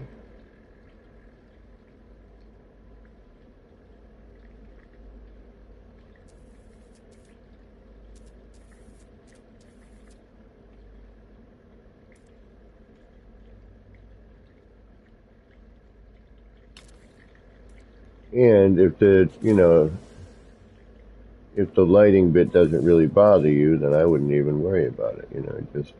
and if the, you know, if the lighting bit doesn't really bother you, then I wouldn't even worry about it, you know, just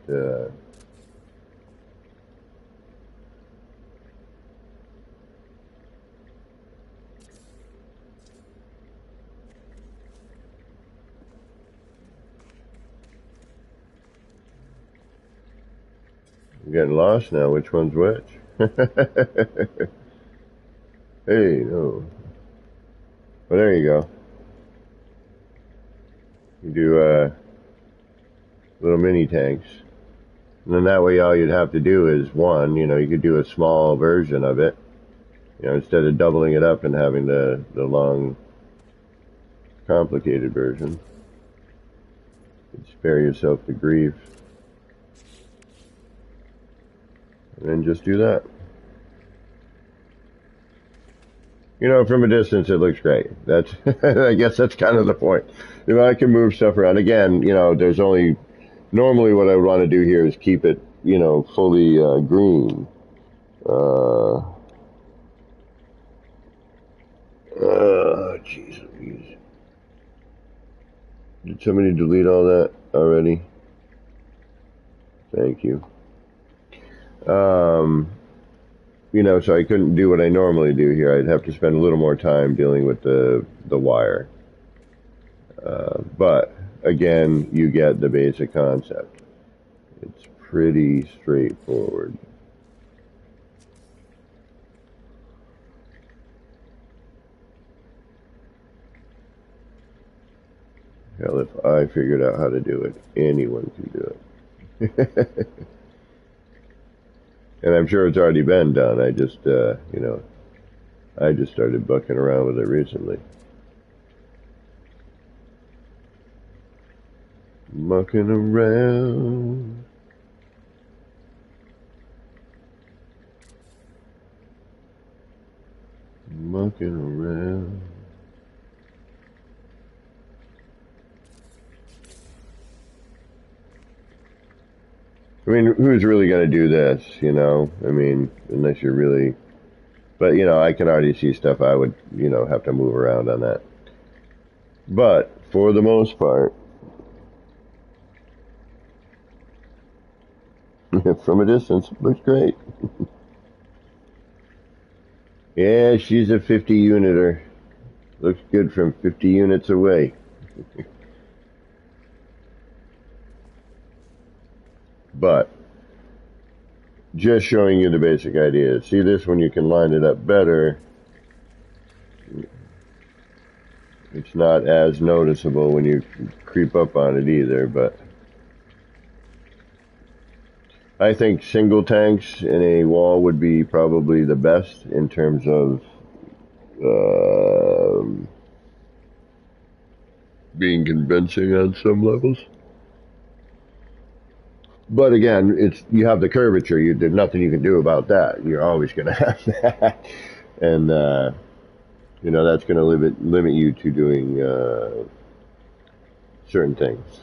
I'm getting lost now. Which one's which? Hey, no. Well, there you go. You do little mini tanks. And then that way all you'd have to do is one, you could do a small version of it. Instead of doubling it up and having the long, complicated version. You'd spare yourself the grief. And then just do that. From a distance it looks great. That's, I guess that's kind of the point. I can move stuff around. Again, there's only, normally what I would want to do here is keep it, fully green. Jeez. Did somebody delete all that already? Thank you. So I couldn't do what I normally do here. I'd have to spend a little more time dealing with the wire. But again, you get the basic concept. It's pretty straightforward. Hell, if I figured out how to do it, anyone can do it. And I'm sure it's already been done. I just, I just started bucking around with it recently. Mucking around. Mucking around. I mean, who's really going to do this, I mean, unless you're really, but, I can already see stuff I would, have to move around on that. But, for the most part, from a distance, it looks great. Yeah, she's a 50 uniter. Looks good from 50 units away. But just showing you the basic idea. See this one, you can line it up better. It's not as noticeable when you creep up on it either, but I think single tanks in a wall would be probably the best in terms of being convincing on some levels. But again, you have the curvature. There's nothing you can do about that. You're always going to have that, and that's going to limit you to doing certain things.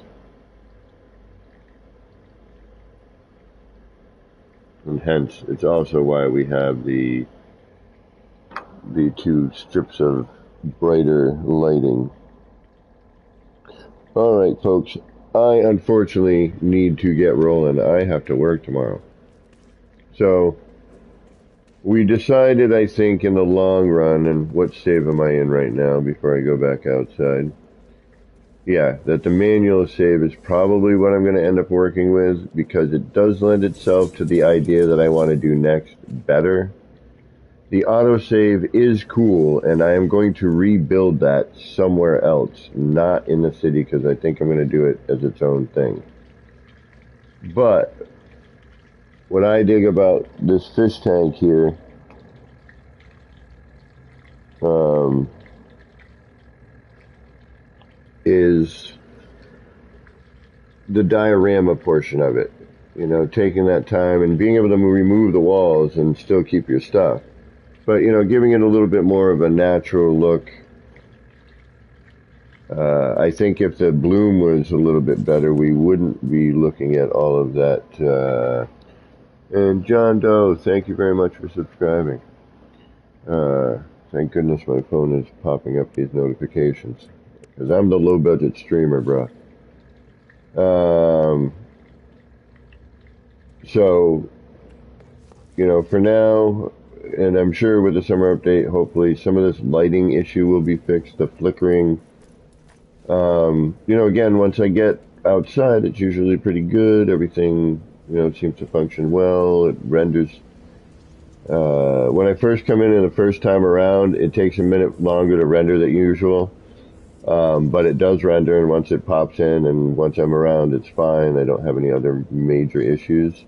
And hence, it's also why we have the two strips of brighter lighting. All right, folks. I unfortunately need to get rolling. I have to work tomorrow. So, we decided, I think, in the long run, and what save am I in right now before I go back outside? Yeah, that the manual save is probably what I'm going to end up working with, because it does lend itself to the idea that I want to do next better. The autosave is cool, and I am going to rebuild that somewhere else, not in the city, because I think I'm going to do it as its own thing. But what I dig about this fish tank here is the diorama portion of it. Taking that time and being able to remove the walls and still keep your stuff. But, giving it a little bit more of a natural look. I think if the bloom was a little bit better, we wouldn't be looking at all of that. And John Doe, thank you very much for subscribing. Thank goodness my phone is popping up these notifications. Because I'm the low-budget streamer, bro. So, for now, and I'm sure with the summer update, hopefully some of this lighting issue will be fixed, the flickering. Again, once I get outside, it's usually pretty good. Everything, it seems to function well. It renders. When I first come in the first time around, it takes a minute longer to render than usual. But it does render, and once it pops in, and once I'm around, it's fine. I don't have any other major issues.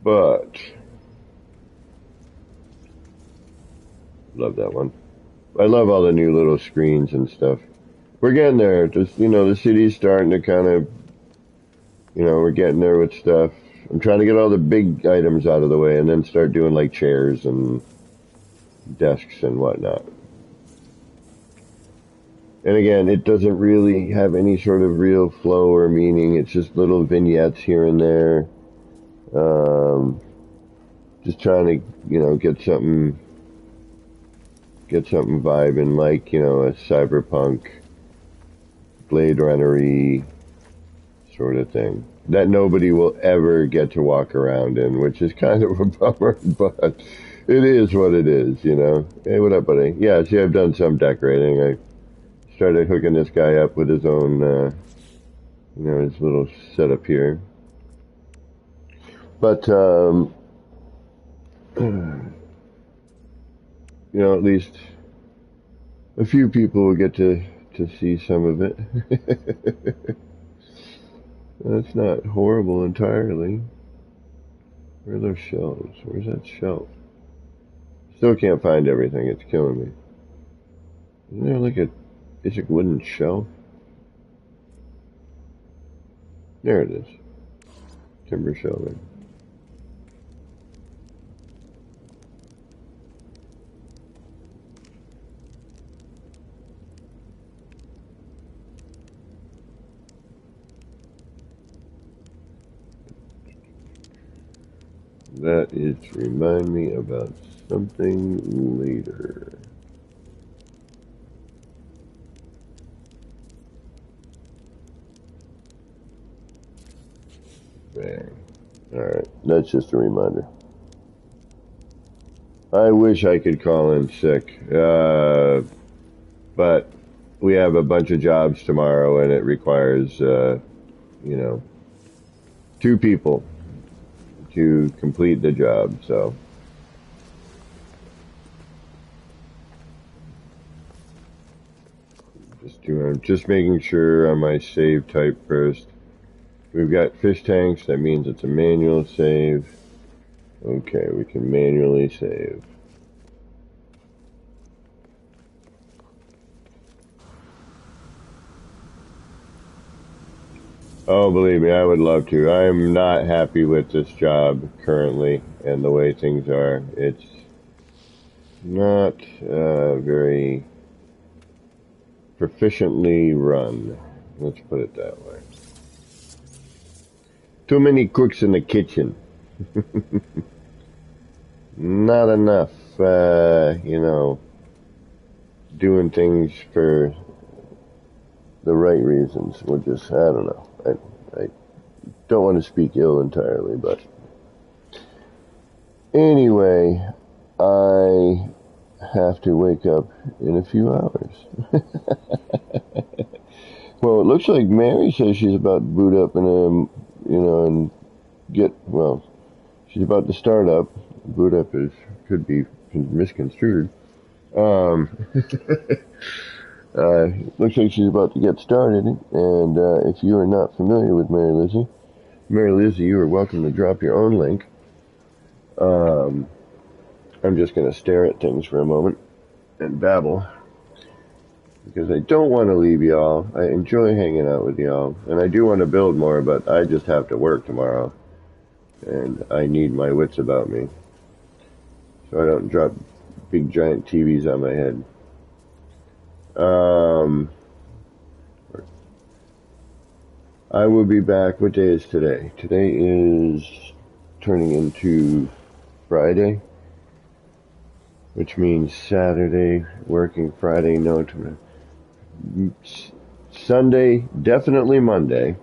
But love that one. I love all the new little screens and stuff. We're getting there. Just, the city's starting to kind of, we're getting there with stuff. I'm trying to get all the big items out of the way and then start doing like chairs and desks and whatnot. And again, it doesn't really have any sort of real flow or meaning. It's just little vignettes here and there. Just trying to, get something vibing, like, a cyberpunk, Blade Runner-y sort of thing that nobody will ever get to walk around in, which is kind of a bummer, but it is what it is, Hey, what up, buddy? Yeah, see, I've done some decorating. I started hooking this guy up with his own, his little setup here. But, at least a few people will get to see some of it. That's not horrible entirely. Where are those shelves? Where's that shelf? Still can't find everything. It's killing me. Isn't there like a basic wooden shelf? There it is. Timber shelving. That is to remind me about something later. Bang. Alright, that's just a reminder. I wish I could call in sick, but we have a bunch of jobs tomorrow and it requires, 2 people to complete the job, so. Just making sure on my save type first. We've got fish tanks, that means it's a manual save. Okay, we can manually save. Oh, believe me, I would love to. I am not happy with this job currently and the way things are. It's not very proficiently run. Let's put it that way. Too many cooks in the kitchen. Not enough, doing things for the right reasons. We'll just, I don't know. I don't want to speak ill entirely, but anyway, I have to wake up in a few hours. Well, it looks like Mary says she's about to boot up and she's about to start up. Boot up could be misconstrued. Looks like she's about to get started, and if you are not familiar with Mary Lizzie, you are welcome to drop your own link. I'm just going to stare at things for a moment and babble, because I don't want to leave y'all. I enjoy hanging out with y'all, and I do want to build more, but I just have to work tomorrow, and I need my wits about me, so I don't drop big giant TVs on my head. I will be back. What day is today? Today is turning into Friday, which means Saturday, working Friday, no tomorrow. Sunday, definitely Monday,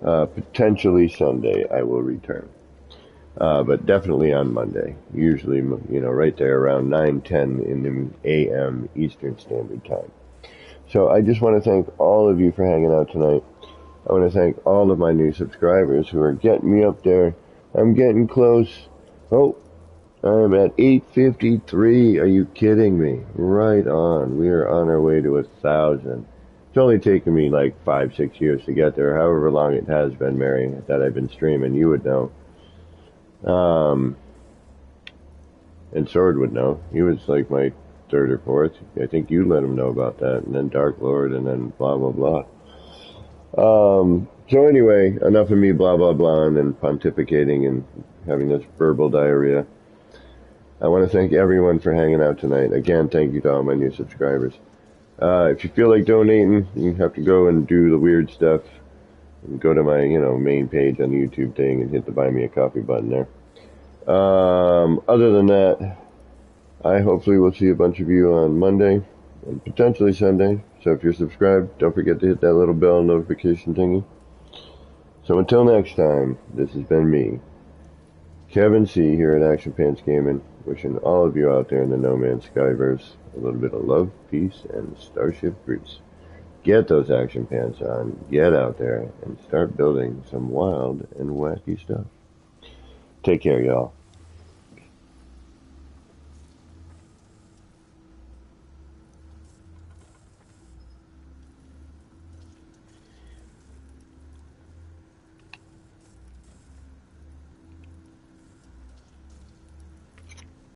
potentially Sunday, I will return. but definitely on Monday. Usually, right there around 9:10 in the a.m. Eastern Standard Time. So I just want to thank all of you for hanging out tonight. I want to thank all of my new subscribers who are getting me up there. I'm getting close. Oh, I'm at 853. Are you kidding me? Right on. We are on our way to 1,000. It's only taken me like 5-6 years to get there. However long it has been, Mary, that I've been streaming, you would know. And Sword would know. He was like my third or fourth. I think you let him know about that. And then Dark Lord, and then blah, blah, blah. So anyway, enough of me blah, blah, blah, and then pontificating and having this verbal diarrhea. I want to thank everyone for hanging out tonight. Again, thank you to all my new subscribers. If you feel like donating, you have to go and do the weird stuff. And go to my, main page on the YouTube thing and hit the Buy Me a Coffee button there. Other than that, I hopefully will see a bunch of you on Monday and potentially Sunday. So if you're subscribed, don't forget to hit that little bell notification thingy. So until next time, this has been me, Kevin C. here at Action Pants Gaming, wishing all of you out there in the No Man's Skyverse a little bit of love, peace, and starship grease. Get those action pants on, get out there, and start building some wild and wacky stuff. Take care, y'all.